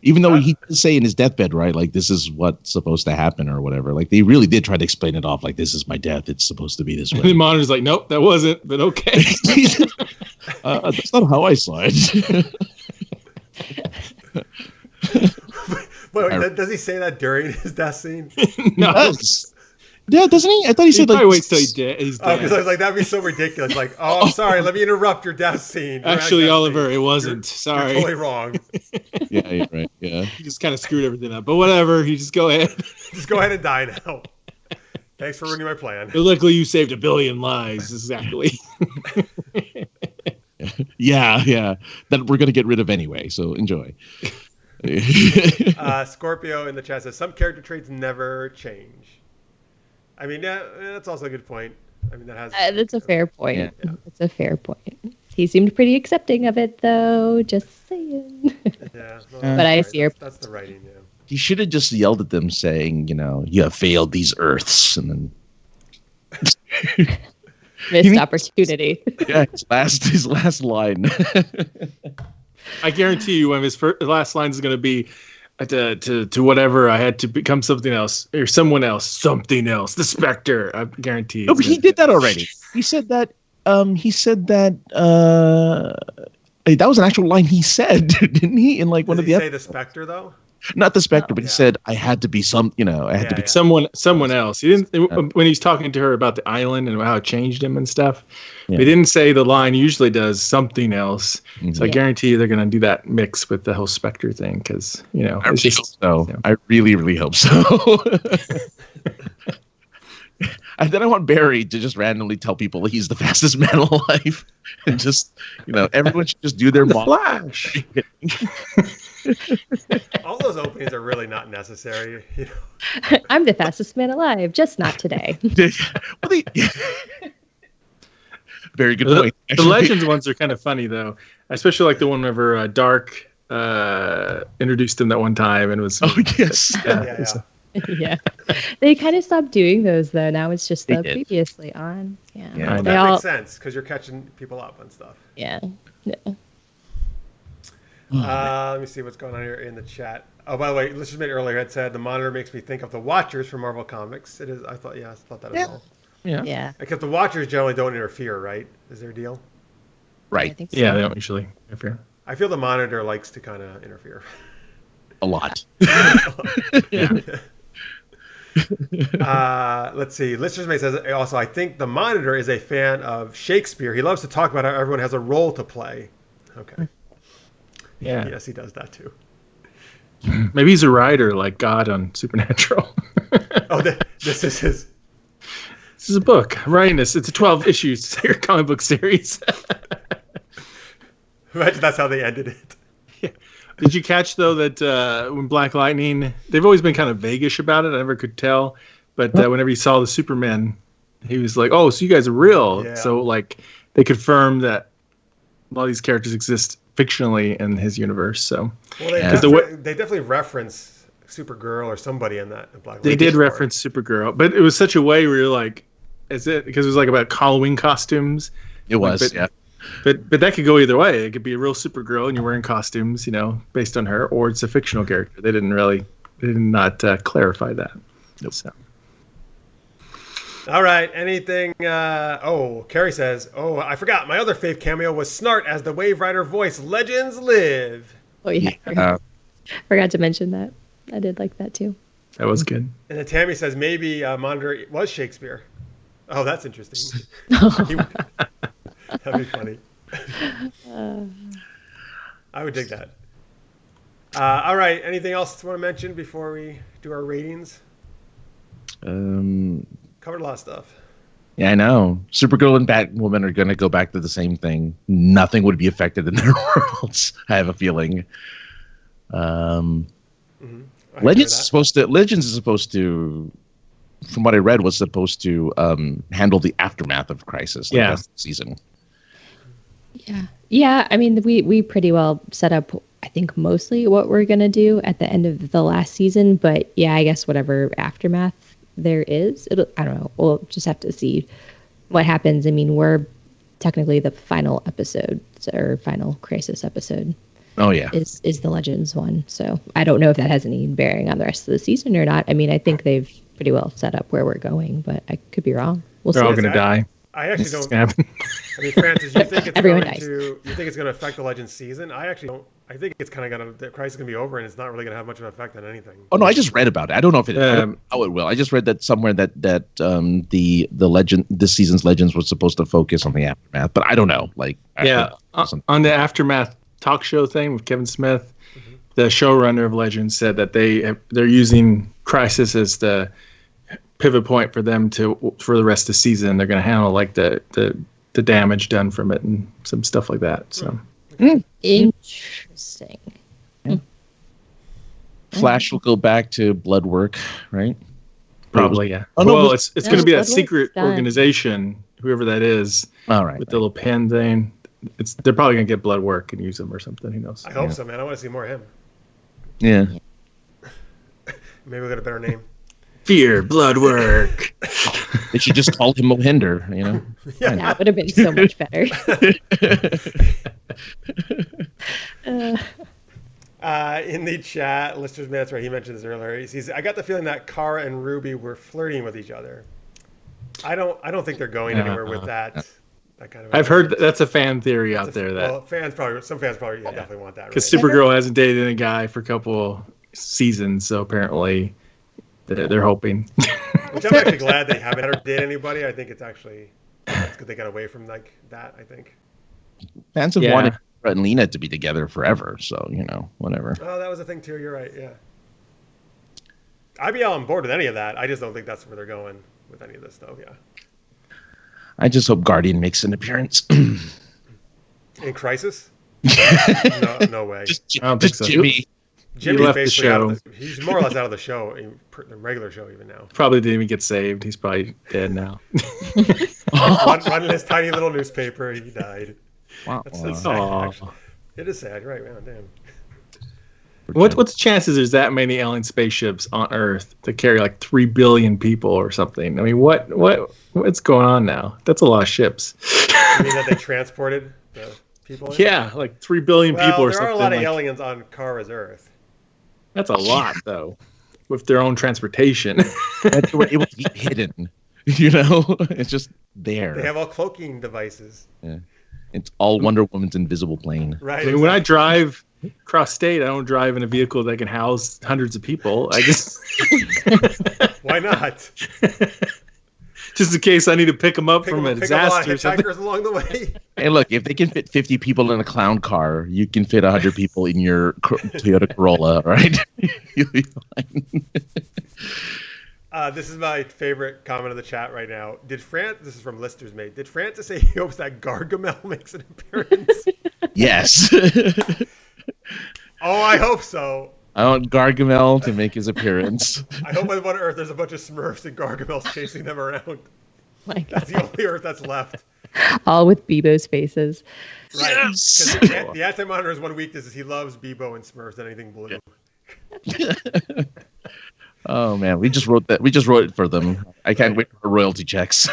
Even though he did say in his deathbed, right, like this is what's supposed to happen or whatever. Like they really did try to explain it off, like this is my death. It's supposed to be this way. And the monitor's like, nope, that wasn't. But okay. That's not how I saw it. Wait, does he say that during his death scene? No. Yeah, doesn't he? I thought he said like. Probably waits till he's dead. Oh, because I was like, that'd be so ridiculous. Like, oh, I'm sorry, let me interrupt your death scene. Actually, Oliver, it wasn't. Sorry. You're totally wrong. Yeah, you're right. Yeah. He just kind of screwed everything up. But whatever, you just go ahead. Just go ahead and die now. Thanks for ruining my plan. But luckily, you saved 1 billion lives. Exactly. Yeah. That we're gonna get rid of anyway. So enjoy. Scorpio in the chat says some character traits never change. I mean, yeah, that's also a good point. I mean, that's a fair point. Yeah. That's a fair point. He seemed pretty accepting of it, though. Just saying. Yeah, well, but I see your. That's the writing. Yeah. He should have just yelled at them, saying, "You have failed these Earths," and then Missed opportunity. Yeah, his last line. I guarantee you, one of his last lines is going to be, to whatever I had to become something else or someone else, something else. The Spectre. I guarantee. No, but he did that already. He said that. That was an actual line he said, didn't he? In like one of the. Did he say the Spectre though? Not the Spectre, but he said, "I had to be I had to be someone else." He didn't when he's talking to her about the island and how it changed him and stuff. Yeah. He didn't say the line. He usually does something else. Mm-hmm. So I guarantee you they're going to do that mix with the whole Spectre thing because I really hope so. I really, really hope so. And then I want Barry to just randomly tell people he's the fastest man alive, and just everyone should just do their Flash. All those openings are really not necessary. I'm the fastest man alive, just not today. Very good point. The Legends ones are kind of funny though, especially like the one whenever Dark introduced him that one time and was. Oh yes. Yeah. Yeah, they kind of stopped doing those though. Now it's just the previously on. Yeah, well, that makes sense because you're catching people up on stuff. Yeah. Let me see what's going on here in the chat. Oh, by the way, let's just make earlier had said the monitor makes me think of the Watchers from Marvel Comics. It is. I thought that as well. Yeah. Except the Watchers generally don't interfere, right? Is their deal? Right. I think so. Yeah, they don't usually interfere. I feel the monitor likes to kind of interfere. A lot. Yeah. Let's see. Listeners May says also, I think the monitor is a fan of Shakespeare. He loves to talk about how everyone has a role to play. Okay. Yeah. Yes, he does that too. Maybe he's a writer like God on Supernatural. Oh, this is his. This is a book. I'm writing this. It's a 12 issues comic book series. Imagine that's how they ended it. Yeah. Did you catch though that when Black Lightning, they've always been kind of vaguish about it. I never could tell, but whenever he saw the Superman, he was like, "Oh, so you guys are real." Yeah. So like they confirmed that a lot of these characters exist fictionally in his universe. So Well, they definitely reference Supergirl or somebody in that Black Lightning. they did story. reference Supergirl, but it was such a way where you're like, "Is it?" Because it was like about Halloween costumes. It was. Yeah. But that could go either way. It could be a real Supergirl and you're wearing costumes, based on her, or it's a fictional character. They did not clarify that. Nope. So. All right. Anything? Carrie says, I forgot. My other fave cameo was Snart as the Wave Rider voice. Legends live. Oh yeah. Forgot to mention that. I did like that too. That was good. And then Tammy says maybe Monitor was Shakespeare. Oh, that's interesting. That'd be funny. I would dig that. All right. Anything else you want to mention before we do our ratings? Covered a lot of stuff. Yeah, I know. Supergirl and Batwoman are going to go back to the same thing. Nothing would be affected in their worlds. I have a feeling. Legends is supposed to, from what I read, was supposed to handle the aftermath of Crisis. Last season. Yeah. I mean, we pretty well set up, I think, mostly what we're gonna do at the end of the last season. But yeah, I guess whatever aftermath there is, I don't know. We'll just have to see what happens. I mean, we're technically the final episode or final Crisis episode. Oh yeah. is the Legends one. So I don't know if that has any bearing on the rest of the season or not. I mean, I think they've pretty well set up where we're going, but I could be wrong. We'll They're see. all going to die. I actually It's don't. gonna happen. I mean, Francis, you think it's Everyone going dies. to? You think it's going to affect the Legends season? I actually don't. I think it's kind of going to. The crisis is going to be over, and it's not really going to have much of an effect on anything. Oh no, I just read about it. I don't know if it. I don't know how it will. I just read that somewhere that the legend, this season's Legends was supposed to focus on the aftermath, but I don't know. Like Yeah, on the Aftermath talk show thing with Kevin Smith, the showrunner of Legends said that they're using Crisis as the pivot point for them for the rest of the season. They're going to handle like the damage done from it and some stuff like that. So Interesting. Flash will go back to blood work, right? probably, yeah. Oh, no, well, but- it's going to be that Bloodwork's secret done. organization, whoever that is, All right. with the little pen thing. They're probably going to get blood work and use them or something. Who knows? I hope so, man. I want to see more of him. Yeah. Maybe we'll get a better name. Fear, blood work. They should just call him Mohinder, you know? Yeah. That would have been so much better. In the chat, Lister's Minutes, right? He mentioned this earlier. He says, "I got the feeling that Kara and Ruby were flirting with each other." I don't think they're going anywhere with that. That kind of. I've heard that's a fan theory out there Well, that some fans probably definitely want that. because Right? Supergirl hasn't dated a guy for a couple seasons, so apparently they're hoping. Which I'm actually glad they haven't had her date anybody. I think it's good they got away from like that. I think. Fans have Yeah. wanted Brett and Lena to be together forever, so, you know, whatever. Oh, that was a thing too. You're right. Yeah. I'd be all on board with any of that. I just don't think that's where they're going with any of this stuff. Yeah. I just hope Guardian makes an appearance. In Crisis? No way. just I don't think just so. Jimmy. Jimmy's left the basically out show. of he's more or less out of the show, the regular show even now. Probably didn't even get saved. He's probably dead now. Running his tiny little newspaper, he died. Wow. That's sad, Aw. actually. It is sad, right? Man, damn. What's the chances there's that many alien spaceships on Earth to carry like 3 billion people or something? I mean, what's going on now? That's a lot of ships. You mean that they transported the people in? Yeah, like 3 billion Well, people or there something. are a lot of like- aliens on Kara's Earth. That's a lot, though, with their own transportation. That's where it was hidden. You know? It's just there. They have all cloaking devices. Yeah. It's all Wonder Woman's invisible plane. Right. I mean, when I drive cross state, I don't drive in a vehicle that can house hundreds of people. I just Why not? just in case I need to pick them up Pick from up a a lot disaster or of something. hitchhikers along the way. Hey, look, if they can fit 50 people in a clown car, you can fit 100 people in your Toyota Corolla, right? You'll be fine. This is my favorite comment of the chat right now. This is from Lister's Mate. Did Francis say he hopes that Gargamel makes an appearance? Yes. Oh, I hope so. I want Gargamel to make his appearance. I hope on one Earth there's a bunch of Smurfs and Gargamel's chasing them around. My God. That's the only Earth that's left. All with Bebo's faces. Right. Yes! 'Cause the Anti-Monitor's one weakness is he loves Bebo and Smurfs and anything blue. Oh man, we just wrote that. We just wrote it for them. I can't wait for royalty checks.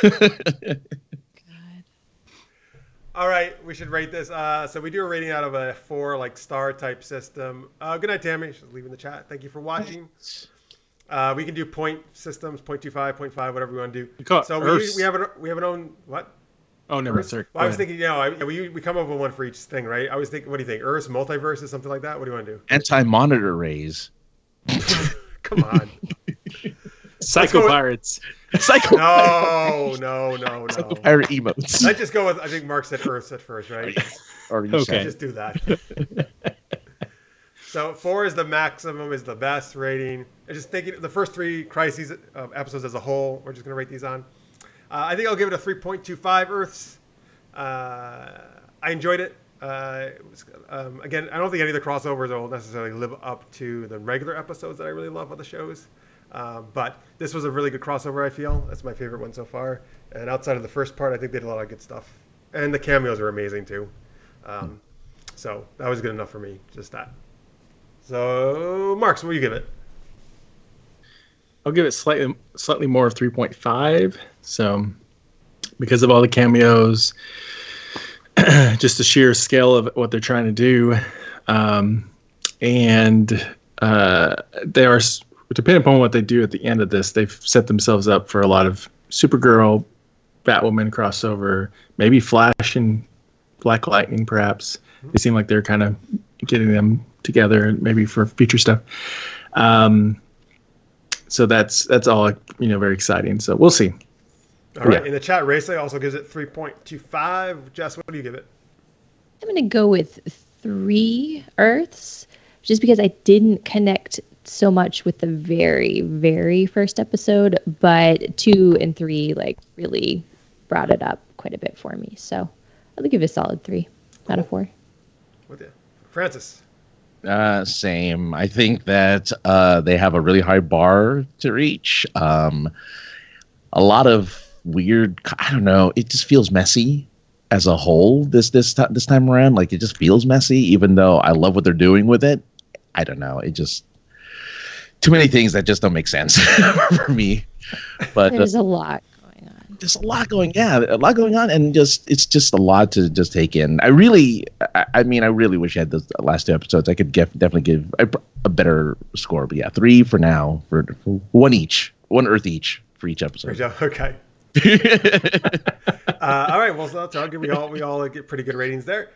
All right, we should rate this. So we do a rating out of a 4 like star type system. Good night, Tammy. She's leaving the chat. Thank you for watching. We can do point systems, 0.25, 0.5, whatever we want to do. call it So Earths. we have an own what? Oh, never mind, sir. Well, I was thinking, we come up with one for each thing, right? I was thinking, what do you think? Earths, multiverses, something like that. What do you want to do? Anti-monitor rays. Come on. Psycho Pirates. Psycho. No. Psycho pirate emotes. Let's just go with. I think Mark said Earths at first, right? Or you Okay. said- Just do that. So 4 is the maximum, is the best rating. I'm just thinking the first 3 Crises episodes as a whole, we're just going to rate these on. I think I'll give it a 3.25 Earths. I enjoyed it. Again, I don't think any of the crossovers will necessarily live up to the regular episodes that I really love of the shows. But this was a really good crossover, I feel. That's my favorite one so far. And outside of the first part, I think they did a lot of good stuff. And the cameos are amazing, too. So that was good enough for me, just that. So, Marks, what do you give it? I'll give it slightly more of 3.5. So, because of all the cameos, just the sheer scale of what they're trying to do, And they are, depending upon what they do at the end of this, they've set themselves up for a lot of Supergirl, Batwoman crossover, maybe Flash and Black Lightning, perhaps. They seem like they're kind of getting them together, maybe for future stuff. So that's all, very exciting. So we'll see. All right. In the chat, Race also gives it 3.25. Jess, what do you give it? I'm going to go with 3 Earths, just because I didn't connect so much with the very, very first episode, but 2 and 3 really brought it up quite a bit for me. So I'll give it a solid 3 out of 4. With you, Francis. Same. I think that they have a really high bar to reach. A lot of weird. I don't know. It just feels messy as a whole. This time around, it just feels messy. Even though I love what they're doing with it, I don't know. It just too many things that just don't make sense for me. But there's a lot going on. There's a lot going on, and it's just a lot to just take in. I really wish I had the last 2 episodes. I could definitely give a better score, but 3 for now, for 1 Earth each for each episode. Okay. All right. Well, so that's all good. We all get pretty good ratings there.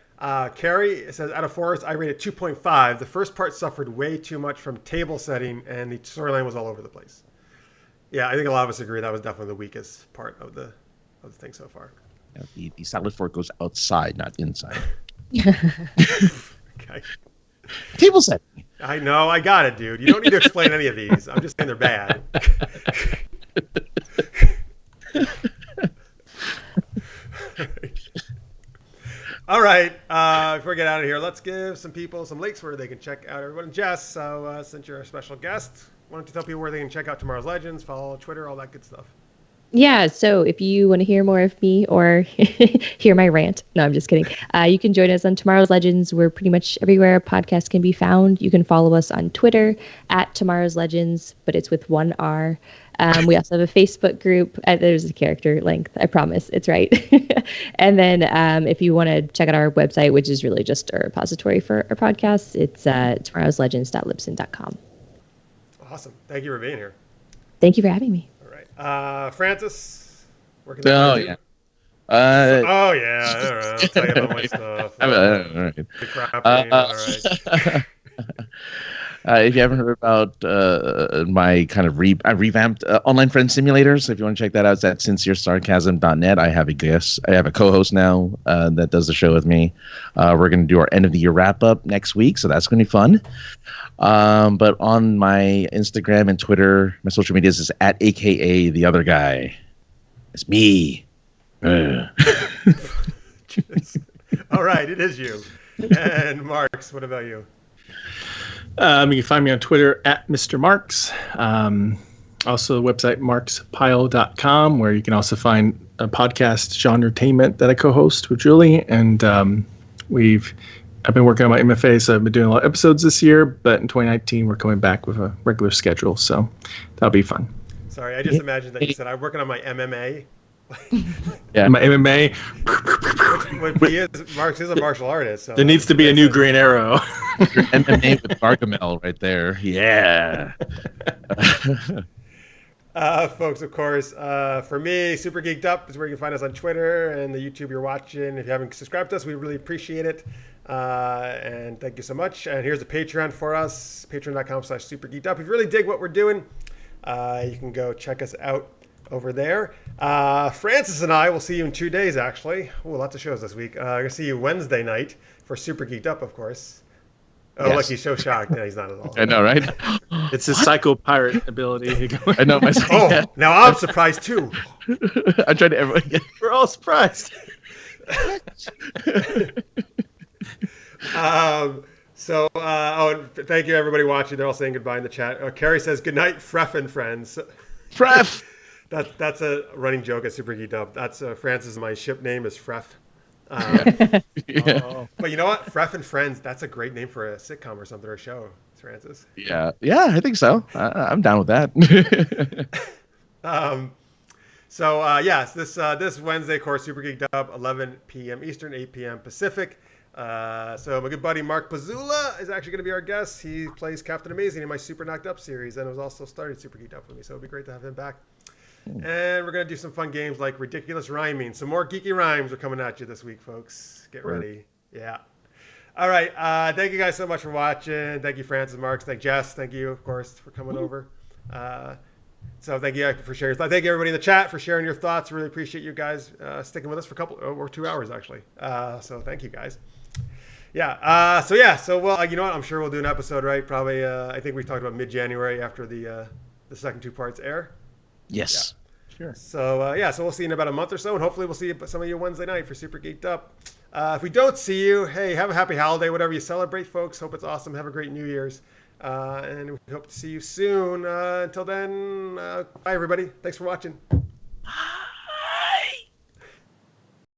Carrie says, out of 4, I rate it 2.5. The first part suffered way too much from table setting, and the storyline was all over the place. Yeah, I think a lot of us agree that was definitely the weakest part of the thing so far. Yeah, the salad fork goes outside, not inside. Okay. Table setting. I know. I got it, dude. You don't need to explain any of these. I'm just saying they're bad. All right. Before we get out of here, let's give some people some links where they can check out everyone. Jess, so since you're a special guest, why don't you tell people where they can check out Tomorrow's Legends, follow Twitter, all that good stuff. Yeah, so if you want to hear more of me or hear my rant, no, I'm just kidding. You can join us on Tomorrow's Legends. We're pretty much everywhere a podcast can be found. You can follow us on Twitter at Tomorrow's Legends, but it's with 1 R. We also have a Facebook group. There's a character length. I promise. It's right. And then if you want to check out our website, which is really just a repository for our podcasts, it's tomorrowslegends.libsyn.com. Awesome. Thank you for being here. Thank you for having me. All right. Francis, where can they Oh, yeah. I don't know. I'll tell you about my stuff. all right. All right. If you haven't heard about my kind of revamped online friend simulator, so if you want to check that out, it's at sinceresarcasm.net. I have a co-host now that does the show with me. We're going to do our end of the year wrap up next week, so that's going to be fun. But on my Instagram and Twitter, my social medias is at AKA the other guy. It's me. All right, it is you. And Marx, what about you? You can find me on Twitter at Mr. Marx. Also, the website marxpyle.com, where you can also find a podcast, Genretainment, that I co-host with Julie. And I've been working on my MFA, so I've been doing a lot of episodes this year. But in 2019, we're coming back with a regular schedule, so that'll be fun. Sorry, I just imagined that you said I'm working on my MMA. Yeah, my MMA. Marx is a martial artist. So there needs to be a new Green Arrow. Your MMA with Gargamel right there. Yeah. Folks, of course, for me, Super Geeked Up is where you can find us on Twitter and the YouTube you're watching. If you haven't subscribed to us, we really appreciate it. And thank you so much. And here's the Patreon for us, patreon.com/supergeekedup. If you really dig what we're doing, you can go check us out over there. Francis and I will see you in 2 days, actually. Ooh, lots of shows this week. I'm going to see you Wednesday night for Super Geeked Up, of course. Oh, yes. Look, he's so shocked. No, he's not at all. I know, right? It's his psycho pirate ability. I know myself. Oh, now I'm surprised too. I'm trying to. We're all surprised. Thank you everybody watching. They're all saying goodbye in the chat. Carrie says good night, Fref and friends. Fref. That's a running joke at Super Geeked Up. That's Francis. My ship name is Fref. Yeah. But you know what? Fref and Friends. That's a great name for a sitcom or something, or a show, Francis. Yeah, I think so. I'm down with that. Yes, this Wednesday, of course, Super Geeked Up, 11 p.m. Eastern, 8 p.m. Pacific. So my good buddy Mark Pazula is actually going to be our guest. He plays Captain Amazing in my Super Knocked Up series and was also started Super Geeked Up with me. So it'd be great to have him back. And we're going to do some fun games like ridiculous rhyming. Some more geeky rhymes are coming at you this week, folks. Get ready. Yeah. All right. Thank you guys so much for watching. Thank you, Francis, Marks. Thank Jess. Thank you, of course, for coming over. So thank you for sharing. Thank you, everybody in the chat, for sharing your thoughts. Really appreciate you guys sticking with us for over 2 hours, actually. So thank you, guys. Yeah. So well, you know what? I'm sure we'll do an episode, right? Probably. I think we talked about mid-January after the second 2 parts air. Yes. Yeah. Sure. So so we'll see you in about a month or so, and hopefully we'll see some of you Wednesday night for Super Geeked Up. If we don't see you, hey, have a happy holiday, whatever you celebrate, folks. Hope it's awesome. Have a great New Year's, and we hope to see you soon. Until then, bye everybody. Thanks for watching.